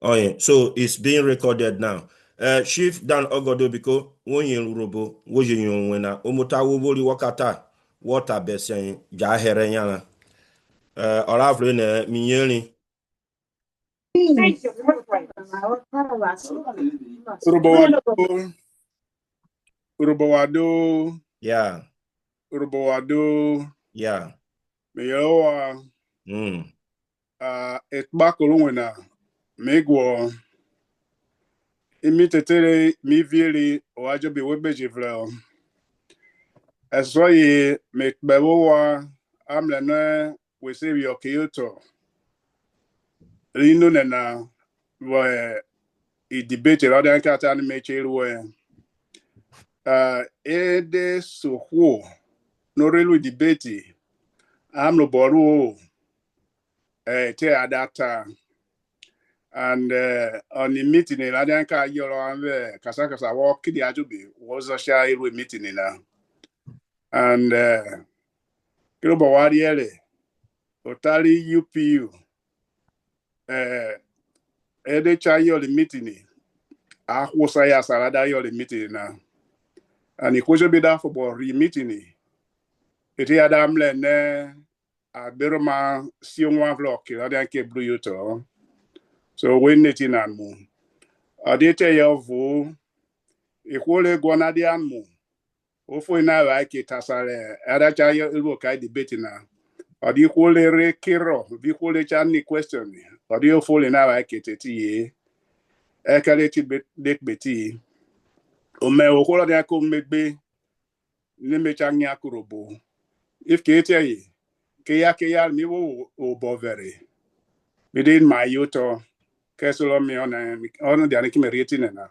Oh yeah, so it's being recorded now. Chief Dan Ogodo biko wonye Urhobo woje Eruenah omuta wobori wakata water besen ja here yana. Oravre ne minyeri. Urhobo Yeah. Yeah. Meyowa Ekbakolungwena Megwo imitetere mivili wajobi webejivle esoye mekbewowa amlene wesebi okiyoto rino nena we I debate rather than cat animated where ede soho no really debate am no boru te adapter and on the meeting in Adanka Yoro and Kasakasa walk the Ajubi was a shy meeting in and Kilobo Wadiele Otali UPU Ede Chayo the meeting Ahosaya Sarada Yoli meeting now and it was a bit for re meeting it had amle a beroma sionwa vlog Adanke Blue Yuto so when it in and moon. Adete yovu ikwole gwanadi anmu ofo ina like tasare adacha yo ilu kai debate na adi kwole re kiro vi kwole chani question adi ofo ina like teti ekale ti dek beti ome okwolo de ko megbe ni mecha nya kurobo if ke tie ke ya mi wo obovere within my yuto kesolo mi on the aniki meriti na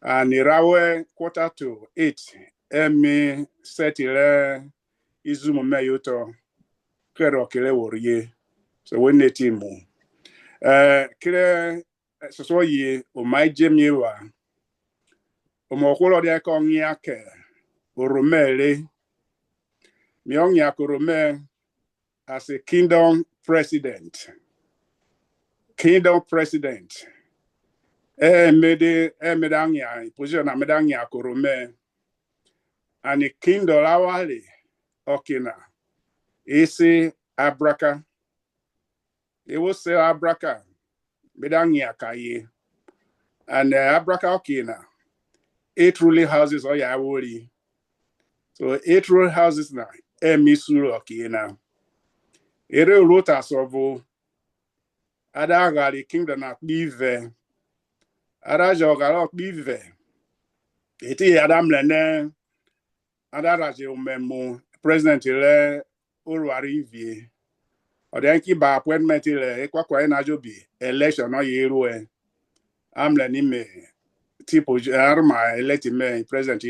and irawe 7:45 emi setile izumu meyoto kero kile worie so when timu kile so ye o mai jemiewa o mo kwolo de ko ngiake oromele mi onya korome as a kingdom president medangya position na medangya korome and kingdom awali okina isi abraka ewo se abraka medangya kaye and abraka okina 8 ruling houses oya awori so 8 ruling houses na emisuru okina ere rota sovo ada gari kingdom na bive ada jogalo bive eti adam lene ada raje umemu president le Urhobo odenki ba appointment le kwakwa na jobi election no yeru amle ni me tipo arma elect me president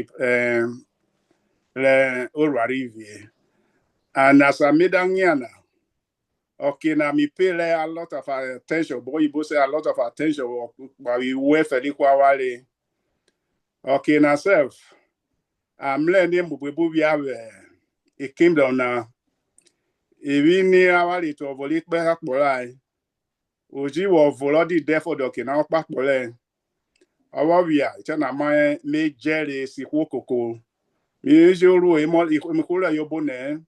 le Urhobo and as a medanyana okay na me pay a lot of attention boy you say a lot of attention but we wait for the kwawale okay na self I'm learning bubu bia a kingdom na evi ni awali to volit be hakbolai oji wo volodi defo doki na okpakpole awabia chana ma me jere si kwokoko mi joru mi kula yobone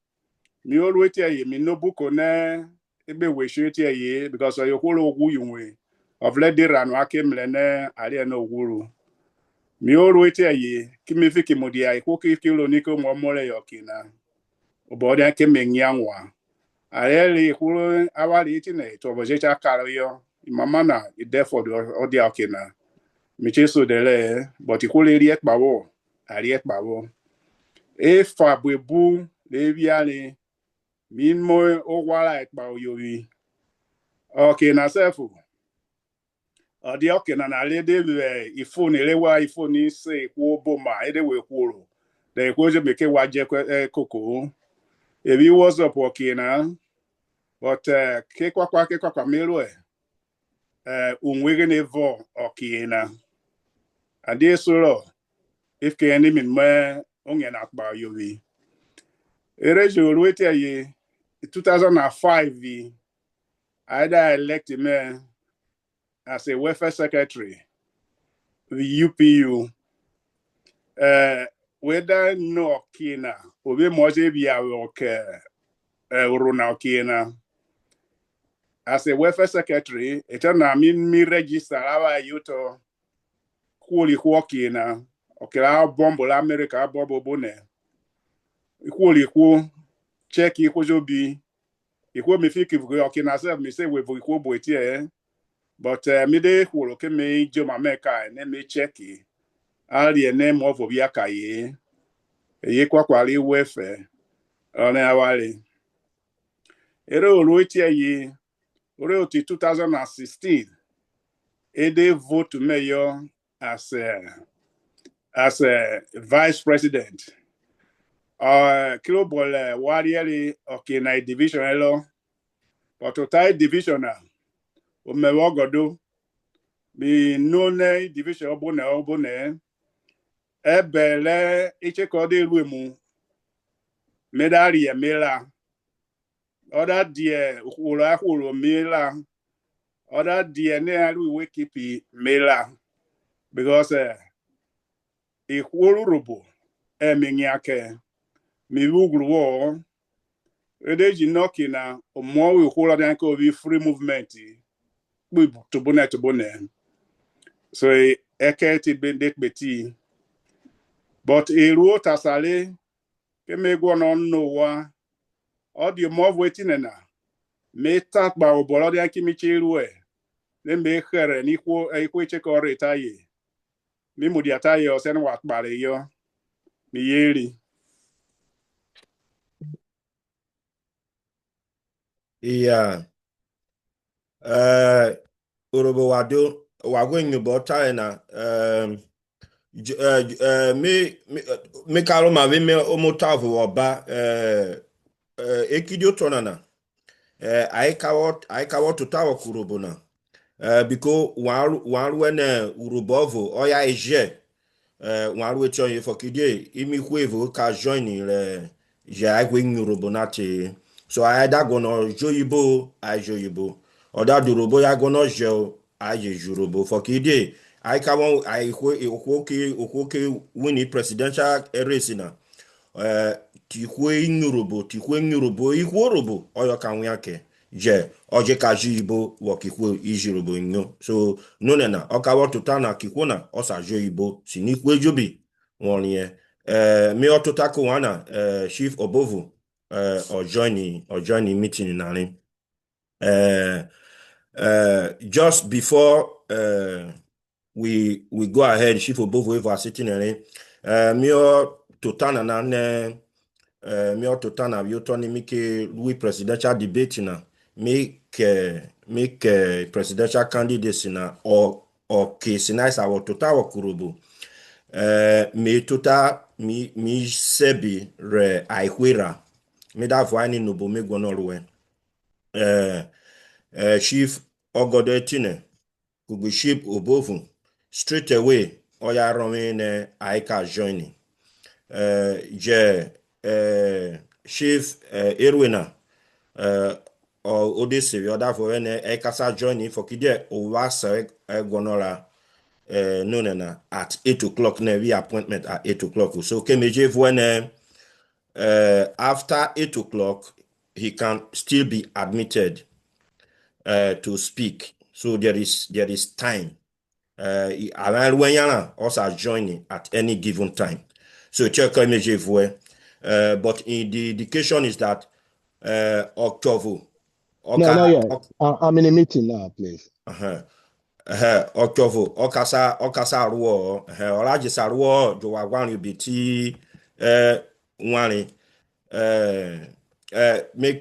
mi olu etie mi nobuko na ebe weshe etie because yo kula ogu yunwe of let the ranu akemle na ali na oguru mi olu etie kimi fiki modia ikoki kilo niko mo mole yokina obodi akemengyanwa Ayeli hulu awali itine to bojecha karayo mama na therefore odi akina micheso dele but ikule riek bawo ariek bawo e fa bubu le biale min mo o wala ek bawo yowi okay na sefu odi akina na le de ifone lewa ifone se ku boma ede we kworo de ko je meke waje koko ebi WhatsApp okina but ke kwa melo unwege nevo okina ade solo if ke any min ma onye na akba yowi erejo ruete ye 2005 vi either elect me as a welfare secretary, the UPU. Whether no kina, obi moje bia okay, Urhobo kina. As a welfare secretary, it na me register our youth kwoli kina. Okay, la bombo la America bobo bone. Kwoli ko check iko jobi. Iko me fi kivu okay na self me say we iko boiti but me de kwolo ke me jo mameka ne me check ali ene mo vo bia kaye. Ye kwa kwali welfare. One awali. Ere oluiti ye. Ore oti 2016. Ede vote mayor as a vice president. Kilo bole warieli okay na division elo. But total division na. Omewe Ogodo. Bi none division obone. Ebele ichekode ruemu. Medali emela. Other dear Ula mela. Other dear ne we keep mela. Because Urhobo eminyake mi ugruwo edeji noki na omo we hula dan ko be free movement to bone so eketi bendet beti but ruo tasale ke me go no wa all the more waiting na me tak ba obolo dan ki mi chiru le me khere ni ko che ko retaye mi mudiataye o sen wa kpare yo mi yeri. Yeah. Urhobo wado wago nyubo taina me karo ma we me omotavu oba ekidio tonana I kawo to tawo Urhobo na because one when Urhobo oya eje one we chon for kidie imi kwevo ka join le je agwe Urhobo na te so I either gonna joyibo I joyibo or that Urhobo ya gonna jo I Urhobo for kidie I kawo I okwoke win presidential race na tikwe Urhobo ikwo Urhobo oyo kanwe yake je oje kaji ibo wokikwo ijirobo nyo so none na okawo tuta na kikwo na osajo ibo sinikwe jobi wonye me otuta ko wana Chief Obovu or joining meeting nani just before we go ahead Chief Obovu ever sitting me tuta na ne me otuta na yotoni mike Louis presidential debate na make presidential candidacy na or case nice our total Urhobo me total mi sebi re aikwera me da vo ani no bo me gwonorwe Chief Ogodo etine Chief Obovu straight away oya romi ne aika joining je Chief Eruenah Odese other for when Ekasa joining for Kide Owasa Gonora no at 8 o'clock ne we appointment at 8 o'clock. So Kemeje when after 8 o'clock he can still be admitted to speak. So there is time. Around when yana also joining at any given time. So check Kemeje but in the indication is that October. No, not yet. I'm in a meeting now, please. October. Okasa ruo. Olajisa ruo jo wagwan biti nwani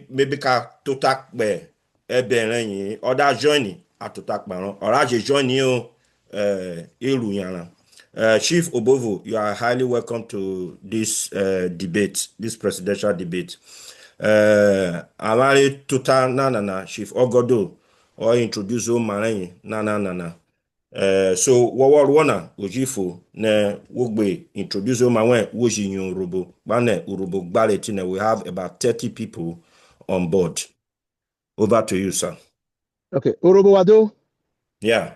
maybe ka totak be ebe leyin other joining atotak baron. Olaje joining o elu yana. Chief Obovu, you are highly welcome to this debate, this presidential debate. Amari tuta na Chief Ogodo or introduce o maranyi na so what wana ojifo ne wogbe introduce o mawen woji Urhobo bane Urhobo gbale tine we have about 30 people on board. Over to you, sir. Okay, Urhobo wado Yeah.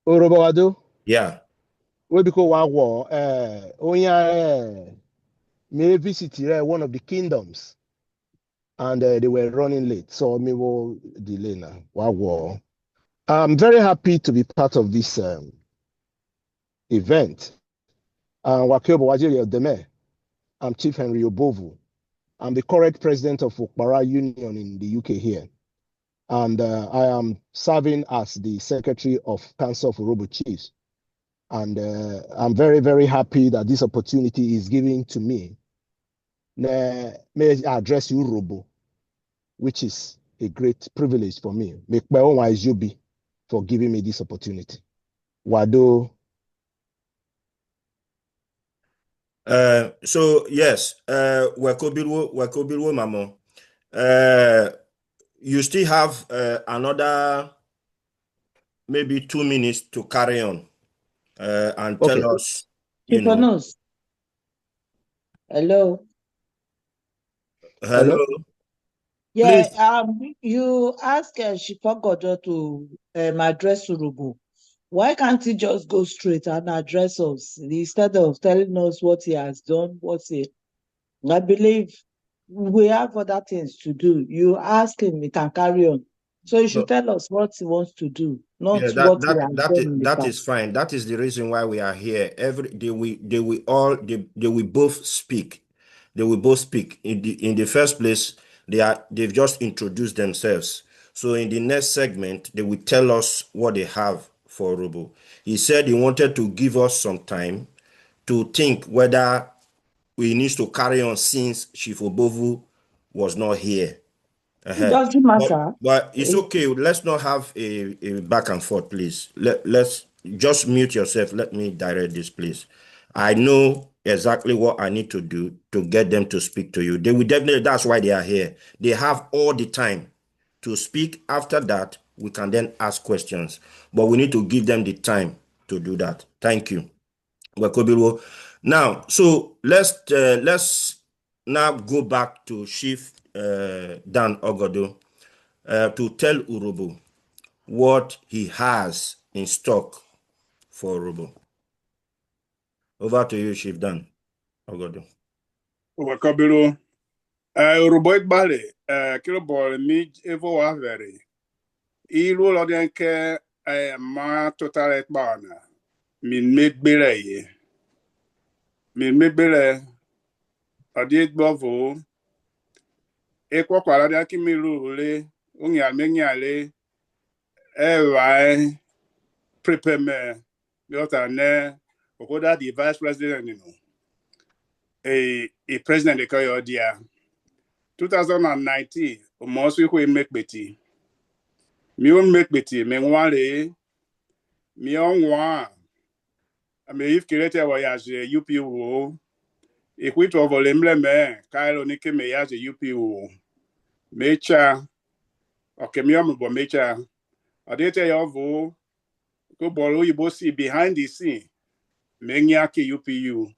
Urhobo wado. Yeah. We because wa war onya may visit one of the kingdoms, and they were running late, so me will delay now. Wa war. I'm very happy to be part of this event. Wakiobo Wajiri Deme. I'm Chief Henry Obovu. I'm the current president of Okpara Union in the UK here. And I am serving as the secretary of Council of Urhobo Chiefs. And I'm very, very happy that this opportunity is given to me. May I address Urhobo, which is a great privilege for me. Make my own wise you be for giving me this opportunity. Wado. So yes, Wakobilwo Mamo. You still have another maybe 2 minutes to carry on and Okay. tell us, Chief Onos. Hello. Hello. Yeah, Please. you asked Chief Ogodo to address Urhobo. Why can't he just go straight and address us instead of telling us what he has done? I believe we have other things to do. You ask him, he can carry on. So you should tell us what he wants to do, not Yeah, what he has done in the that past. is fine. That is the reason why we are here. They will both speak. They will both speak. In the first place, they've just introduced themselves. So in the next segment, they will tell us what they have for Urhobo. He said he wanted to give us some time to think whether we need to carry on since Chief Obovu was not here. It doesn't matter. But it's okay. Let's not have a back and forth, please. Let's just mute yourself. Let me direct this, please. I know exactly what I need to do to get them to speak to you. They will definitely, that's why they are here. They have all the time to speak. After that, we can then ask questions. But we need to give them the time to do that. Thank you. Wakobilwo. Now, so let's now go back to Chief Dan Ogodo to tell Urhobo what he has in stock for Urhobo. Over to you, Chief Dan Ogodo. Wakabilo. Urhobo Igbale. Kilobol mi evo wa veri. Ilu lodenke ma total ekbana. Min megbele ye. Min megbele. Adi Obovu. Ekwa kwa ladia kimilu le. Unya menyale. Ewa prepare me. Yota ne. Ogoda the vice president, you know. A president de Koyo dia. 2019, almost we make beti. Me won't make beti. Me wale. Me on one. I mean, if created voyage UPU. If we to volemle me, Kailo Nike me yas UPU. Mecha. Okay, me am bo mecha. I did tell you vo. Go bolo you both see behind the scene. Menyaki UPU.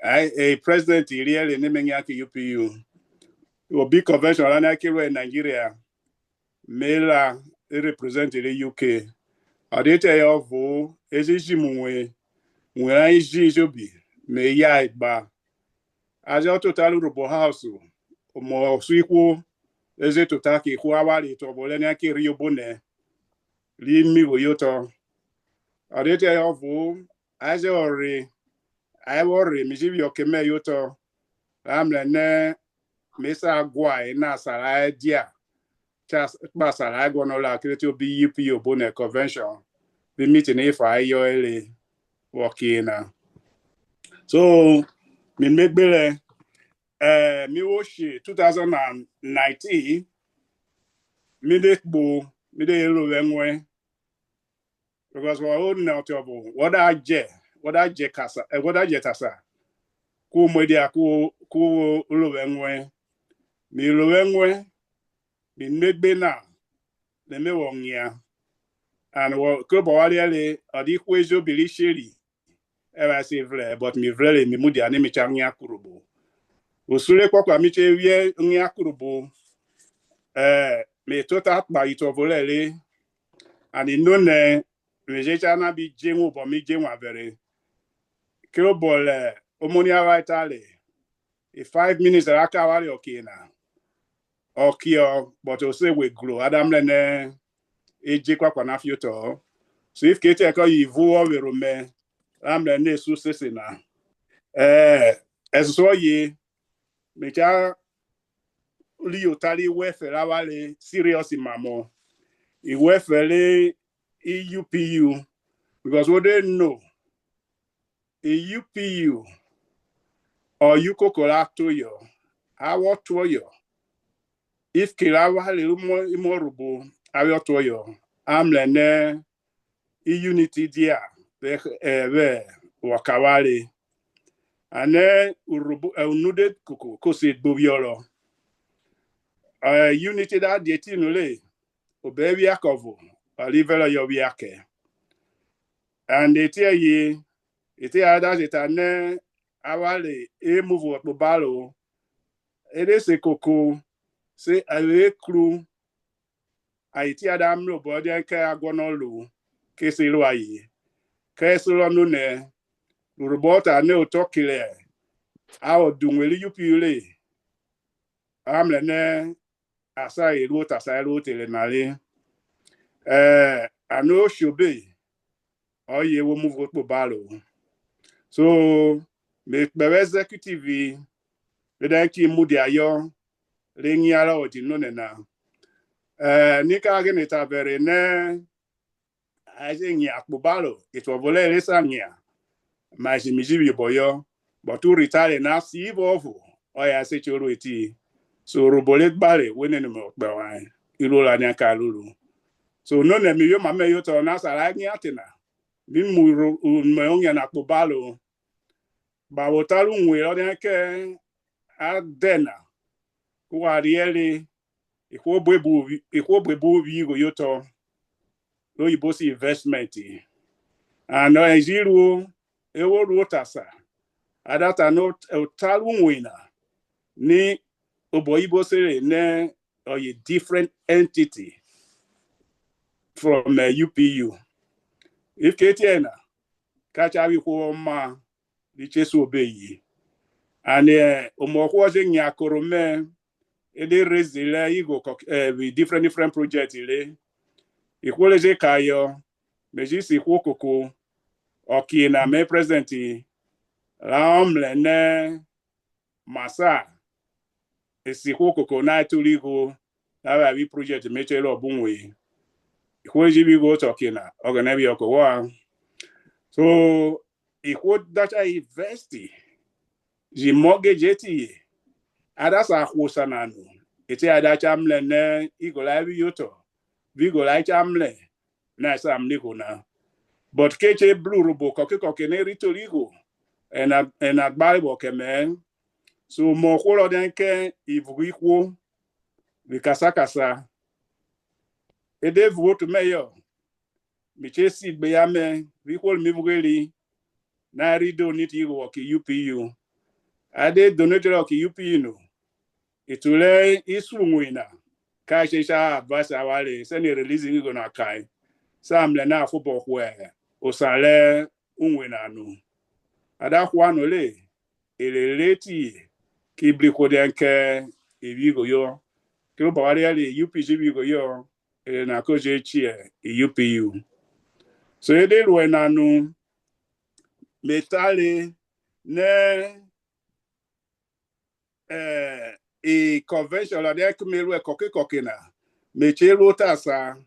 A president really Menyaki UPU. It will be convention in Nigeria. Mela represented the UK. I did tell you vo. Ezijimwe. When I jobi. Me ya ba. As a total Urhobo house. Mo suiko. Eze totaki huawali to bolenia ki rio bone. Li mi woyoto. I did tell you vo. As a ore. I worry. Mijibi okeme yoto. Amle Mesa Guai na Sarai dia. Just Basarai Gonola create be UPU Bone Convention. The meeting if I yoele working. So me make bele mi woshi 2019 mi de bo mi de yellow wenwe because we own now trouble. What I je kasa what I je tasa. Ku media ku lo wenwe. Mi lo wenwe mi make be na le me wongia. And what Kubawali are the Quazo Billy Sherry. Ever say vle, but me vle me mudi ane mi chanya kurubo. Usule kwa mi chewie nya kurubo. Me tota ba ito volele. and in no ne vegeta bi jengu bo mi jengu avere kilo bol omonia vitale 5 minutes aka wali okina okio but o say we grow adam lene eje kwa na future so if kete ko yivu o wero me am lene su sese na eso ye me cha li otali we fera wale serious mamo e we fele UPU because we didn't know a UPU or yuko kolato yo awo to yo if kilawa le mo rubo awo to yo am lene unity dia be wakawale ane urubu unude kuku kosi bobiolo unity da dieti nule obebi akovu alivela yo biake and eti ada jetane awale move up balo ede se koko se awe kru aiti ada amlo bodi ke agonolu ke se lo ayi ke so lo ne robota ne otokile awo dunweli UPU amle ne asa elu tasa elu tele nale ano shobe oye wo move up balo so me executive beda ki mudi ayo rengi ala oti no na nika gene tabere ne aje nyi akubalo itwobole lesa nya maji mijibi boyo but to retire na si bovu oya se choro eti so robolet bare wenen mo gbawa ilo la nya kalulu so no na mi yo mama yo to na sara nya atina bi mu mo nya na akubalo ba wotalu nwe o nya ke adena kwa riele ikwobwebu bigo yoto lo yibosi investment and ejiru ewo rotasa adata no talu wina ni obo ibosere ne or a different entity from UPU if ketiena kacha wi ko ma di chesu obeyi and omokwo je nya korome ede rezile igo with different projects ile ikwole kayo mejisi kwokoko okina me president ramle ne masa esi kwokoko na tuligo na bi project mechelo obunwe ikwole bigo tokina oganebi okowa so ikwo dacha investi ji mortgage eti adasa khosananu eti adacha mle ne igola bi yoto bigola chamle na sam nikuna but keche blue robo koke ne ritorigo en agbalbo kemen so mo kholo denke ivrikwo bi kasakasa ede vote meyo michesi gbe ya me rikwo mi vugeli na rido niti go ki UPU ade donator ki UPU no itule isu nwina ka shesha advice awale send releasing go na kai sam le na football kwe osale unwina nu ada kwa no le eleleti ki bliko denke ebigo yo kilo bawari ale UPG bigo yo na koje chie UPU so ede ruena nu metale ne convention la de kumelu koke na mechelu tasa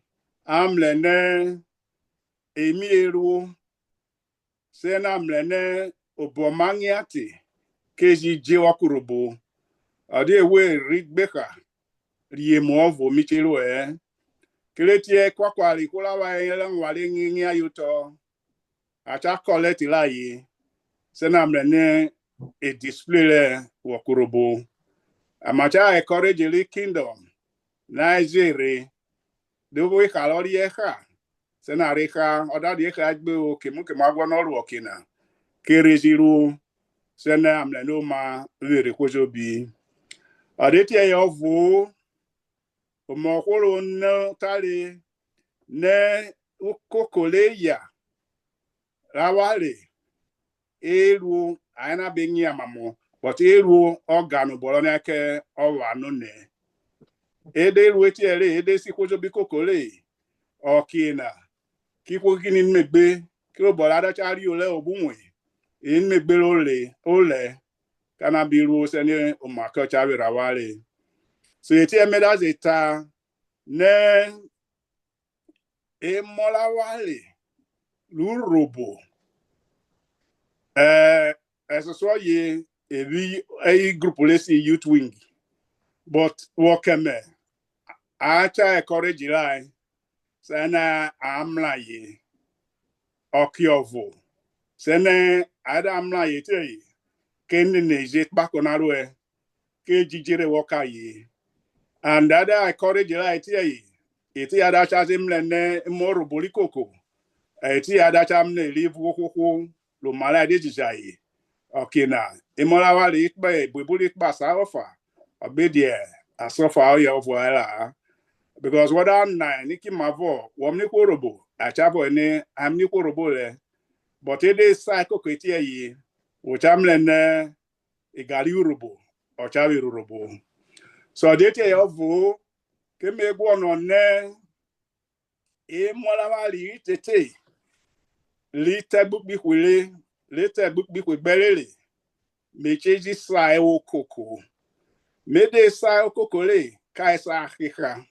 amle ne emieru sena amle ne obomangiati keji jewakurubo ade we rigbeka riemovo michelu keletie kwakwali kulawa yele ngwale ngingi ayuto acha collect layi sena amle ne a display le wakurubo amacha encourage the kingdom Nigeria do we kalori eka sena reka oda di eka gbe o kemu agwo no ru okina kereziru sena amle no ma were kojo bi adeti eyovu omokoro no tale ne ukokole ya rawale eru aina bengi amamo but eru organu bolona ke owa no ne ede eru etiere ede si kojo bi kokole okina kiko kini megbe ki o bola da chari ole obunwe in megbe ole kana biru sene o maka chawi rawale so eti emeda zeta ne e mola wale Urhobo eso so ye a group lesi youth wing but wakeme acha encourage line sana amla ye okiovo sene ada amla ye te ken neje bakonaru ke jijere woka ye and ada encourage line te eti ada chazim lene moro bolikoko eti ada chamne live kokoko lo mala de jijaye okay na imola wale ikpe bubuli ikpa sa ofa obedie asofa oya ovoala because what I'm na niki mavo womni Urhobo achabo ni amni Urhobo le but it is psycho kweti yi uchamle ne igali Urhobo ochawi Urhobo so dete yovu keme gwo no ne imola wale tete li tegbuk bi kwile li tegbuk bi kwebelele mecheji sa ewo koko mede sa koko le kai sa akika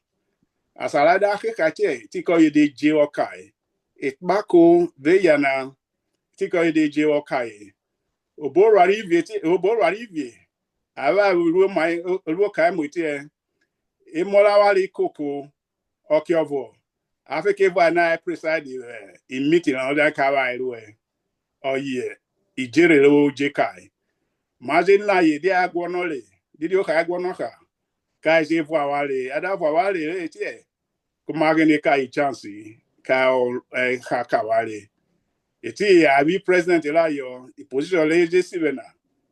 asalada akika che tiko yede je okai itbako veyana tiko yede je okai oboro arrive ava ruo kai motie imola wali koko okiovo afike va na preside in meeting another kawa iruwe oye ijere lo je kai Imagine na ye dia agwonole didi o ka agwono ka je vo awale ada vo awale tie kuma gene ka I chance ka o ka kawale eti abi president la yo I position le je sivena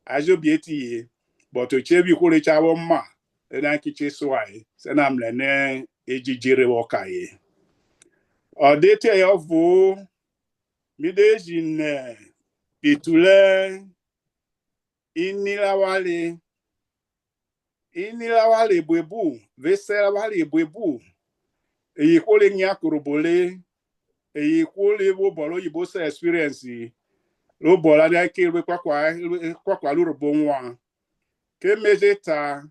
ajo bi eti but o chebi ko le chawo ma na kiche swai se na mle ne ejijere wo ka ye o de te yo vo mi de jine itule inilawale bwebu vesela wale bwebu eyi kole nya kurubole eyi kole wo bolo yibo se experience lo bola na ke we kwakwa Urhobo nwa ke mejeta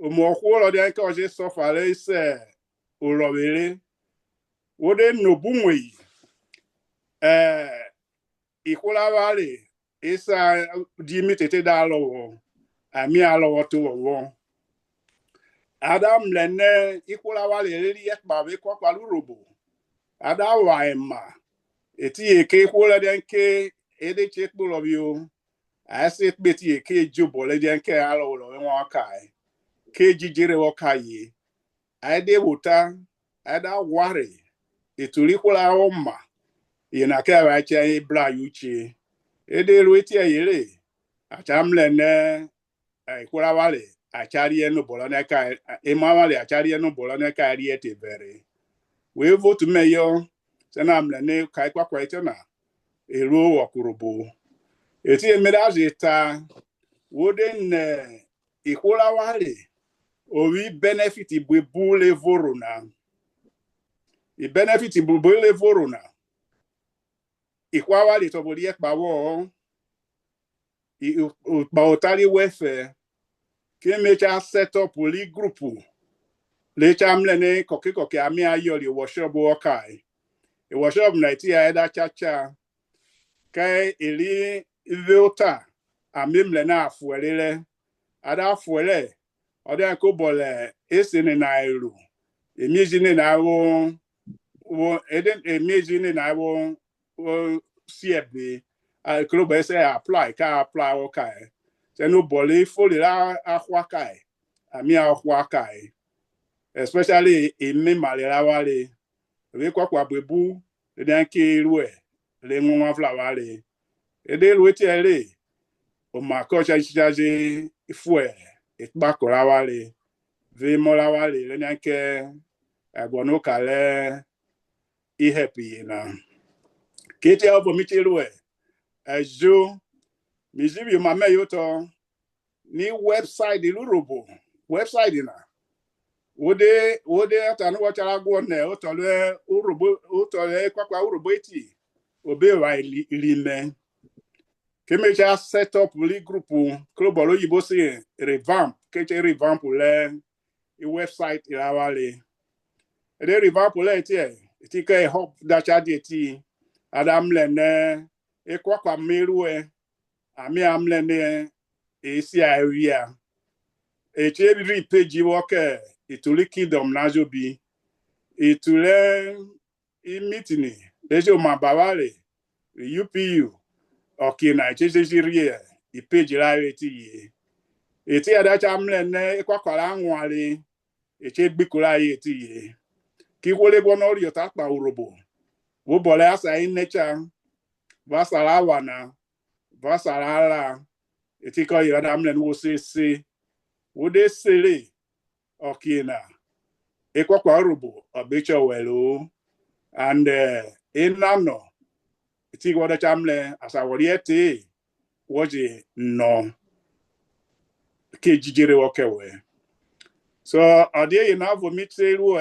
omo kwolo de ke oje sofale se orowere wode nobunwe ikola wale isa di mitete da lowo ami alowo to wo Adam lene ikola wale ri ekpa we kwakwa Urhobo ada wa ema eti eke ikola den ke ede chekbulo bio aset beti eke jobo le den ke alo lo won kai ke jijire wo kai ade wuta ada ware etuli ikola oma yena ke wa che bra yuche ede rueti ayere acham lene ikola wale achari enu bolo na ka emawale achari enu bolo na ka ri ete bere we vote meyo sena mlene kai kwakwa etena ero Urhobo eti emeda jeta woden ikola wale owi benefit bule vorona I benefit bule vorona ikwa wale to bodi ekpa wo I ba otali welfare ke mecha set up li group le chamlene koke ami ayori workshop wokai e workshop na ti aida chacha kai ili veota amimle na afuelele ada afuele oda ko bole esene na eru emijine na wo eden emijine na wo CFB club say apply wokai se no bole foli la akwakai ami akwakai especially ime malera wale we kwakwa bebu le nke ruwe le nwa flawale ede rueti ele o makocha chichaje ifue itbakora wale ve mola wale le nke agbono kale happy na kete obo michelu ejo mizibi mama yoto ni website Urhobo website na wode atanu wachara gwo ne otole Urhobo otole kwakwa Urhobo eti obe wa ilime kemeja set up li group club oyibo se revamp keche revamp le website ilawale ede revamp le ti ke hop dacha ti adam lene ekwakwa merue ami amlene esi area echebi page woke ituli kingdom najobi itule meeting dejo mabawale UPU okina echejirie page la eti eti adacha amlene ekwakwara anwale echegbikola eti ki wole gbono ri ota pa Urhobo wo bole asa inecha vasala wana vasala ala eti ko yada amlen wo se wo de sele okina ekwakwa Urhobo obecho welo and inano eti woda chamle asa woriete woje no ke jijere wokewe so adie na vomitelu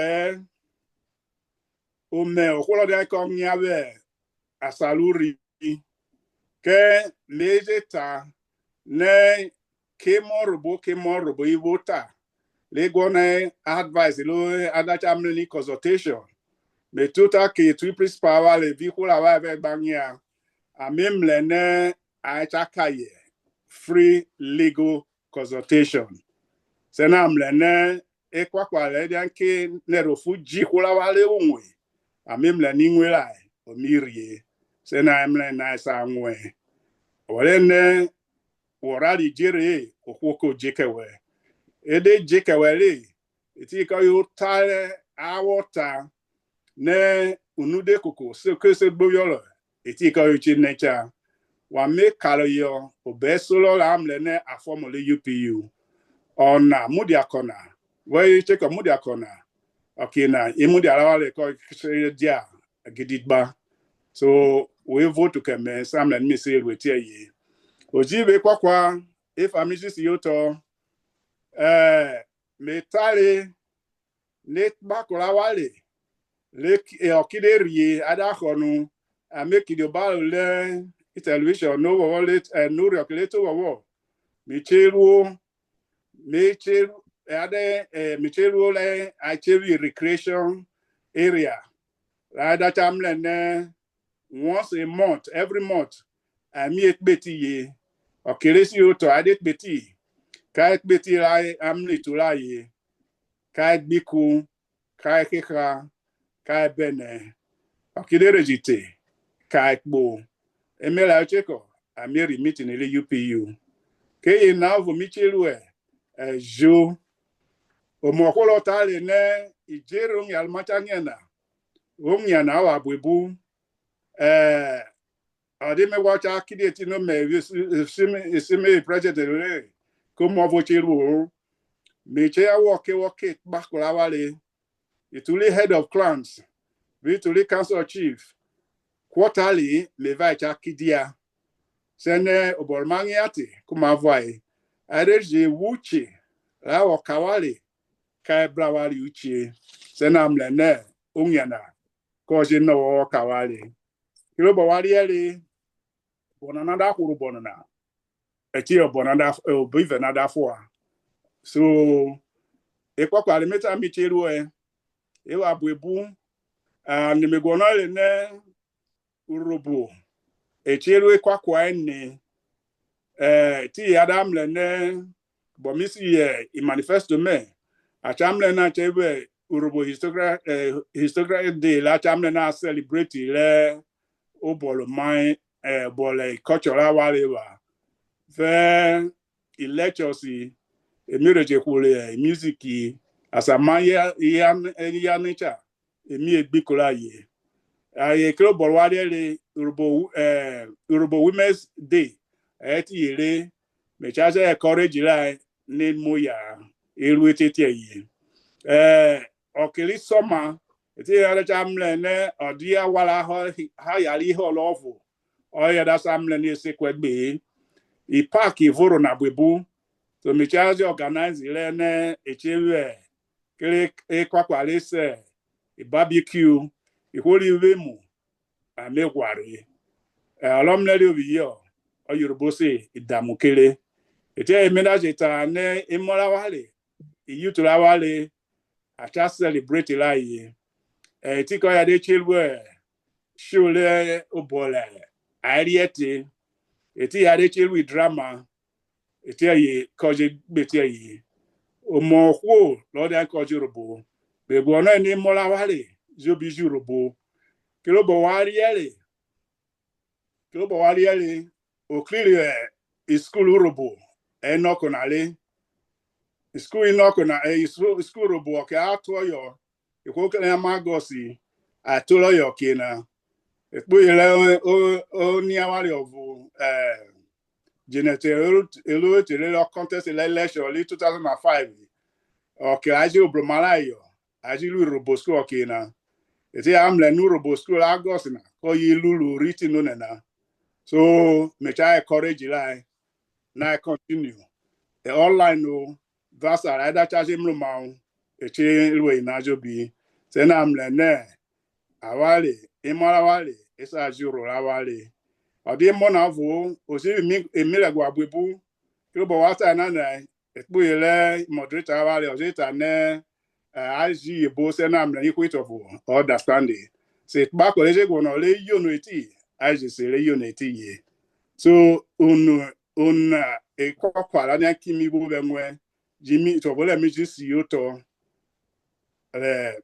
ome okwolo de ko nyawe asaluri ke lejeta ne kemorobo ivota legone advice lo adacha amleni consultation me tuta ke triple power le vikula wa ve banya amemle ne achakaye free legal consultation sena amlene ekwakwa le danke ne rofuji kula wale unwe amemle ni nwela omirie sena amle na sa nwe wale ne worali jere okwoko jekewe ede jekewele eti ka yo tale awota ne unude koko se kese boyolo eti ka yo chinecha wa me kaloyo obesolo la amle ne afomole UPU ona mudiakona we cheko mudiakona okina imudialawale ko dia gididba so we vote to keme samle mi se wetie yi ojibe kwakwa if amisi yoto metale net bakula wale le okide rie adakonu amekidio balule television no wole no rekleto wo micheru ade micheru le achieve recreation area ada chamle ne once a month every month ami ekbeti ye okeresi oto ade ekbeti kai beti lai amli tulaye kai biku kai keka kai bene okidere jite kai gbo emela cheko amiri meeting ile UPU ke na vo michelu jo omokolo tale ne ijero ngal machangena omnyana wa bwebu adime wacha kideti no me sime president le como vocheru meche woke bakula wale ituli head of clans vituli council chief quarterly me vacha kidia sene obormangiati kuma vai areje wuchi la wakawale kai brawali uchi sena mlene unyana koje no wakawale kilo bawali ele bonana da kuru bonana eti bonana obive na da fo so ekwakwa le meta micheru ewa buebu and me gona le ne Urhobo echeru ekwakwa ene ti adam le ne bomisi i manifesto me achamle na chebe Urhobo historical day la chamle na celebrate le obolo mai bole cultural walewa ve electrosi emireje kule music asamaya ya nature emi egbikola ye aye klo bolwale le Urhobo Women's Day eti yere me chaje encourage la ni moya elu etete ye okili soma eti ya chamle ne odia wala ha yali ho lofu o ya da samle ni sekwegbe I park ivoro na bwebu so me charge organize ile ne echewe kele ekwakwalese barbecue ihori wemu amegware alomnele obiyo o Yorubo se idamukele eti emena jeta ne imola wale iyutura wale acha celebrate la yi eti ko ya de chilwe shule obole ariete eti ya de chilwe drama eti ayi koje beti ayi omo lo de ko Yorubo be bo na ni mola wale zo bi Yorubo kilo bo wali ele o clear school Urhobo enoko na le school inoko na school Urhobo ke ato yo iko kele magosi atolo yo kina ekpo ile o ni awari ovu genetic elo contest election 2005 okay aji obromala yo aji Urhobo school kina eti amle nu Urhobo school agos na ko yi lulu written no na so me try encourage line na continue the online no that's I that charge him ma eche ilwe na jobi se na amle ne awale imara wale isa juro awale odi mo na vo o si mi emile gwa bwebu kilo bo wata na na ekpo ile moderator awale o ta ne aji ebo se na amle equate of understanding se ba ko leje go no le unity aji se le unity ye so un ekwakwara na kimi bo benwe jimi to bole mi ji si oto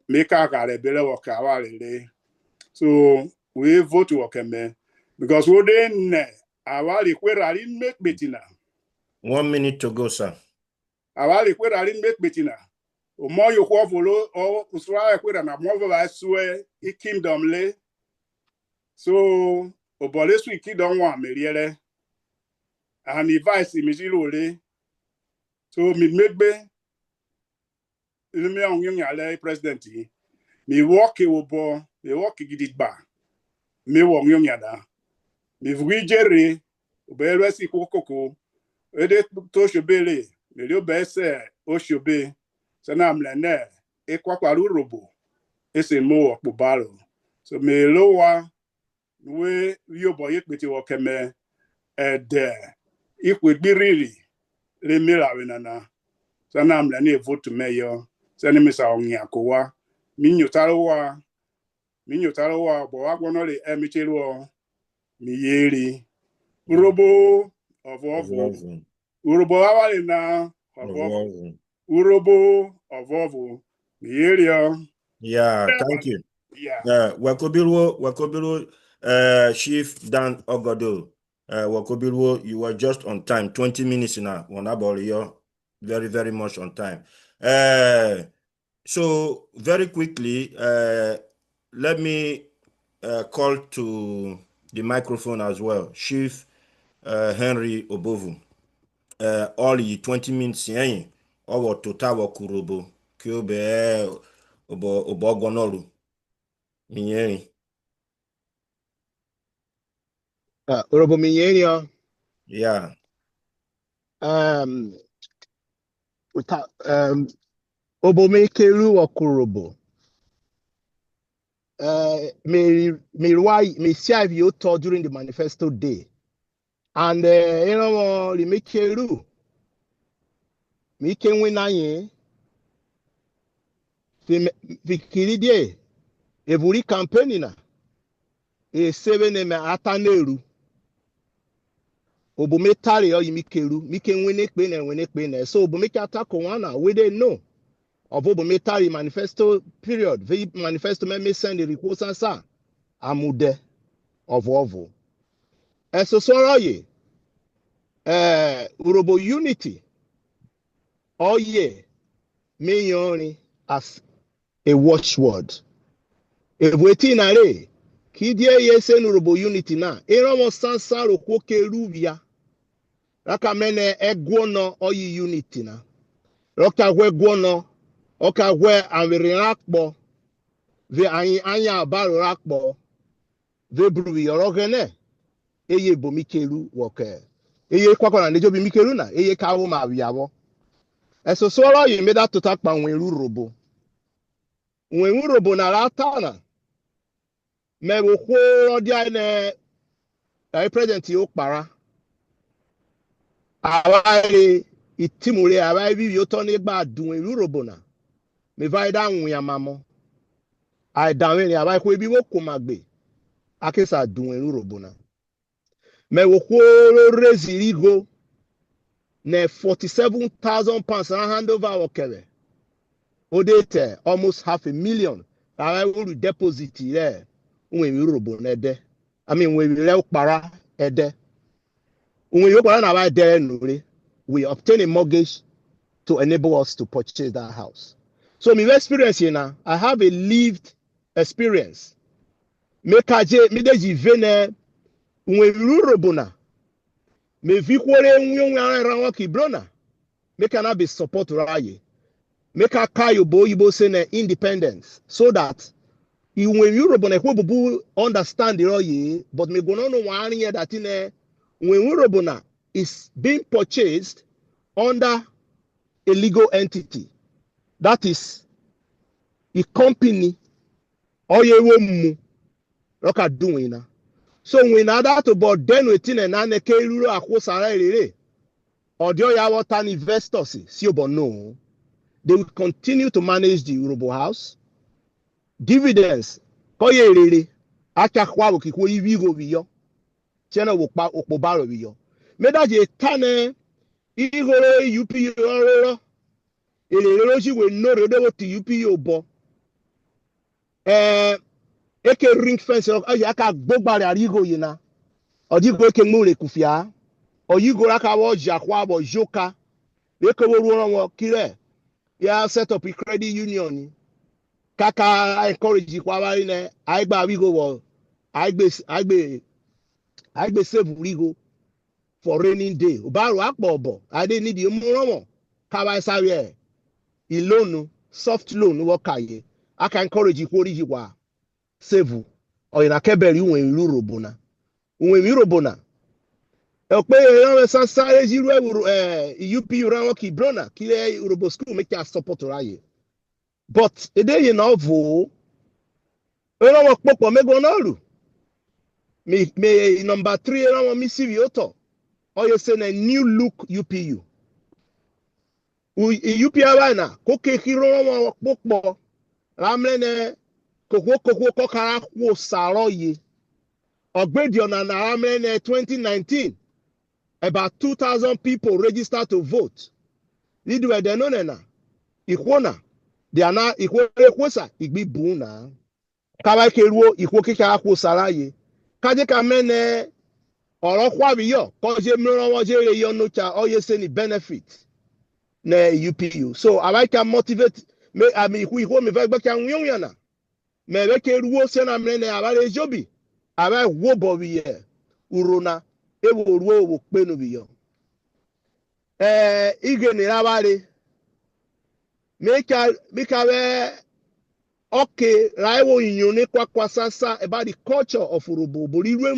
meka ka le bele wo ka wa le so we vote wo keme because we dey awali kwera ri make betina 1 minute to go, sir. awali kwera ri make betina o mo yo kwa volo o usra kwera na mo va sue I kingdom le so o bole su kingdom wa meriere and advice mi jilo le so mi megbe ilmi on yin ale president mi work obo mi work gidigba mi wo yin yada mi vri jere obe resi kokoko ede to shobele mi lo be se o shobe se na mle ne e kwakwaru Urhobo ese mo opo balo so mi lo wa we yo boye pete wo keme ede ikwe gbiriri le mira wenana se na mle ne vote meyo se ni mi sa onyi akowa mi nyotaro wa bo wa gbono le emichelu mi yeri Urhobo Obovu Urhobo awale na Obovu Urhobo Obovu mi yeri Yeah, thank you. yeah Wakobiru, Chief Dan Ogodo. Wakobiru, you were just on time. 20 minutes now. Wanaboriyo, very, very much on time. So very quickly, let me call to the microphone as well, Chief Henry Obovu. All 20 minutes yen owo tota wo kurobo ki o be obo ogonolu miyen. Urhobo Minyenia, Yeah. Obomekeru Okurobo. Me serve you during the manifesto day. And the Mekeru, me can win aye. Vikiride, every campaign na. E 7 me ataneru. Obometari or Mikeru, me can win it, so Obomeke attack one, we didn't know. Of Obometari manifesto period, the manifesto me send the report sa amude of Ovo. So sorry, Urhobo unity, oh yeah, me only as a watchword. If waiting a day, Kidia yes and Urhobo unity na, Eromo Sansa Rokoke Ruvia, Rakamene Egwono or unity na. Roka we Gwono, Oka we and we react bo. ve anya baro rakpo ve bru yorogene eye bo mikelu woke eye kwakwana nejo bi mikelu na eye kawo ma wiawo eso soro yi meda total pa wen rurobo wen rurobo na ratana me wo ko dia ne president yo para awai itimure awai bi yo to ni gba dun wen rurobo na me vai da wun amamo ai da wen awai ko bi wo ko magbe akesa dun wen rurobo na me wo ko rezirigo ne 47,000 pounds na hand over okere odete almost $500,000 I will deposit there when we robo nede I mean when we le para ede when you para na there nure we obtain a mortgage to enable us to purchase that house. So my experience here now, I have a lived experience. Me kaje me deji vene when we robo na me vi kwore nwe ran ki brona me cannot be support raye make a kayo bo yibo say independence so that when Europe on a whole understand the roye, but me go no one year that in when Europe is being purchased under a legal entity, that is a company or ye mu look at doing. So when that about then within an aneke rule akosara rere or the ya water investors see but no. They will continue to manage the Urhobo house. Dividends, koye rere, acha kwa wukiko iwigo wiyo, chena wukpa ukpobaro wiyo. Meda je tane, igoro UPU ororo, ele roji we no rodo ti UPU bo. Eke ring fence, aje aka gbogbare arigo yina, odigo eke mure kufia, oyigo aka wo jakwa bo joka, eke wo ruo kire, ya set up a credit union. Kaka encourage kwa ne aigba we go wo aigbe save we go for raining day obaro apobo I dey need mo kawa sawe loan soft loan wo kaye aka encourage ko ri wa save o ina keberi wen Urhobo na e pe ran sare jiru UPU ran ki brona ki Urhobo school make us support raye but e dey enough Ero wo popo mego na ru. Me number 3 ero wo mi siri oto. Oyo say na new look UPU. UPU na ko ke kiro wo popo. Ramle ne koko kokara wo saroye. Ogbedi ona na ramle ne 2019. About 2,000 people registered to vote. Lidwe de no na. Ikona. They are now ikwosa igbi bu na. Kawa keruo ikwo kika akwo saraye kaje ka mene oro kwa biyo ko je mro won je re yo no cha oye se ni benefit na UPU so I can motivate me ami ikwo me fe gbe ka nwun na me be keruo se na mene abare jobi aba wo bo biye urona ewo ruo wo pe no biyo ige ni rabare make we okay, raiwo inyone kwa sasa about the culture of Urhobo. But iru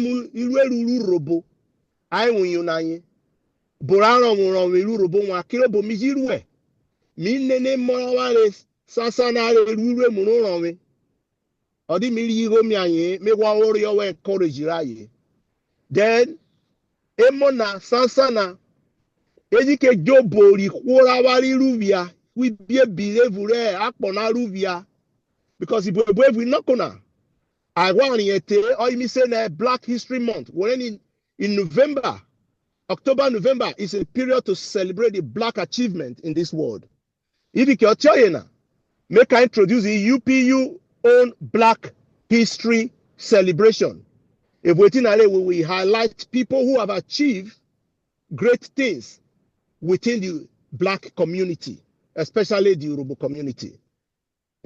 Urhobo. I won yunanye. Boraro mo Urhobo wa kilo bo mijiru e. Mi nene mo wale sasa na iru mo no ran Odi mi ri go mi anye me wa ori yo we encourage raye. Then emona sasa na ejike jobo ri kwora wari ruvia. We be believe re akpona ruvia. Because if we not gonna, I want to or you say Black History Month. When in November, October, November is a period to celebrate the Black achievement in this world. If you can tell you now, make I introduce the UPU own Black History celebration. If we highlight people who have achieved great things within the Black community, especially the Urhobo community.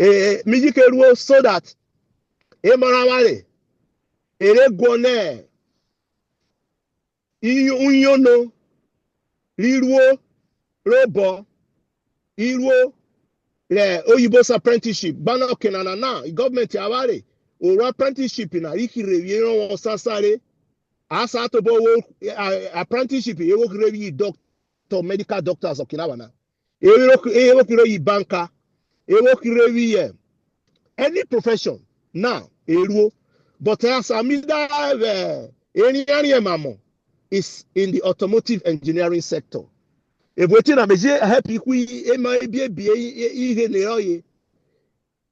So that Emarawale ere gone unyono riruo robo iruo Yeah, Oyibos apprenticeship. Bana kenana na government aware. Or apprenticeship na iki review on sasare. Asa to bo apprenticeship e work review doctor medical doctors okinawana. E work review banker. E work review any profession now. But as amida any mamo is in the automotive engineering sector. If we think I'm happy, we might be ihe ne oye.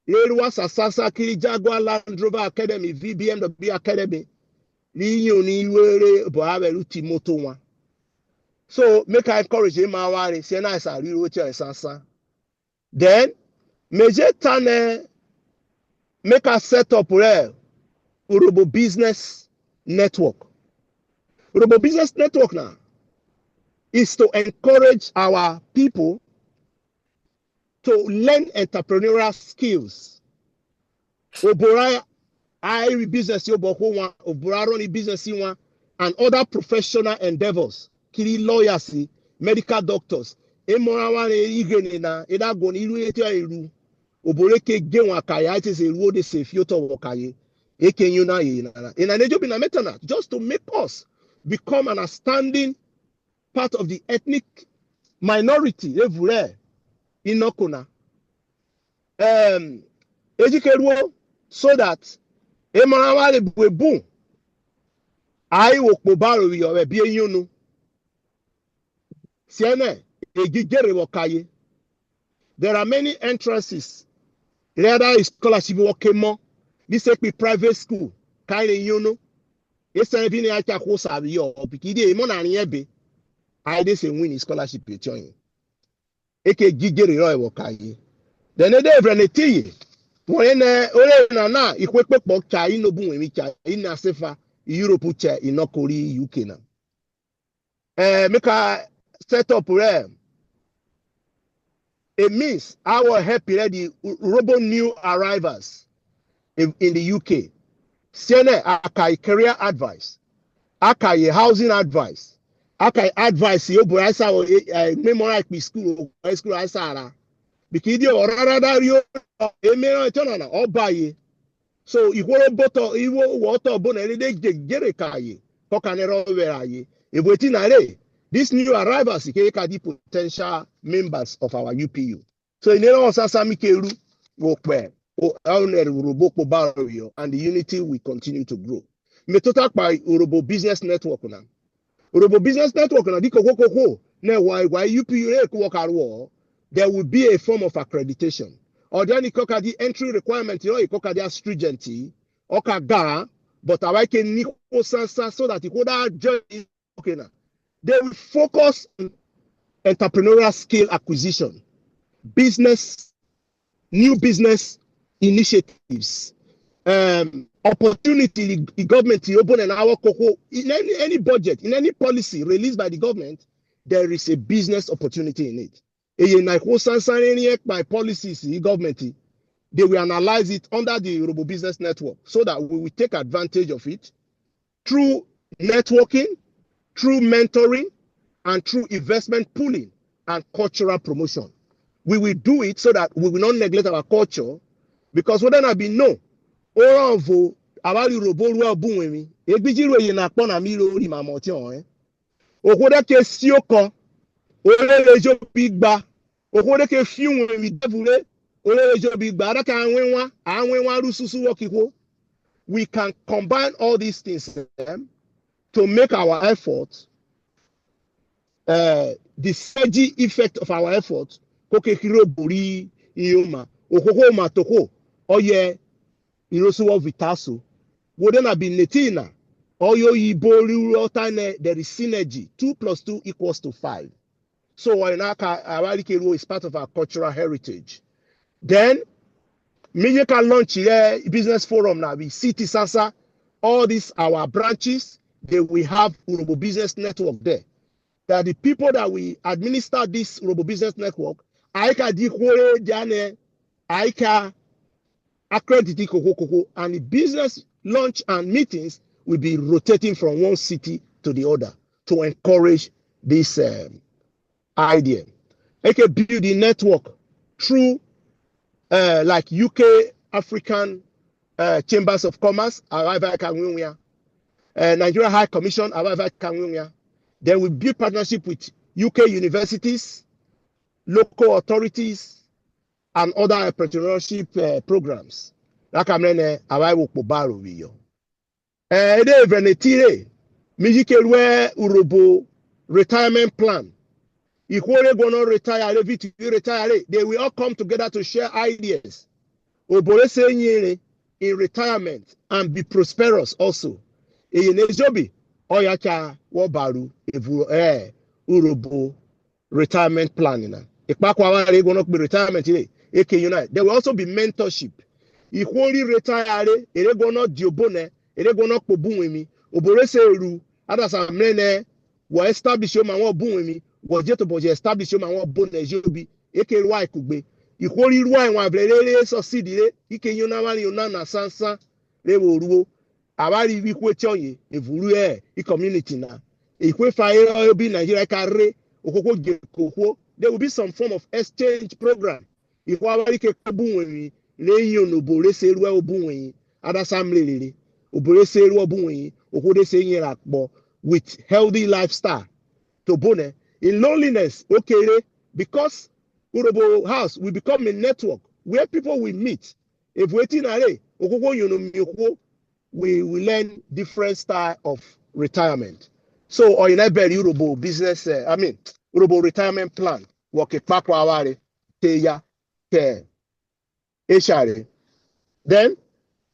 Yeruwa Sasasa Kiri Jaguar Land Rover Academy, VBMW Academy. Ni yoni were boabe luti moto one. So make I encourage him. I say nice. I really watch Sasa. Then meje tane make a set up where Urhobo Business Network. Urhobo Business Network now is to encourage our people to learn entrepreneurial skills. Obora I business one, Obora business one, and other professional endeavors. Kiri lawyers, medical doctors. Emorawa igeni na ida go ni ilu ete iru. Oboreke ge wan kaya it is a road de se fioto wakaye. Eke yuna ye na. In an ejo bina metana just to make us become an outstanding part of the ethnic minority everywhere in Okona. Ejikeruo so that Emorawa le boom. I will baro your be yunu. Siene egigere wakaye. There are many entrances. Rather is scholarship workemo. This is private school. Kind of yunu. It's a bini acha ko sabi yo bikide mo na niebe. I dey say win scholarship e join. Eke gigere ro wakaye. Then e dey vreneti. Wọ́n ore na ikwepe pọ̀ cha inobu nwemi cha ina sefa Europe cha inokori UK na. Make a set up where it means I will help the Urhobo new arrivals in the UK. Siene akai career advice, akai housing advice, akai advice yo boy asa memorial school asa because you orada rio emero etona obaye. So iworo boto iwo water bona de gere kaye kokanero weraye. If we na these new arrivals can be potential members of our UPU. So in Keru, and the unity will continue to grow. Me total by Urhobo Business Network now. Urhobo Business Network now why UPU there will be a form of accreditation. Or then the entry requirement, you stringent, or but I can so that you could join okay now. They will focus on entrepreneurial skill acquisition, new business initiatives, opportunity the government to open an hour in any budget, in any policy released by the government, there is a business opportunity in it. By policies, the government, they will analyze it under the Urhobo Business Network so that we will take advantage of it through networking, through mentoring, and through investment pooling and cultural promotion. We will do it so that we will not neglect our culture, because whether I be no, Urhobo, our Urhobo, Buemi, Ebijiro Yenapon Amiro Rimamotion, Ogoda Sioko, Olejo Bigba, Ogoda Few with Devule, Olejo Bigba, Anwenwa Rususu Wakiko. We can combine all these things to make our efforts, the synergy effect of our efforts, Kokekiro Buri, Ioma, Okoko Matoko, Oye, Irosuwa Vitaso, wouldn't have been Netina, Oyo Ibori, there is synergy. 2 + 2 = 5. So Awarikero is part of our cultural heritage. Then, Media can launch here business forum now. We City Sasa, all these our branches, they will have Urhobo Business Network there. That the people that we administer this Urhobo Business Network, Aika Dikore Diane, Aika accredit Koko, and the business launch and meetings will be rotating from one city to the other to encourage this idea. I can build the network through like UK African Chambers of Commerce, Nigeria High Commission, then we build partnership with UK universities, local authorities, and other entrepreneurship programs. Like I'm saying, I will borrow you. Ede venetire, mijikelwe Urhobo retirement plan. Equally gonna retire, retire. They will all come together to share ideas. Obore say in retirement and be prosperous also. Eyenejobi oyacha wobaru Urhobo retirement planning. Ekpakwa gonna be retirement today. There will also be mentorship. Equally retire, ere gonna diobone, ere gonna kobunwemi. Obore say ru, others are mene, will establish your man bunwemi, was jet to establish your man bone jobi, eke why could be. Equally why one very succeeded, ike yunamani unana sansa, they will rule. Abari wikwe choye, evulu e community na. Equal fire be Nigeria carre, okoko gekoko. There will be some form of exchange program. If we ke kabunwe, leyo no bore seruwa obunwe, ada samle obore seruwa obunwe, okode se akbo with healthy lifestyle. To bone in loneliness, okay, because Urhobo House will become a network where people will meet. If waiting are okoko yono we will learn different style of retirement. So or in every Urhobo business, Urhobo retirement plan, work a pakwa teya ke eshare. Then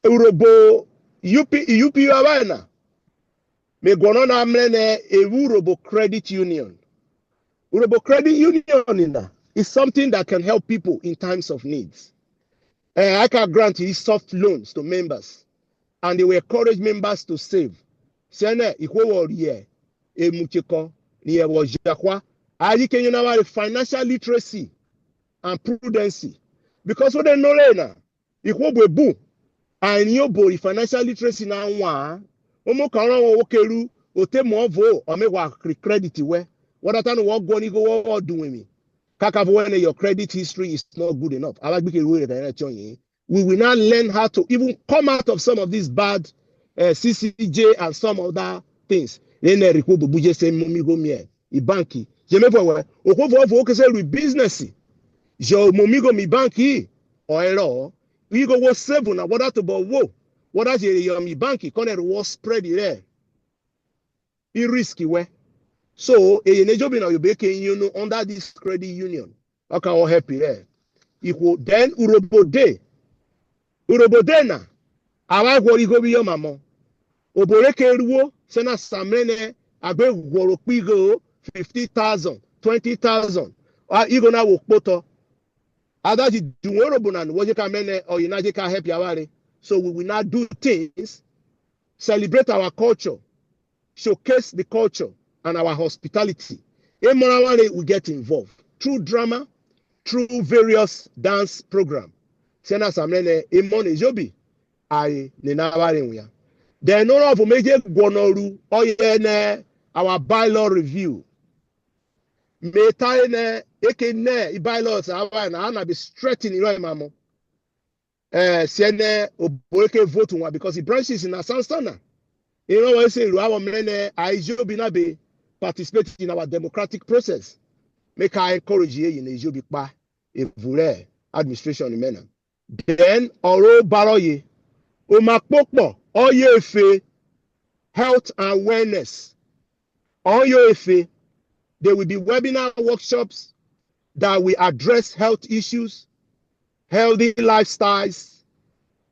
Urhobo UPU awana me gonona mlene Urhobo credit union. Urhobo credit union is something that can help people in times of needs. I can grant you soft loans to members, and they will encourage members to save. Sene iko ye emucheko ni ewo jakwa. Ayi kenyuna financial literacy and prudency. Because what they know na iko bebu and you bori financial literacy na nwa omo kan ran wo keru ote mo vo o me wa credit we what that no go ni go what doing me kaka when your credit history is not good enough. We will not learn how to even come out of some of these bad CCJ and some other things. Then buje say momi go me I banki je me fo we o ko say business jo momi go mi banki o ero we go was seven na what to bo wo what that your mi banki corner was spread there I risky we. So a nejobi na you be under this credit union. Okay, all happy there. Equal then Urhobo na awa gwori go bi your mama. Obore keruo sena samene agbe gworo pigo 50,000, 20,000. Igo na wo poto. Ada di Urhobo na wo je ka mene or you na je ka help yaware. So we will not do things, celebrate our culture, showcase the culture and our hospitality. We get involved through drama, through various dance programs. Then our bylaw review. Bylaws are be straightened mamo. Vote because it branches in Asansana. You know what I say? Participate in our democratic process. Make I encourage you in Ejobikpa, Evure, administration in Mena. Then, Oro Baroye, Omakpokpo, Oyefe, health and wellness. Oyefe, there will be webinar workshops that will address health issues, healthy lifestyles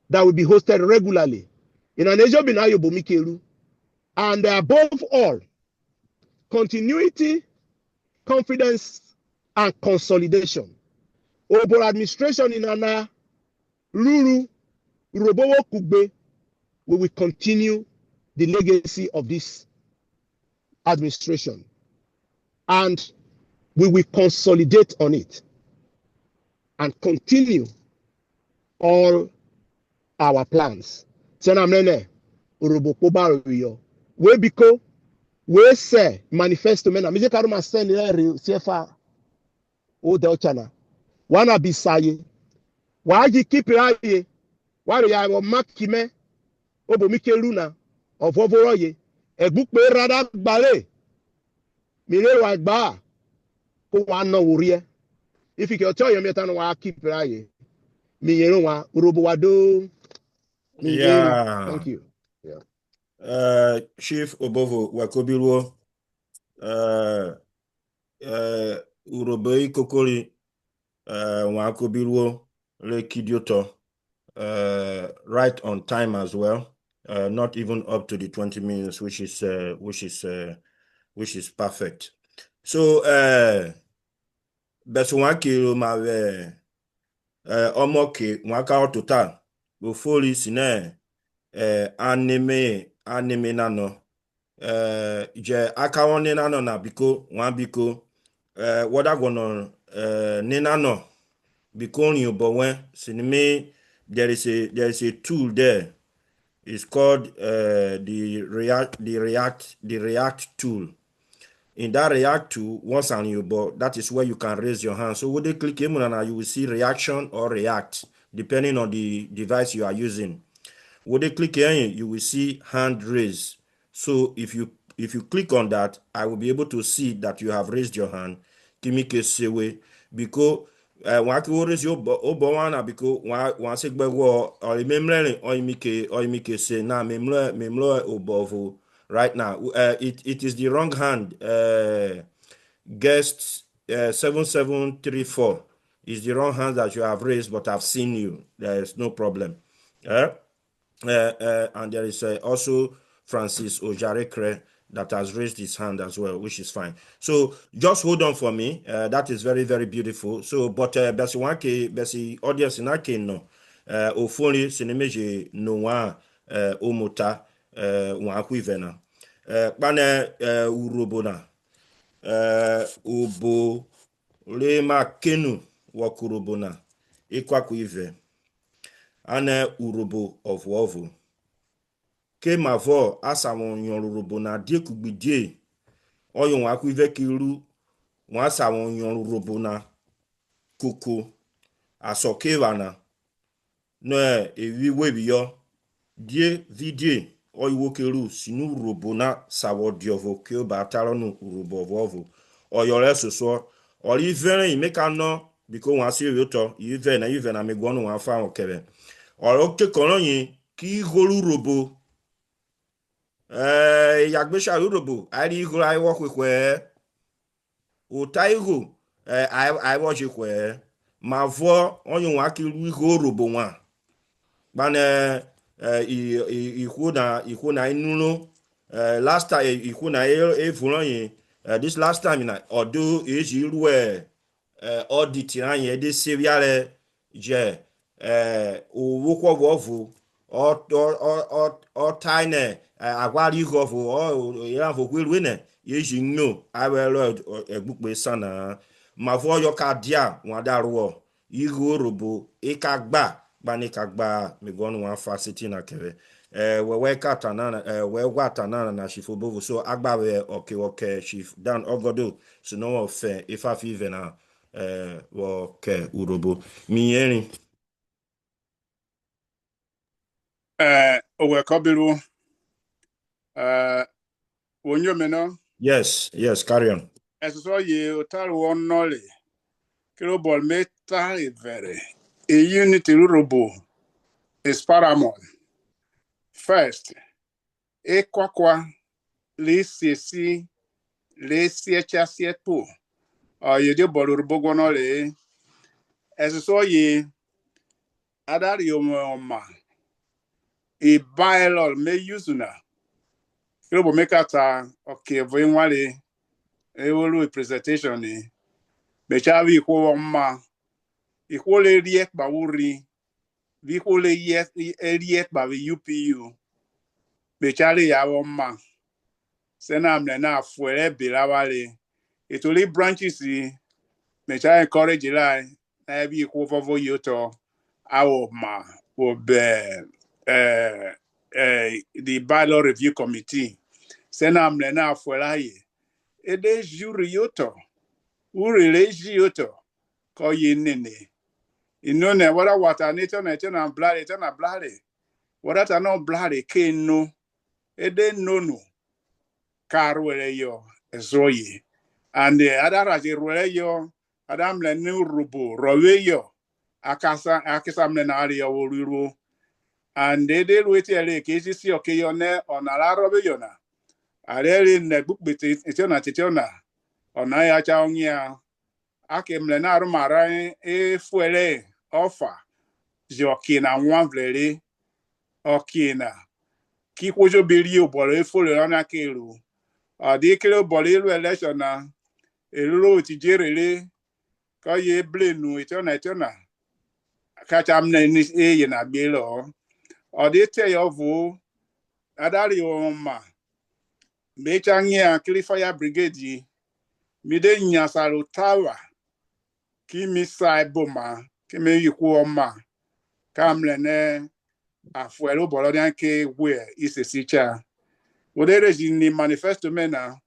that will be hosted regularly. In an Ejobina Yobomikeru. And above all, continuity, confidence, and consolidation. Urhobo administration in Ana, Ruru, Urhobo Kugbe, we will continue the legacy of this administration. And we will consolidate on it and continue all our plans. Senamene, Urhobo Koba we biko we say manifesto mena mije karuma send CFA o de ochana wana bisaye Waji keep aye. Wari ya wo makime. Obo mikeluna. Ovovoroye. Egbukpe rada gbale. Mire wa gba. Ko wa na wurie. If you can tell you metan wa keep aye. Mi yero wa Urhobo wa do. Mi yeri. Yeah. Thank you. Yeah. Chief Obovu Wakobiruo. Urhobo ikokori Wakobiruo le kidioto. Right on time as well. Not even up to the 20 minutes, which is perfect. So Beswanki ma omoke mwaka total before sine anime nano je akawone nano na biko wan biko wada gono ninano biko ni obowen sinime there is a tool there. It's called the React tool. In that React tool, once on you, but that is where you can raise your hand. So when they click in, you will see reaction or react, depending on the device you are using. When they click in, you will see hand raise. So if you click on that, I will be able to see that you have raised your hand. Kimike sewe because wan ki raise your obowana because wan se gbegwo or memle or imike say na memle obovu right now. It is the wrong hand. Guest 7734 is the wrong hand that you have raised, but I've seen you. There is no problem. And there is also Francis Ojarekre that has raised his hand as well, which is fine. So just hold on for me. That is very, very beautiful. So, but Besi audience in Ake no, Ofoni Sinemeje Noa Omota Wakuivena. Bane Urhobo na Ubo Lema Kenu Wakurhobo na Ikwakuive. Ane Urhobo of Wovu. Ke mavo asawon yon Urhobo na die kugbidie. Oyon akuive kiru wan asawon yon Urhobo na koko asoke wana. No ewi webiyo die vidie oyiwo keru sinu Urhobo na sawo diovo ke o ba talonu Urhobo Wovu. Oyore soso ori veren imeka no biko wan si yoto yive na megwonu wan fa won kebe. Oro ke konoyin ki golu Urhobo yagbesha Urhobo ari igoro I work with where utaigo I watch it where ma vo onyo wa ki ru igoro Urhobo wan bana iku na inuno last time iku na evuran this last time na odo eji ru audit ran yen de serial je owo kwo Wovu or tine agwari igovu or ya vo gwelwene yeji nyo awelo egbukpe sana ma vo yo ka dia wan daruo igoro Urhobo ikagba banikagba megonu wan fa city na kere we katana we watana na Chief Obovu so agba we okay Chief Dan Ogodo so no of if I feel na wo ke Urhobo mi yerin. Owe Kobiru, Wonyo Meno, Yes, carry on. as so ye otaru one nolly, Kilobol meta very. A unity Urhobo is paramount. First, e kwakwa, le siet po, or ye de bol Urhobo gonole, as so ye adar yoma, e bailol me usuna. Kilobol mekata, okay, voinwale. Ewolu presentation ni mechawi iko mma iko le riek ba wuri vi ko le riek ba UPU mechari ya mma sena amne na fuere bilawale itoli branches mecha encourage lai na bi iko vovo yoto awo ma obe the bylaw review committee sena amne na fuere ede juri yoto ureleji yoto ko ye nene inone wada wata nature na blood na blood wada ta no blood ke no ede no karwele yo ezoyi and adara je rwele yo adam le ni rubo rowe yo akisa mle na ari yo ruru and ede weti ele ke si oke yo ne onala robe yo na areli ne bukbiti tetiona ona ya cha onya ake mle na arumara fuele ofa jokina nwanvleri okina kikwojo biri oboro efole ona keru adikele oboro ilu election na eluro ti jerele ka ye blenu etiona kacha mne ni eye na gbelo odite yo vu adari oma mecha nya fire brigade mide nya saru tawa ki misai boma ki me yiku oma kamle ne afuelo bolo dan ke we isesicha wodere ni manifesto mena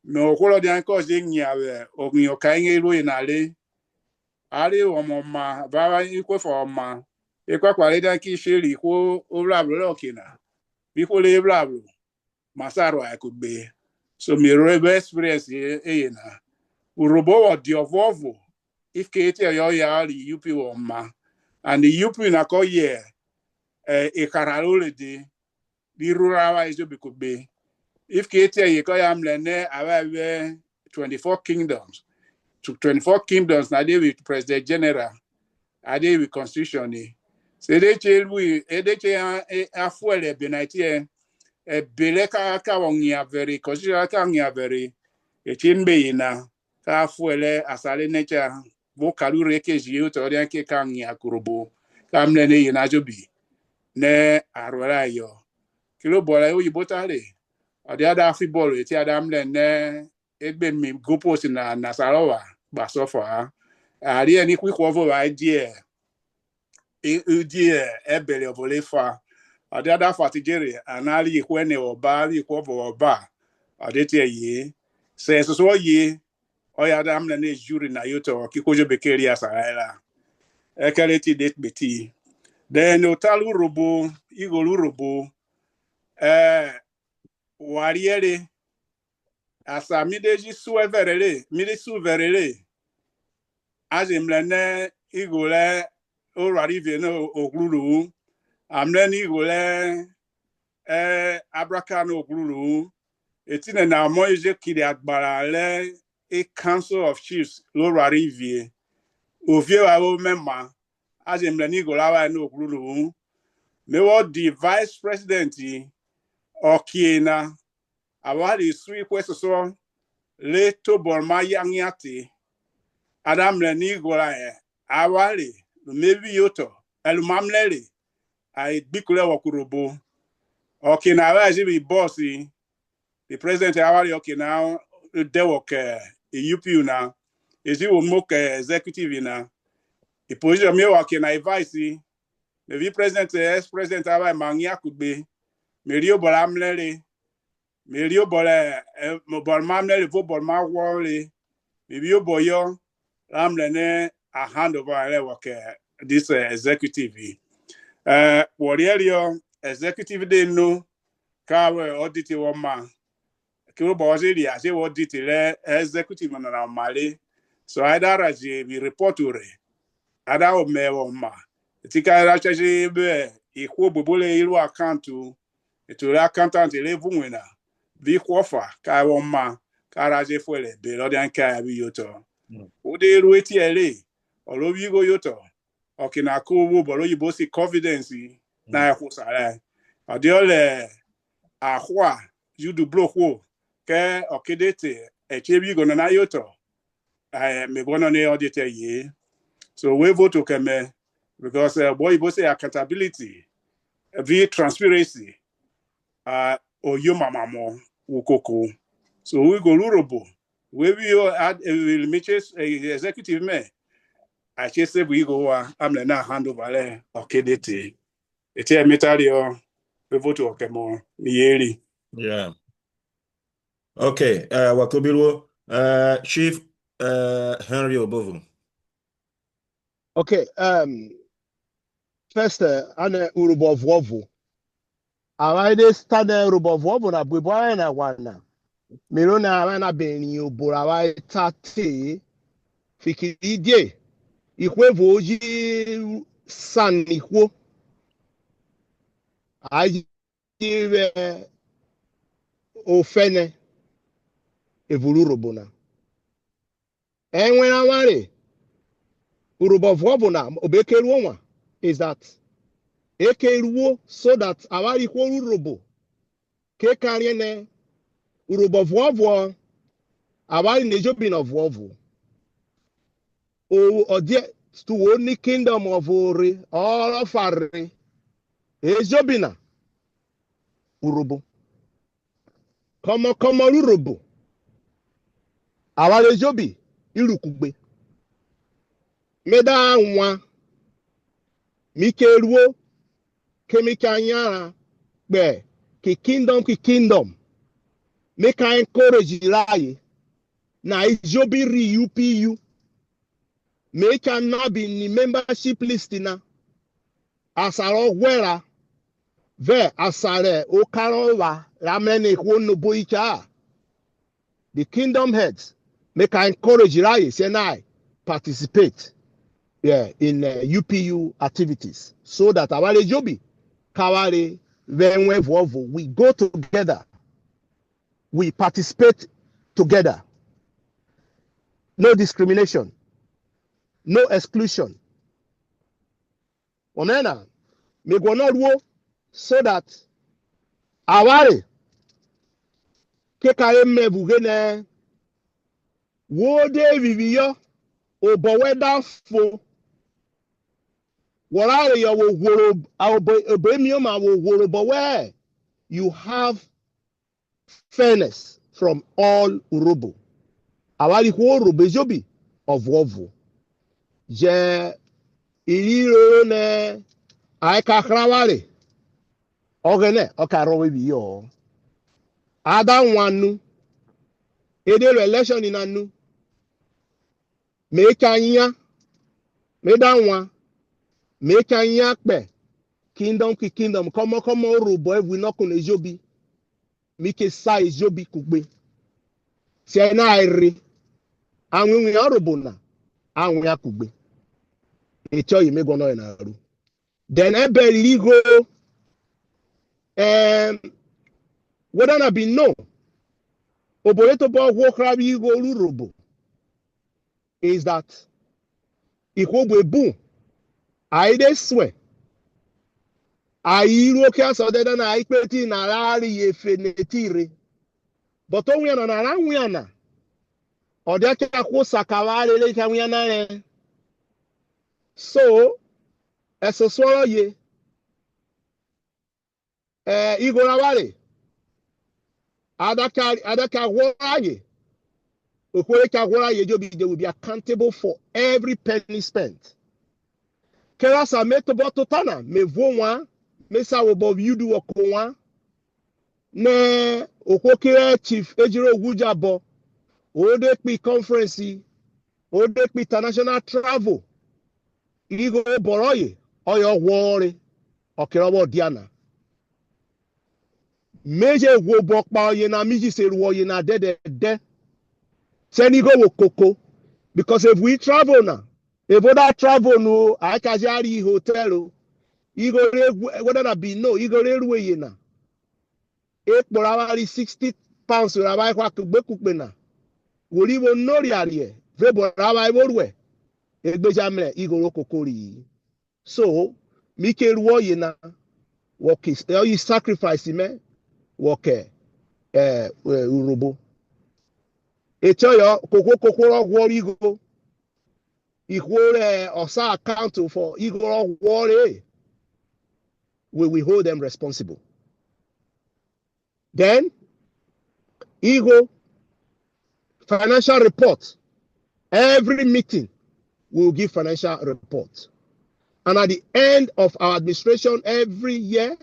no kolo dan ko je nya we ogun ka yin ero inale ari omo ma baba ikwe fo ma ikwa kwale dan ki sheri ko oblablo lokina bi ko le blablo masaro akugbe so mi rebe experience na Urhobo wa di Obovu if kete yo ya li UPU ma and the UPU na ko ye e karalole di rurawa izo bikugbe if kete ye ko ya mlene awe 24 kingdoms to 24 kingdoms na dey with president general ade with constitution ni se de chelu de che afuele benaitie bele ka wonya very constitution ka nya very e chimbe na ka fuele asale necha bo kalure ke jiyo to de ke ka nya kurubo ka mle ne yina jobi ne arwala yo kilo bola yo yibotale ade ada fi ball eti ada mle ne egbe mi gopo na nasarawa ba sofa ari eni kwikwo vo ba die ebele ovole fa ade ada fatijere anali ikwene oba ikwo vo oba ade tie ye se so ye oya da amna ne juri na yoto kikojo bekeri asaraela ekeleti det beti then otalu robo igolu robo wariere asa mideji suverele mide suverele azimlene igole orarive no oglulu amlen igole abraka no oglulu etine na moje kiri agbara le a council of chiefs lorarive ovie wa memma azimlene igole awa no oglulu mewo the vice president okiena awari sui kwesoso le tobor mayanyati adamle ni gola awari maybe yoto elumamlele ai bikule wakurobo okina awaji bi bossi the president awari okina de work UPU na ezi wo moke executive na the position me wakina vice the president ex president awari mangya kugbe merio bolamlele merio bole bolmamlele vo bolma wole merio boyo ramlene a hand over work this executive warrior executive dey no ka audit woman ki o bo se ri ase audit le executive na male so either as we report ore ada o me woman ti ka ra che be ikwo bobole iru account to accountant le vunwena bi kwofa ka woman ka ra je fuele be lo dan ka bi yoto o de ru eti ele olobi go yoto okina ko wo bolo yibo si confidence na ekwusara adiole ahwa yudu blokwo ke okedete echebi go na yoto me bono ne audite ye so we vote keme because boy yibo say accountability be transparency oyo mamamo ukoko so we go Urhobo we will add will make executive me I just say we go am na hand over le okedete eti emetario we vote okemo miyeri. Yeah. Okay. Wakobiru, Chief Henry Obovu. Okay. First, ane Urhobo Obovu. Awaide stand Urhobo Obovu na bwibwa na wana. Mirona wana beni ubura wa tate fikirije. Ikwe voji san ikwo. Aji ofene evuru Urhobo na. Enwena ware Urhobo Obovu na obekeru nwa is that ekeruo so that awari kwa Urhobo ke kariene Urhobo Obovu awari nejobi na Obovu o odie to only kingdom of Ori all of Ari ejobi na Urhobo komo Urhobo awari ejobi irukugbe meda nwa mikeruo kemikanyara gbe ki kingdom make I encourage lie na ijobi ri UPU make I not be in the membership list na asaro gwera ve asare okarowa ramene kwonu boicha the kingdom heads make I encourage lie say na participate in UPU activities so that our jobi kaware venwe vovo we go together, we participate together, no discrimination, no exclusion. Onena me gwonoruo so that aware kekare mebugene wode viviyo oboweda fo Warare ya wo woro obemio ma wo woro but where you have fairness from all Urhobo. Awari ko Urhobo jobi of Obovu. Je iriro ne aika kraware. Ogene okaro we bi yo. Ada nwanu ede election in anu. Me kanya me da nwa me kanya pe kingdom come Urhobo we no kun ejobi mike sa ejobi kugbe se na ire anwe Urhobo na anwe akugbe echo yi me gono na ru then ebe ligo whether na be no oboleto bo wo krabi go Urhobo is that ikogbe bu aide swear ayiro ke asodeda na ikpeti na rari efe netire but onwe na na ranwe na odia ke akwo sakawale le ka nwe na so esosoro ye igora wale adaka woraye okwere ka woraye jobi they will be accountable for every penny spent kerasa meto tana mevo nwa mesa wobo yudu okonwa ne okokere chief ejiro ogujabo odepi conference odepi international travel igo boroye oyo wore okirobo diana meje wo bokpa oye na miji seru oye na de seni go wo koko because if we travel now if other travel no akajari hotel igore whether that be no igore ruwe na ekporawari 60 pounds rabai kwa kugbe na wori wo nori arie vebo rabai worwe egbejamle igoro kokori so mike ruwo ye na work is you sacrifice me work Urhobo echo yo kokoro gwori igo ikwore osa account for igoro gwori we will hold them responsible. Then, Ego financial report. Every meeting we will give financial report. And at the end of our administration every year,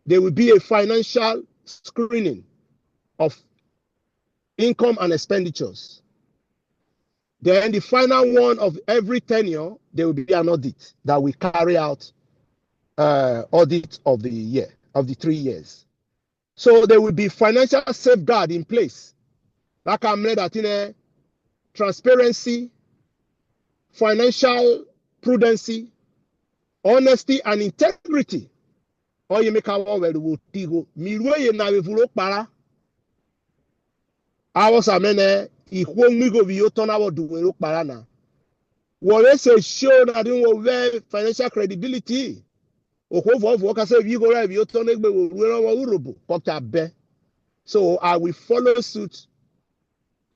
there will be a financial screening of income and expenditures. Then the final one of every tenure, there will be an audit that we carry out, audit of the year, of the 3 years. So there will be financial safeguard in place. Like I'm that in a transparency, financial prudency, honesty, and integrity. Or you make our word will tigo. Milwe na vivulo para. Awas amene ikwongigo viyotona wo duwelo para na. What say show that you will have financial credibility. So I will follow suit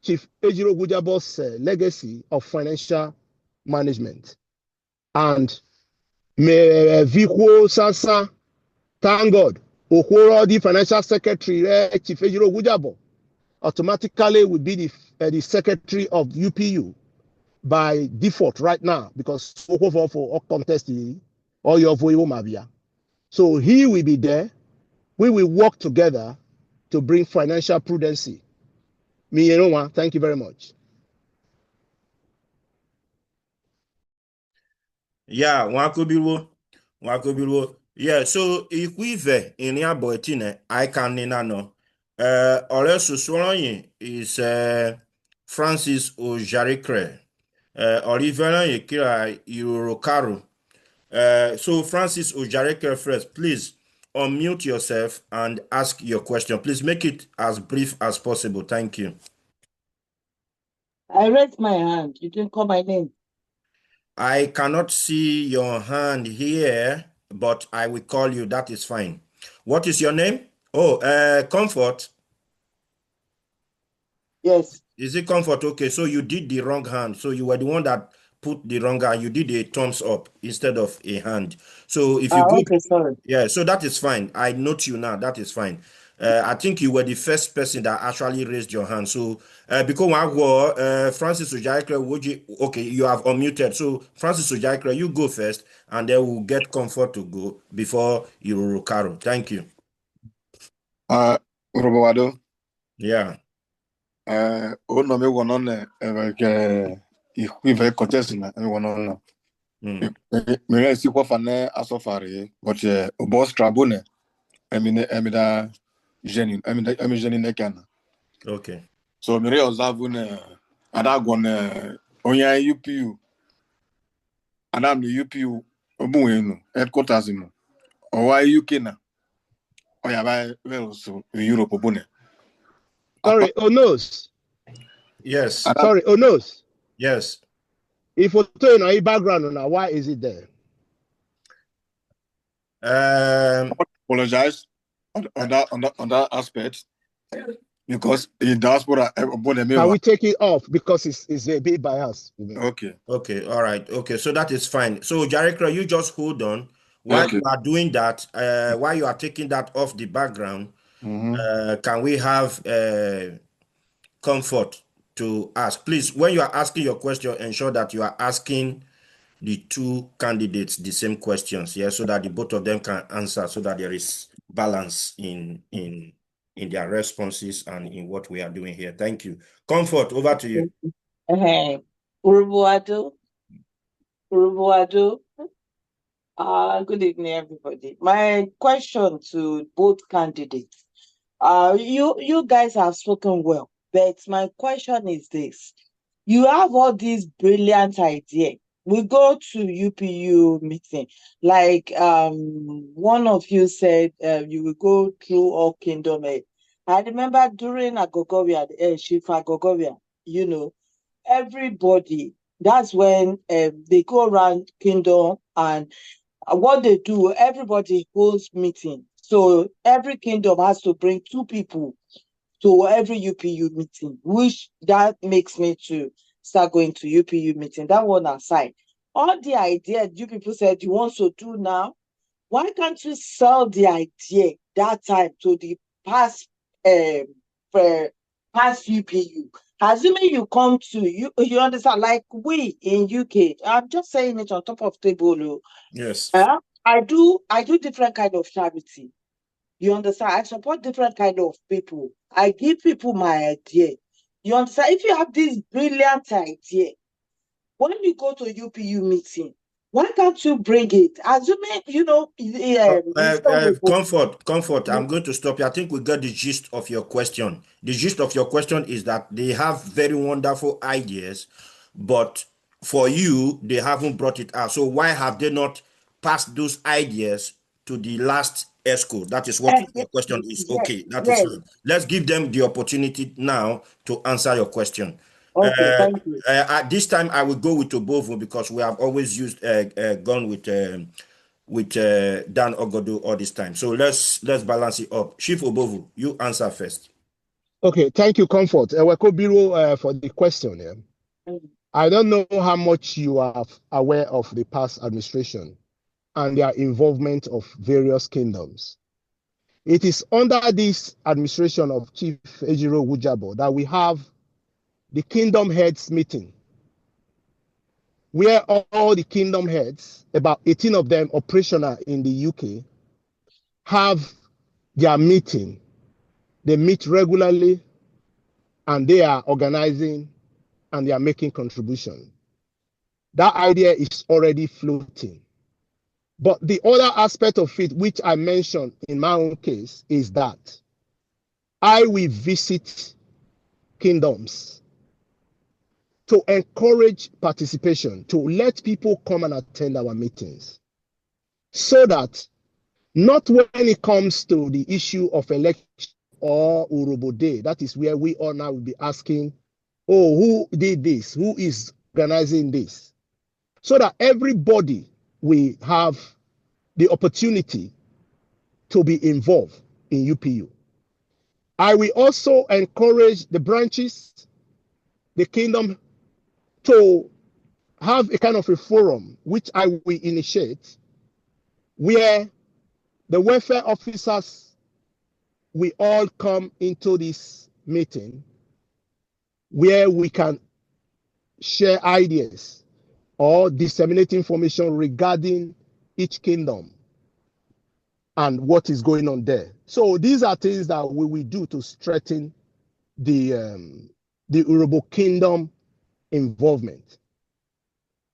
Chief Ejiro Gujabo's legacy of financial management. And may Viko Sasa, thank God, the financial secretary, Chief Ejiro Gujabo, automatically will be the secretary of UPU by default right now, because for contest or your Mavia. So he will be there. We will work together to bring financial prudency. Thank you very much. Yeah, Wakubiru. Yeah, so if we ve in your boytine, I can no. Oresu Swolonyi is Francis Ojarikre. Olivera Yekira Yurokaru. So Francis Ojarikre first, please unmute yourself and ask your question. Please make it as brief as possible. Thank you. I raised my hand. You didn't call my name. I cannot see your hand here, but I will call you. That is fine. What is your name? Oh, Comfort. Yes. Is it Comfort? Okay, so you did the wrong hand. So you were the one that put the wrong hand. You did a thumbs up instead of a hand. So if you go, Okay, sorry. yeah, so that is fine. I note you now. That is fine. I think you were the first person that actually raised your hand. So because Francis Ojaikre, okay, you have unmuted. So Francis Ojaikre, you go first, and then we'll get Comfort to go before Irurukaro. Thank you. Urhobo. Yeah. No me one if contest na one me see what fane asofare but boss trabune emida genuine emida genuine nekana. Okay. So me observe adagon onya UPU adam no UPU obuwenu headquarters no owa UK na oya ba well so Europe obune. Sorry, Onos. Yes. Sorry, Onos. Yes. If you turn on your background now, why is it there? Apologize on that aspect because in diaspora Can we take it off because it's a bit biased? Okay. Okay. All right. Okay. So that is fine. So Jarikra, you just hold on while you are doing that. While you are taking that off the background, can we have Comfort to ask? Please, when you are asking your question, ensure that you are asking the two candidates the same questions, yeah, so that the both of them can answer, so that there is balance in their responses and in what we are doing here. Thank you. Comfort, over to you. Urhobo. Good evening, everybody. My question to both candidates. You guys have spoken well, but my question is this. You have all these brilliant ideas. We go to UPU meeting, like one of you said, you will go through all kingdom. I remember during Agogovia, Chief Agogovia, everybody, that's when they go around kingdom, and what they do, everybody holds meeting. So every kingdom has to bring 2 people to every UPU meeting, which that makes me to start going to UPU meeting. That one aside, all the ideas you people said you want to do now, why can't you sell the idea that time to the past UPU? Assuming you come to you understand, like we in UK, I'm just saying it on top of table. Yes. I do different kind of charity. You understand? I support different kind of people. I give people my idea. You understand? If you have this brilliant idea, when you go to UPU meeting, why can't you bring it? Assuming, Comfort, I'm going to stop you. I think we got the gist of your question. The gist of your question is that they have very wonderful ideas, but for you, they haven't brought it out. So why have they not passed those ideas to the last ESCO? That is what your question is. Okay, that is fine. Let's give them the opportunity now to answer your question. Okay, thank you. At this time, I will go with Obovu because we have always gone with Dan Ogodo all this time. So let's balance it up. Chief Obovu, you answer first. Okay, thank you, Comfort. Biro, for the question. Yeah. I don't know how much you are aware of the past administration and their involvement of various kingdoms. It is under this administration of Chief Ejiro Wujabo that we have the Kingdom Heads meeting, where all the kingdom heads, about 18 of them operational in the UK, have their meeting. They meet regularly and they are organizing and they are making contribution. That idea is already floating. But the other aspect of it, which I mentioned in my own case, is that I will visit kingdoms to encourage participation, to let people come and attend our meetings, so that not when it comes to the issue of election or Urhobo Day, that is where we all now will be asking, oh, who did this? Who is organizing this? So that everybody will have the opportunity to be involved in UPU. I will also encourage the branches, the kingdom, to have a kind of a forum, which I will initiate, where the welfare officers will all come into this meeting, where we can share ideas or disseminate information regarding each kingdom and what is going on there. So these are things that we will do to strengthen the Urhobo kingdom involvement.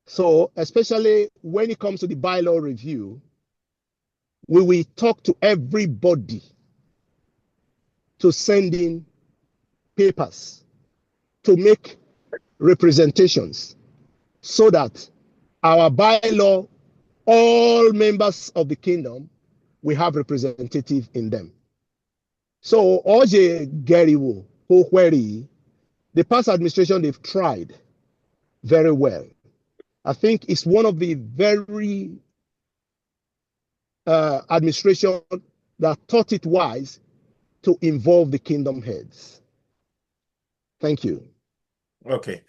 So especially when it comes to the bylaw review, we will talk to everybody to send in papers to make representations so that our bylaw, all members of the kingdom, we have representative in them. So Oje Geriwo, the past administration, they've tried very well. I think it's one of the very administration that thought it wise to involve the kingdom heads. Thank you. Okay.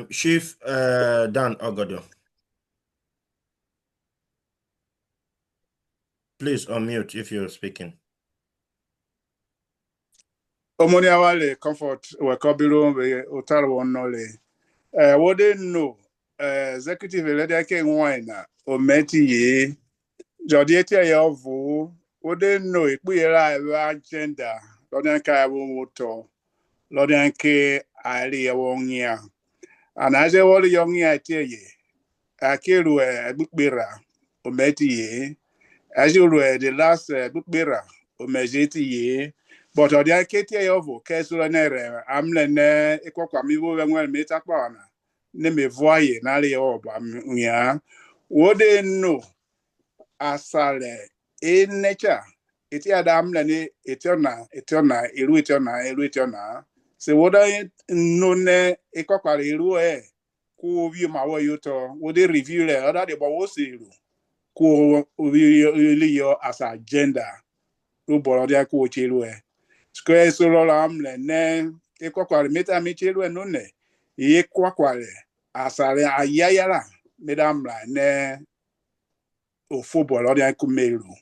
Chief Dan Ogodo. Please unmute if you're speaking. Omoni awale Comfort we kobiro we otaro onole. What they know executive leader ke wina o meti ye jodi eti ye ovu what they know ipuyera agenda lodin ka wo moto lodin ke ali wongia anaje woli yongia eti ye akeru egbukpera o meti ye ajuru the last egbukpera o mejeti ye but odia keti ye ovu kesura nere amle ne ikokwa mi wo wenwel metakwana ne me voye na le oba ya wode no asale in nature iti adam le ni eternal eternal se woda no ne ikokwa iru ku wi ma wo yuto wode review le oda de bo wo siru ku wi yo as agenda ru boro dia ku chiru square so lo am le ne ikokwa meta mi chiru no ne ikokwa asare ayayara medamra ne o football odi ku meru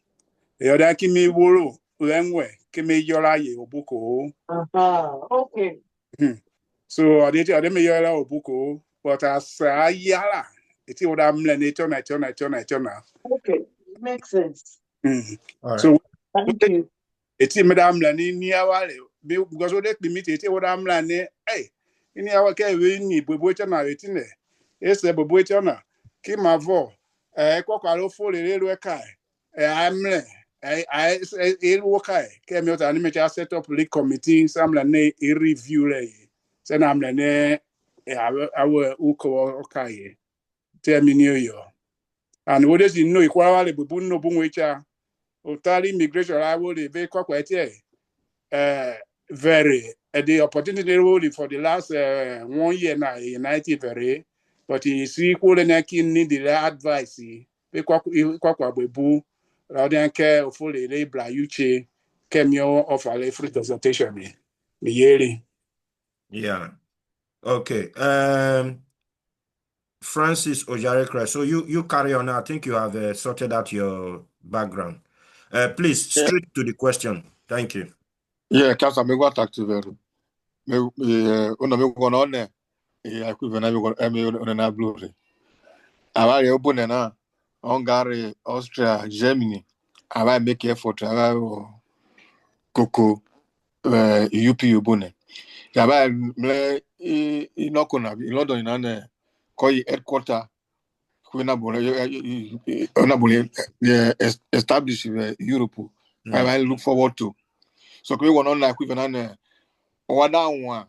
e odi ki mi woro renwe ki me yora ye obuko Okay. So odi me yora obuko but asayara iti oda mle ne tona Okay, makes sense. All right. so Thank you. iti medamra ni awale because we dey meet it what am la ne ini awa ke we ni bobo cha na retine ese bobo cha na ki ma vo kokwa lo fo le lo kai amle wo kai ke mi ota ni me cha set up league committee samla ne review le se na amle ne awe uko kai terminio yo and what is no ikwa le bubu no bu nwecha otari immigration I will be kokwa tie very the opportunity really for the last 1 year now united very but he see equal na kin need the advice be kwakwa bebu rather care fully labor uche kemio of a free presentation me yeri. Yeah. Okay. Francis Ojarekra. So you carry on. I think you have sorted out your background. Please, straight to the question. Thank you. Yeah, Council, me go talk to you. Una me go on there. I could when I go on a blue. I open na Hungary, Austria, Germany. I make effort. I Coco UPU bone. I mle inokona in London na koi headquarter. When I establish Europe. I look forward to. So we go on like we when one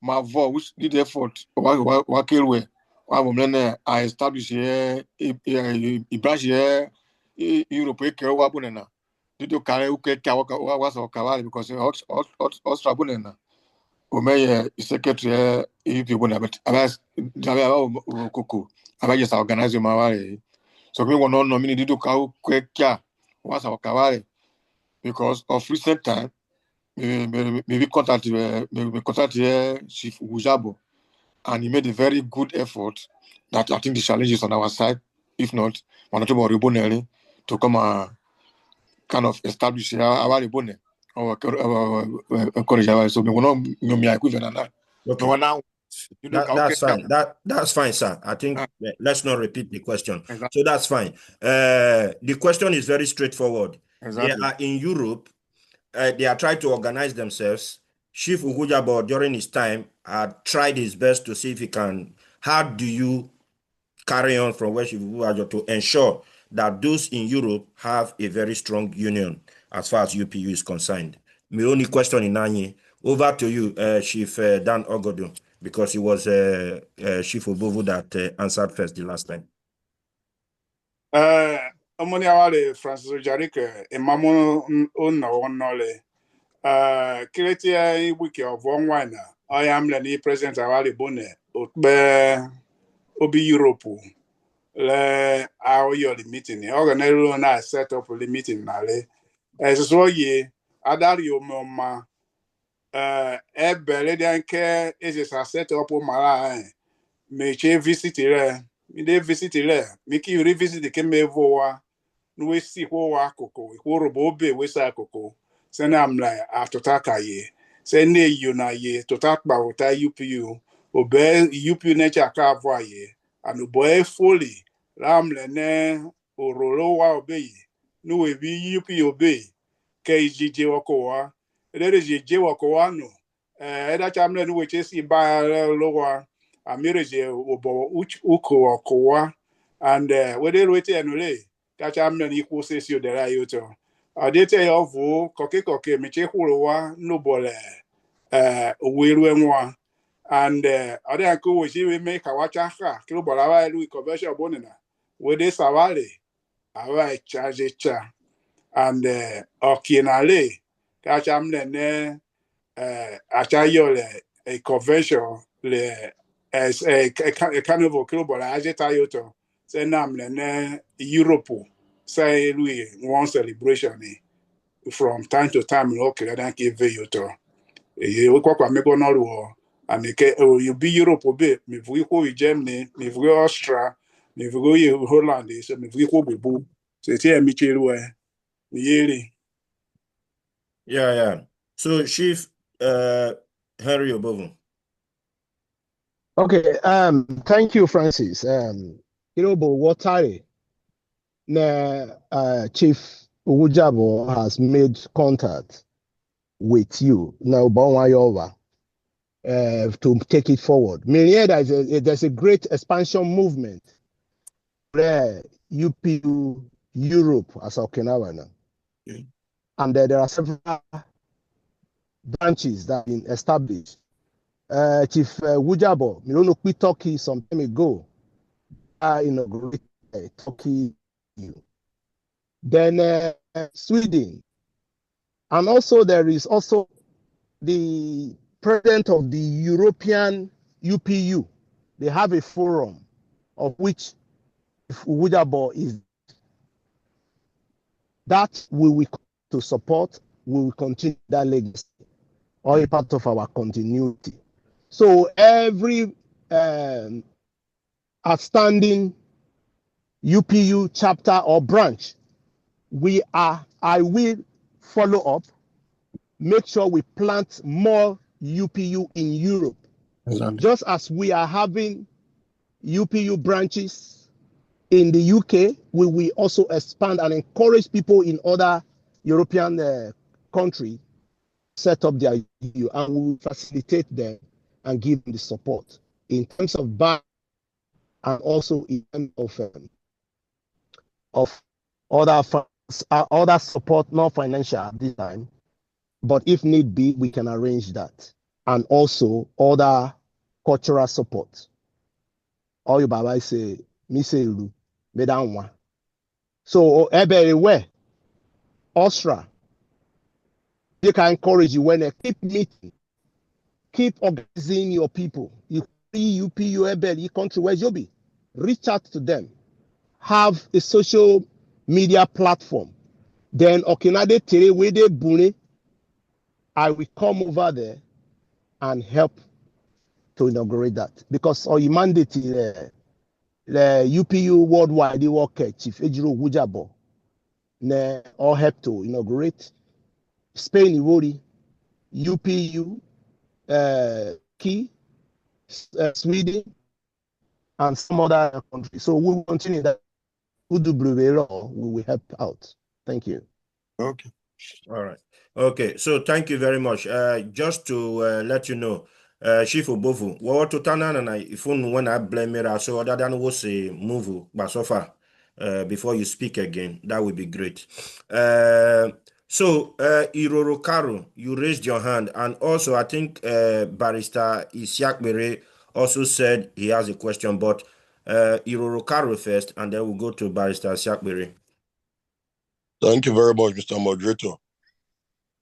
my voice which did effort work way I establish here a branch here Europe ke na did you carry uke ka was kawali because Austria bunena o me secretary if you bunena but abas jabe koko aba just organize my way so we want no mini did you ka uke ka was kawali because of recent time maybe contact Chief Ujabo, and he made a very good effort. That I think the challenge is on our side. If not, we're not about Ribonelli to come and kind of establish our Ribone or encourage. So we want to be equivalent. Okay. Now, That's fine. That's fine, sir. I think let's not repeat the question. Exactly. So that's fine. The question is very straightforward. Exactly. They are in Europe. They are trying to organize themselves. Chief Ugujabo, during his time, had tried his best to see if he can. How do you carry on from where Chief Ugujabo to ensure that those in Europe have a very strong union as far as UPU is concerned? My only question in Nani. Over to you, Chief Dan Ogodo, because it was Chief Obovu that answered first the last time. Omoni awale Francis Ojarike emamu onole kireti wiki of one wine I am the president awale bone otbe obi Europe le our yearly meeting organize na set up the meeting nale so ye adari omoma ebele denke is set up mara meche visitere mi de visitere mi ki revisit ke mevoa we see wa akụkụ Urhobo obe wesa akụkụ se na amla atụta ka ye se na eyo na ye tụta kpawụta UPU obe UPU necha aka avụ ye anubo efoli ramle ne ororo wa obe ye nuwe bi UPU obe ke ijije wakowa edere je wakowa no edacha amle nuwe chesi ba lowa amireje obo uko wakowa and wedere wete enule kacha amna n'ikwu osisi odere anyị ụtọ adịte ya ọvụ koke meche kwuru wa n'ụbọle owerue nwa and ọdịa nke uwechi we mee ka wacha ha kiri ụbọla awa elu convention bonina wede sawale awa chajecha and okinale kacha amna ne achayole a convention le a carnival kiri ụbọla ajeta ya ụtọ se nam ne Europe say we one celebration from time to time okay dan ke ve yoto we kwa me go no ro and ke you be Europe be me vu ko Germany me vu Austria me vu Holland so me vu ko bebu so tie mi cheru yeri. Yeah. So Chief Henry Obovu. Okay, thank you, Francis. Urhobo Watari, Chief Ugujabo has made contact with you now, to take it forward. There's a great expansion movement there, UPU Europe as Okinawa now. Okay. And there are several branches that have been established. Chief Wujabo, Mironokwi Turkey some time ago, inaugurated Turkey. Then Sweden. And also there is also the president of the European UPU. They have a forum of which Wujabo is. That we will to support, we will continue that legacy, or a part of our continuity. So every outstanding UPU chapter or branch, I will follow up, make sure we plant more UPU in Europe. Exactly. Just as we are having UPU branches in the UK, we will also expand and encourage people in other European countries set up their UPU, and we will facilitate them and give them the support in terms of buy and also in terms of other support, not financial at this time, but if need be, we can arrange that. And also other cultural support. All you Baba say, me say you, me down one. So everywhere, Austria, they can encourage you when they keep meeting, keep organizing your people. You UPU, you country where you be, reach out to them, have a social media platform. Then Okinade Tere where they bully, I will come over there and help to inaugurate that because our mandate the UPU worldwide the work Chief Ejiro Wujabo ne all help to inaugurate Spain Iwori, UPU, Key, Sweden, and some other countries. So we will continue that. We will help out. Thank you. Okay. All right. Okay. So thank you very much. Just to let you know, Chief Obovu, what to turn on and if when I blame it, so other than was a move, but so far, before you speak again, that would be great. So, Iroro Karu, you raised your hand, and also I think Barrister Isiak Bere also said he has a question, but Iroro Karu first, and then we'll go to Barrister Isiak Bere. Thank you very much, Mr. Moderator.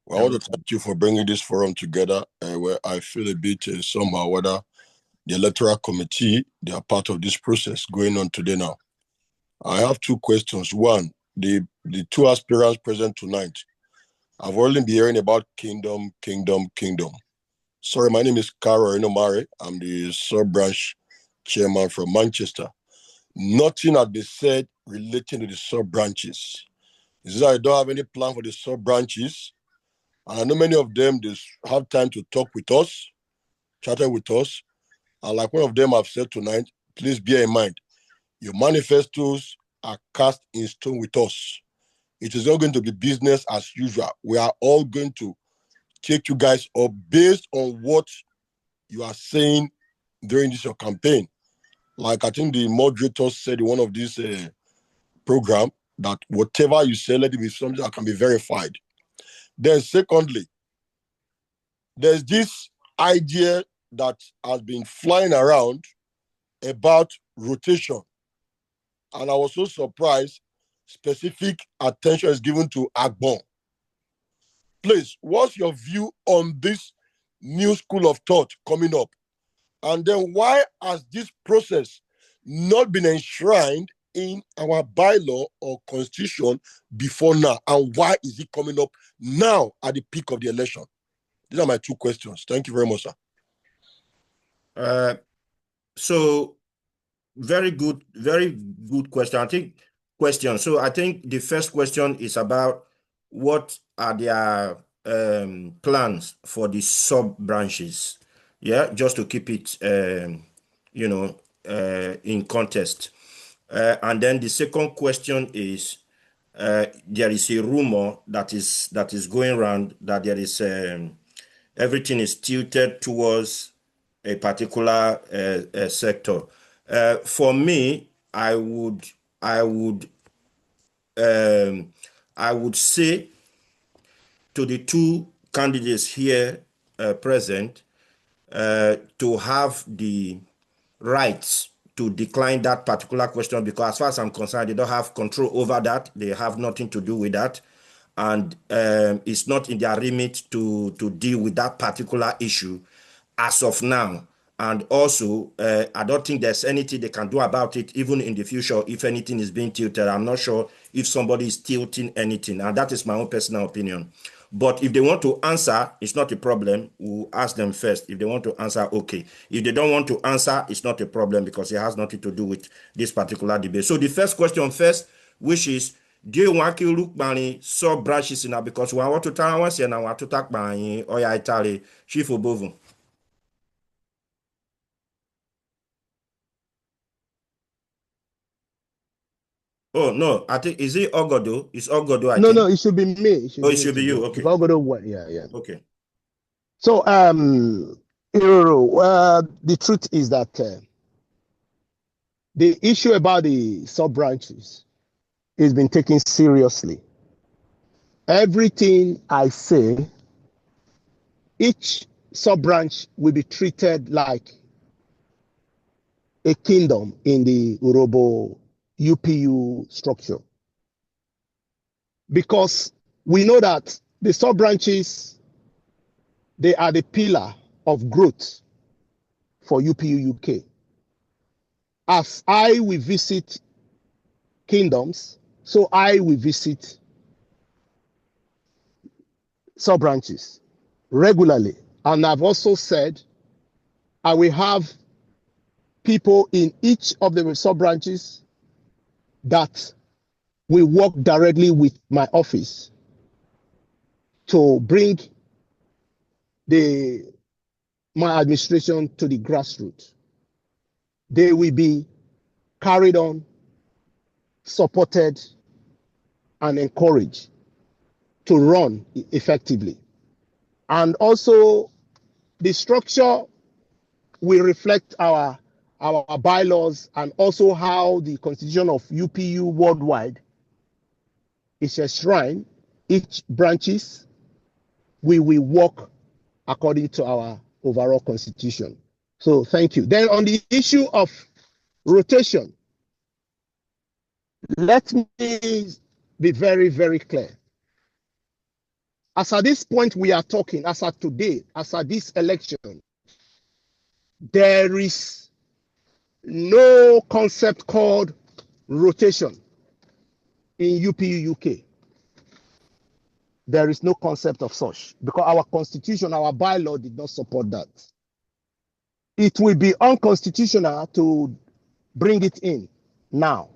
I want to thank you for bringing this forum together where I feel a bit somehow whether the Electoral Committee, they are part of this process going on today now. I have two questions. One, the two aspirants present tonight. I've only been hearing about kingdom. Sorry, my name is Karo Enomare. I'm the sub-branch chairman from Manchester. Nothing has been said relating to the sub-branches. Is that I don't have any plan for the sub-branches. And I know many of them, they have time to talk with us, chatter with us. And like one of them have said tonight, please bear in mind, your manifestos are cast in stone with us. It is not going to be business as usual. We are all going to take you guys up based on what you are saying during this your campaign. Like I think the moderator said in one of these program that whatever you say, let it be something that can be verified. Then secondly, there's this idea that has been flying around about rotation. And I was so surprised, specific attention is given to Agbon. Please, what's your view on this new school of thought coming up? And then why has this process not been enshrined in our bylaw or constitution before now? And why is it coming up now at the peak of the election? These are my two questions. Thank you very much, sir. So very good question. So I think the first question is about what are their plans for the sub branches. Yeah, just to keep it in context. And then the second question is there is a rumor that is going around that there is everything is tilted towards a particular sector. For me, I would say to the two candidates here present to have the rights to decline that particular question, because as far as I'm concerned, they don't have control over that. They have nothing to do with that. And it's not in their remit to deal with that particular issue as of now. And also, I don't think there's anything they can do about it, even in the future, if anything is being tilted. I'm not sure if somebody is tilting anything. And that is my own personal opinion. But if they want to answer, it's not a problem. We'll ask them first. If they want to answer, okay. If they don't want to answer, it's not a problem, because it has nothing to do with this particular debate. So the first question first, which is, do you want to look at sub branches in, because we want to tell us and I want to talk about Italy, Chief Obovu. Oh no, I think, is it Ogodo? It's Ogodo, I think. No, it should be me. It should be you. Okay. If Ogodo went, yeah. Okay. So, the truth is that the issue about the sub branches has been taken seriously. Everything I say, each sub branch will be treated like a kingdom in the Urhobo UPU structure. Because we know that the sub branches, they are the pillar of growth for UPU UK. As I will visit kingdoms, so I will visit sub branches regularly. And I've also said I will have people in each of the sub branches that will work directly with my office to bring my administration to the grassroots. They will be carried on, supported, and encouraged to run effectively. And also, the structure will reflect our bylaws and also how the constitution of UPU worldwide is enshrined. Each branches, we will work according to our overall constitution. So thank you. Then on the issue of rotation, let me be very, very clear. As at this point we are talking, as at today, as at this election, there is no concept called rotation in UPU UK. There is no concept of such because our constitution, our bylaw did not support that. It will be unconstitutional to bring it in now.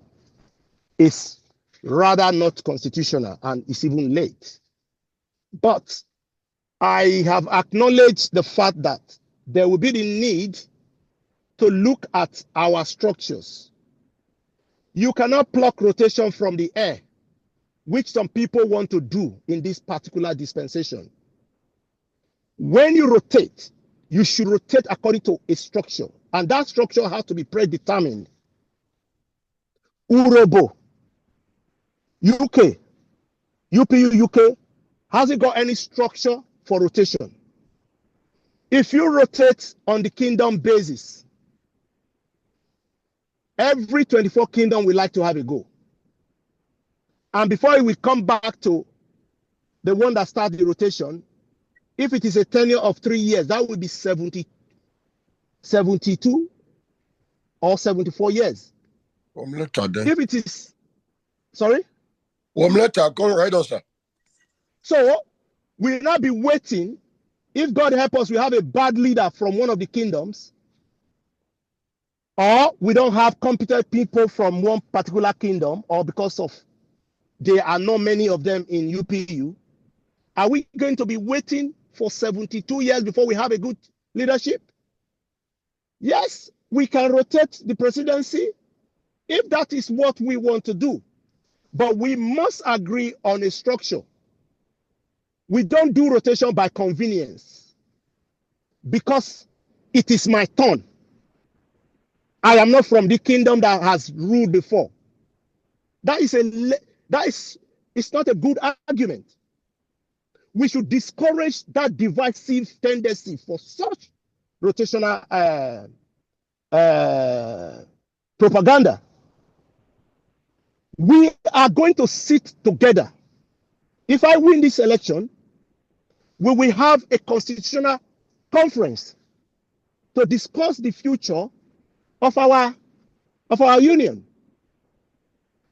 It's rather not constitutional and it's even late. But I have acknowledged the fact that there will be the need to look at our structures. You cannot pluck rotation from the air, which some people want to do in this particular dispensation. When you rotate, you should rotate according to a structure, and that structure has to be predetermined. Urhobo, UK, UPU UK, has it got any structure for rotation? If you rotate on the kingdom basis, every 24 kingdom will like to have a go. And before we come back to the one that starts the rotation, if it is a tenure of 3 years, that will be 72 or 74 years. If it is, sorry? Come right on, sir. So we will not be waiting. If God help us, we have a bad leader from one of the kingdoms, or we don't have competent people from one particular kingdom, or because of there are not many of them in UPU. Are we going to be waiting for 72 years before we have a good leadership? Yes, we can rotate the presidency if that is what we want to do. But we must agree on a structure. We don't do rotation by convenience because it is my turn. I am not from the kingdom that has ruled before. It's not a good argument. We should discourage that divisive tendency for such rotational propaganda. We are going to sit together. If I win this election, we will have a constitutional conference to discuss the future of our union.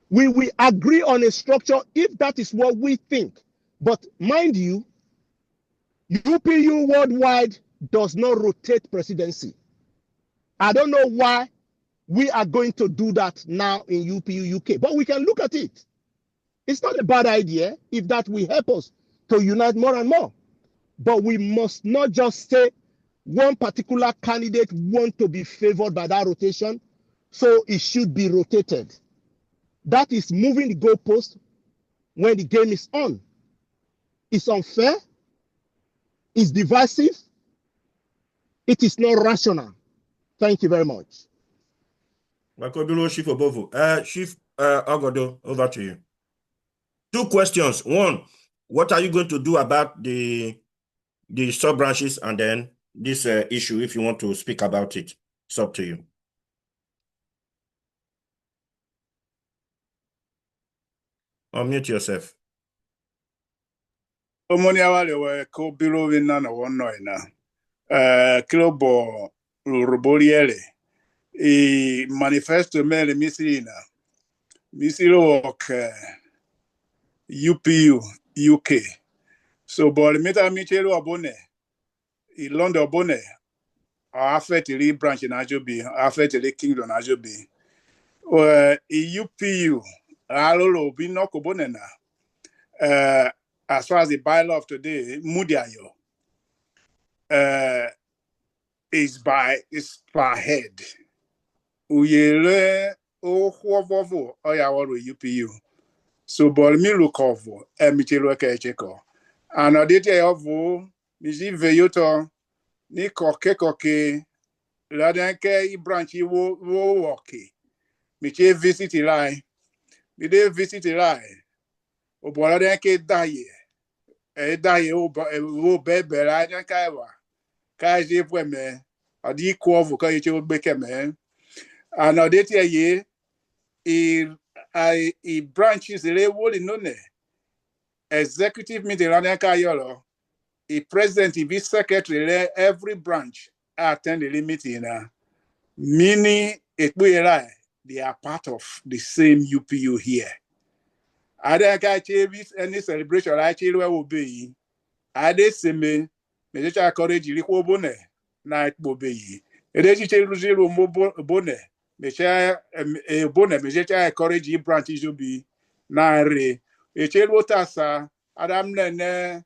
We will agree on a structure if that is what we think. But mind you, UPU worldwide does not rotate presidency. I don't know why we are going to do that now in UPU UK, but we can look at it. It's not a bad idea if that will help us to unite more and more. But we must not just say one particular candidate wants to be favored by that rotation, so it should be rotated. That is moving the goalpost when the game is on. It's unfair. It's divisive. It is not rational. Thank you very much. Chief Obovu. Chief Ogodo, over to you. 2 questions. 1, what are you going to do about the sub-branches, and then this issue, if you want to speak about it, it's up to you. Unmute yourself. Omoniawale we ko biro winna na wonno ina. Kilobo ruboliele. I manifesto mele misina. Misilo ok UPU UK. So bol meta michelo abone. I London abone. Affect the branch in Ajobi, affect the kingdom Ajobi. UPU alolo bi no ko bonena. As far as the bylaw of today, Mudiayo is per head. Uyele o huovovo oyawaru UPU. So bolmi lukovo emichelo kecheko. Anodite yovo miji veyoto ni koke ladanke I branch wo woke. Miche visit ilai. Mide visit ilai. Oboladanke daye. Daye o bebe la danka ewa. Ka je pweme. Adi kuovo ka yeche obeke me. Anodite ye I branches le woli none. Executive meeting ladanka yolo. I president, I vice secretary, every branch attend the meeting. Meaning, they are part of the same UPU here. I don't any celebration actually will be. I did see me, Major Courage, Liquo Bone, night will be. A digital zero bone, Major Bone, Major Courage branches will be. Nare, a child tasa, Adam Nene.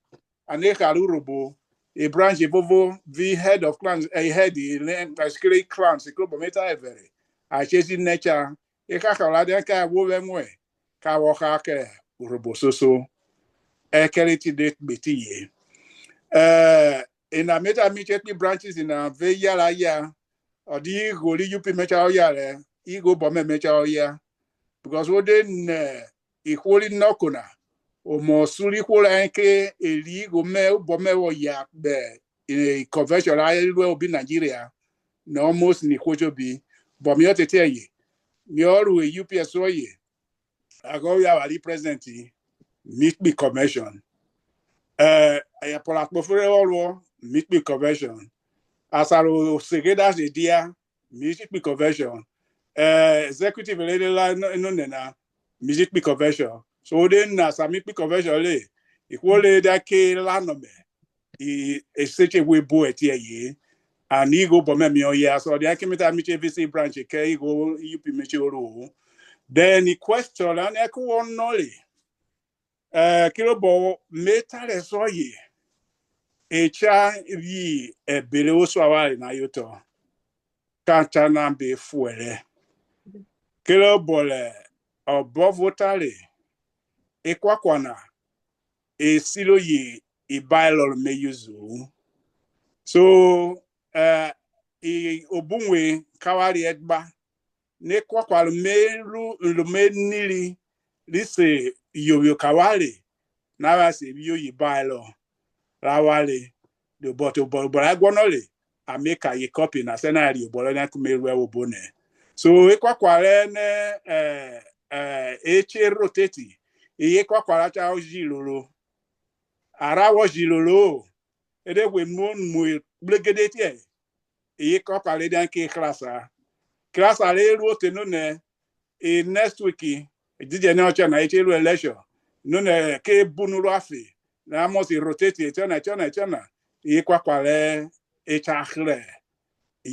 Aneka Urhobo, a branch Obovu, the head of clans, a head in basically clans, a club of meta every. I chasing nature, a cacaladeka woven way, Kawaka, Urhobo so, a quality date BT. In a meta immediately branches in a Veya ya, or the Goli UP Metal Yale, Ego Bomber Metal ya, because what then equally Nokuna. O mo suri kola nke eli go me bo me wo ya be convention I will be Nigeria no almost ni kojo bi bo mi o tete ye mi oru UPS oye ago ya wali president meet me commission ya pola pofure oro meet me convention asaro segeda je dia meet me convention executive leader no na meet me convention. So then, as I make me conversion, equally that K Lanome, is such a way boy at ye, and he go bomb me or yes, or the Akimita VC branch, K go UP Michio. Then he question and echo on Nolly. Kilobo metal saw ye. A cha ye a below swallow in Ayoto. Can't be fuere. Kilobole or Bovo Tally. ekwakwana esilo ye ibailol meyuzu. So obunwe kawari egba ne kwakwal meru lumenili lise yoyo kawali na wase biyo yibailo rawale the bottle but agwonole ameka ye copy na scenario bolo na kumeru obone. So ekwakwale ne eche roteti iye kwakwala cha ojilolo ara wojilolo edegwe mu blegedeti iye kwakwale dan ke klasa le ru otenu ne next week dije na ocha na eche election no ne ke bunuru afi na mo si rotate chana iye kwakwale echakhle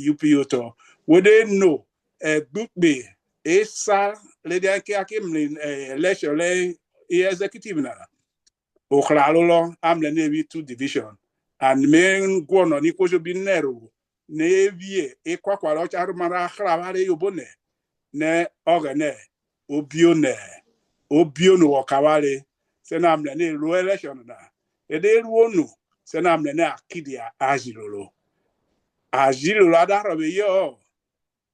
UPU to we dey know gbugbe esa le de ke akim election le executive na okhralolo amle nevi 2 division and men go no ni kojo binero nevi ekwakwala ocharu mara khrawale yobone ne ogene obio no wakawale sena amle ne ru election na ede ru onu sena amle ne akidia ajilolo adaro be yo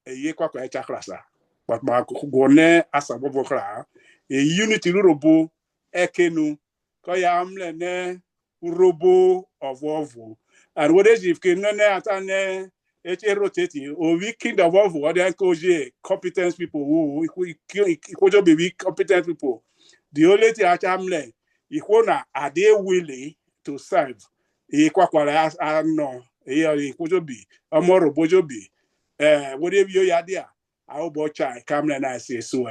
eye kwakwa echa klasa but ma gone asabo kra unity Urhobo ekenu ko ya amle ne Urhobo of Obovu and what is if ken ne atane eche rotate o weekend of Obovu or then koje competence people who kojo be competent people the only thing amle ikona are they willing to serve e kwakwara no e kojo be amoro bojo be what if you yadia I will chai camera na say so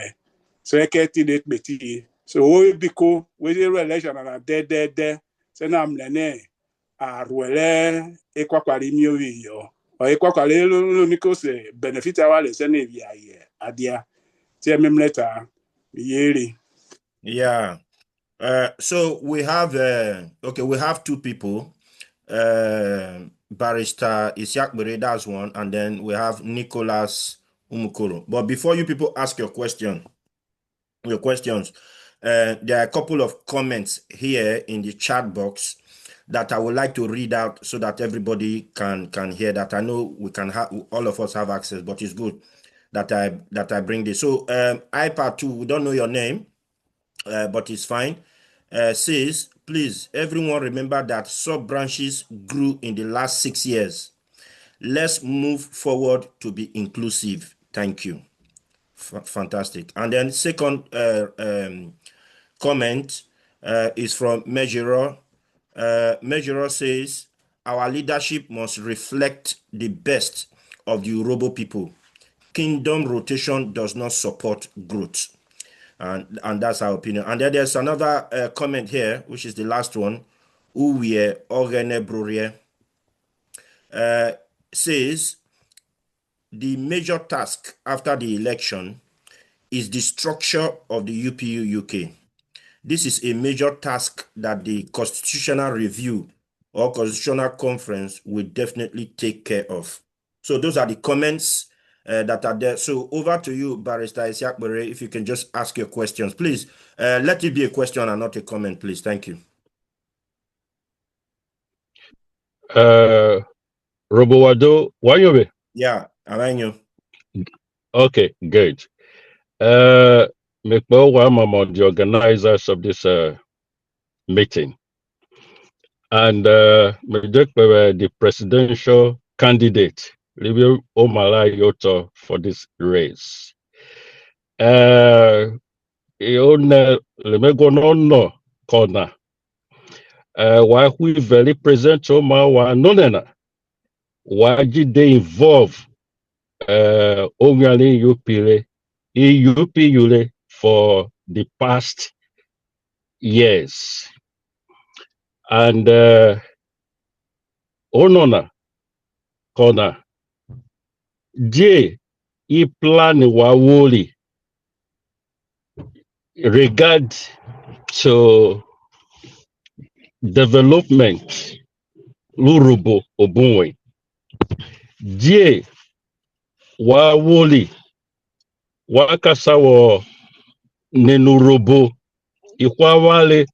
eketi let beti so we biko we the relation na de se na mlene arwele ekwakwari mi owi yo o ekwakwari lo mi ko se benefit awale se na evi aye adia ti ememleta yeri. Yeah. So we have we have two people. Barrister Isiakbere, that's one, and then we have Nicholas Umukoro. But before you people ask your questions, there are a couple of comments here in the chat box that I would like to read out so that everybody can hear that. I know we can have, all of us have access, but it's good that I bring this. So iPad 2, we don't know your name, but it's fine. Says, please, everyone remember that sub-branches grew in the last 6 years. Let's move forward to be inclusive. Thank you. Fantastic. And then second comment is from Measurer. Measurer says, our leadership must reflect the best of the Urhobo people. Kingdom rotation does not support growth. And that's our opinion. And then there's another comment here, which is the last one. Uwe Ogene Brorie says, the major task after the election is the structure of the UPU UK. This is a major task that the Constitutional Review or Constitutional Conference will definitely take care of. So those are the comments that are there. So over to you, Barrister Isiakbere, if you can just ask your questions. Please, let it be a question and not a comment, please. Thank you. Robowado, Wanyobe. Yeah, Aranyo. Okay, good. I'm among the organizers of this meeting. And the presidential candidate, Livio Omala Yoto, for this race. No corner. Why we very present Omawa Nonena? Why did they involve Onyali UPU for the past years? And Onona corner. J e plan wawoli regard to development Urhobo Obunwe. J wawoli wakasawo Urhobo ikwawale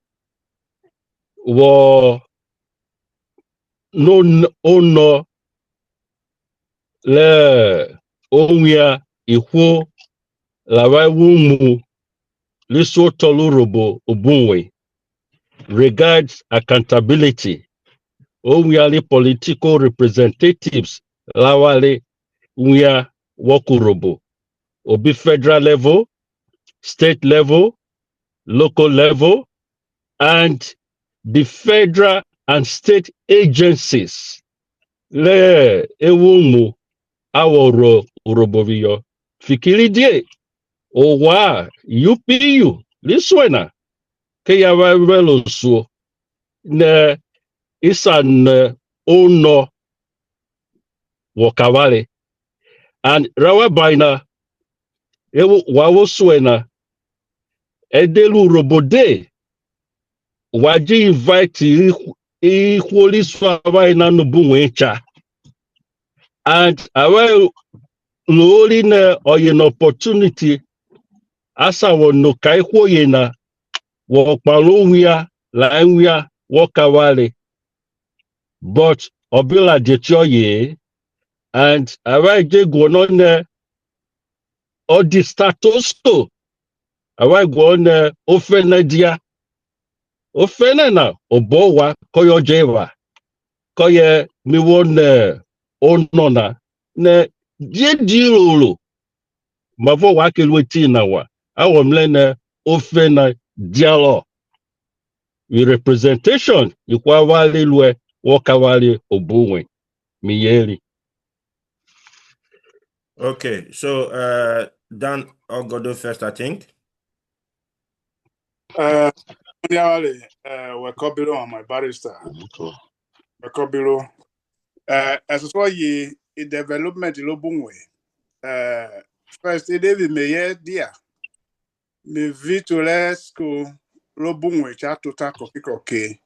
wo no ono le onwia ikwo lawa wumu liso tolurobo obunwe regards accountability onwiali political representatives lawale nwia wokurobo obi federal level, state level, local level, and the federal and state agencies le ewumu aworo uroboviyo fikiri die owa UPU liswena ke ya velo so ne isan ono wakawale and rawa baina ewu wawo swena edelu robode waji invite equally swaba na nubunwecha and awa lori na oyin opportunity asa wono kai kwoyena wo palowia laenwia wakawale but obila jechoye and awa je gwono odi status to awa gwono ofenadia ofenena obowa koyo jeva koye miwon onona ne jedilolo mavo wakelweti na wa awomlene ofena dialo with representation ikwawale lwe wakawale obuwe miyeli. Okay, so Dan Ogodo first, I think. We're Kobilo on my barrister. We're Kobilo. As for ye, in development, Lobungwe. First, it is me, dear. Me vitule school, Lobungwe, Chatuta, Kopikoke.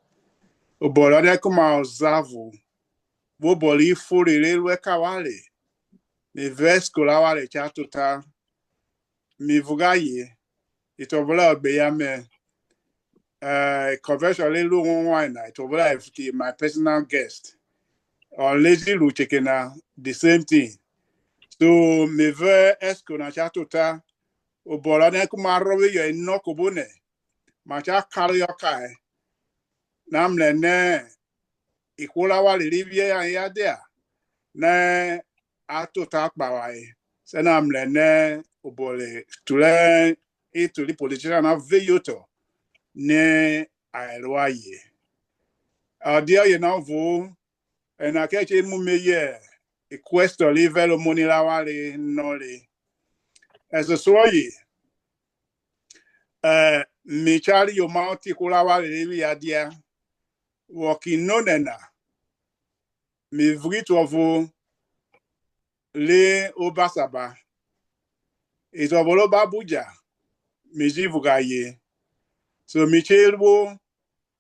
Obolade kuma zavu. Boboli furi lelwe kawale. Me vesco lawale Chatuta. Me vugaye. Itobola obeyame. Convention little wine night over my personal guest or lazy luchekena the same thing. So me ve esco na chatota o bolane kuma robe yo no kobone ma cha carry kai namle ne ikola wali livia ya dia na atota kbawai se namle ne obole tule ituli politician na veyoto ne aeroaye. Dia ye na vo en akeche mu meye e questo livello moni lawale nole. As a soye mi chari yo mauti kula wale lewi adia woki nonena mi vrito vo le obasaba izobolo babuja mi jivugaye. So mi chelbo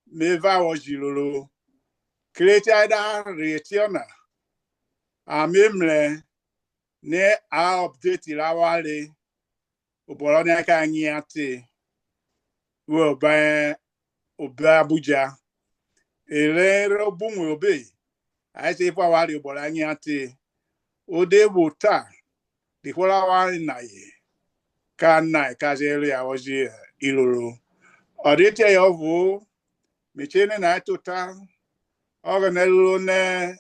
me va ojilolo kreta da retiona a memle ne a update la wale obolo ne ka nyiate wo ba oba abuja ele robunwe obe a se fa wale obolo nyiate o de bota di kola wale na ye kana ka jele a oji ilolo odete yovu michene na tota organelo ne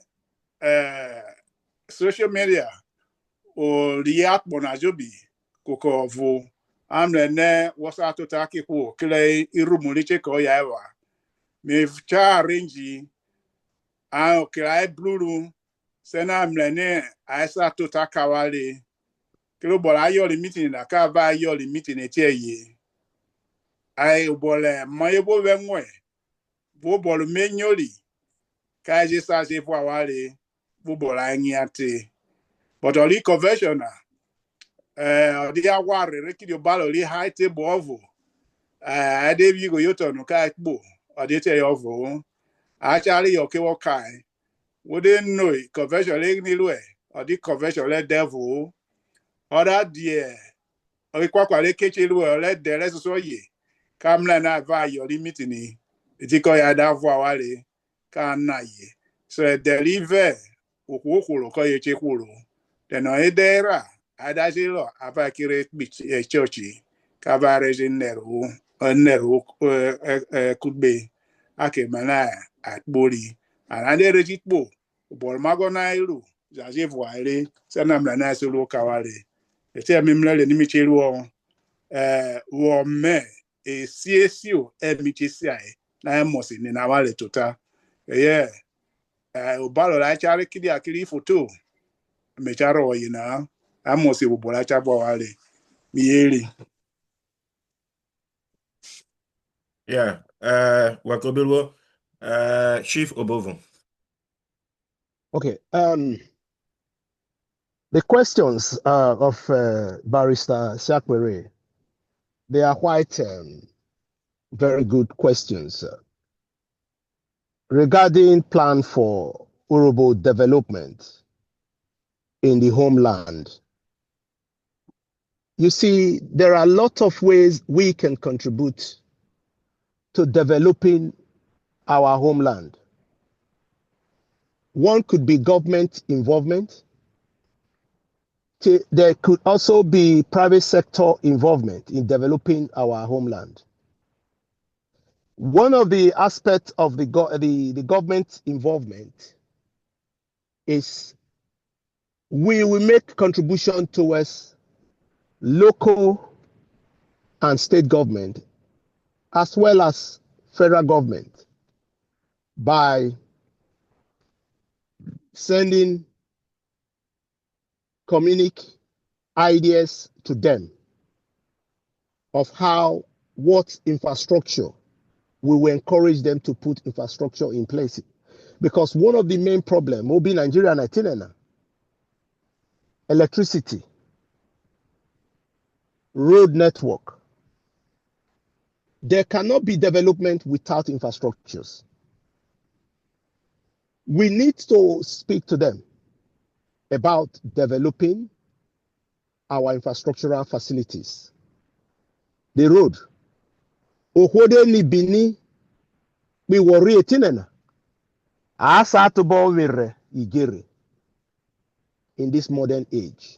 social media o liat bonajobi koko vu amle ne wasa tota kiku kile irumuliche ko yawa me cha arrange a kile blue sena amle ne aisa tota kawale kilo bola yo meeting na ka ba yo meeting etie ai bole mayebo wenwe bo bolu menyoli kaji sa se fo awale bo bola nyiate but oli conversion di agware rekidi balo li high table ovu ade bi go yoto no ka gbo ode te ovu actually yo ke wo kai we didn't know conversion le ni lo odi conversion le devil other die ori kwakwa le keche lo le de le so ye Kamla na va your limit ni. Itiko ya davu awale. Ka na ye. So deliver. Ukukulu ko ye chekulu. Teno edera. Adajilo. Apa kire chochi. Kavarezi neru. Neru kube. Ake mana at boli. Anade rejitbo. Bol magona ilu. Zaje voile. Sana mlana solo kawale. Ete mimla le nimichelu wo me esiesio emichisiae na emosi ni na wale tota ye ubalo la chari kidi akili foto mecharo yina amosi ubola chabo wale mieli. Yeah, Wakobilwo, Chief Obovu. Okay. The questions of Barrister Siakwere, they are quite very good questions regarding plan for Urhobo development in the homeland. You see, there are a lot of ways we can contribute to developing our homeland. One could be government involvement. There could also be private sector involvement in developing our homeland. One of the aspects of the government involvement is we will make contribution towards local and state government as well as federal government by sending communique ideas to them of what infrastructure we will encourage them to put infrastructure in place. Because one of the main problems will be Nigeria and Nigeria, electricity, road network. There cannot be development without infrastructures. We need to speak to them about developing our infrastructural facilities. The road. Ogodo ni bini we worry etinena. Asa to bo were igere in this modern age.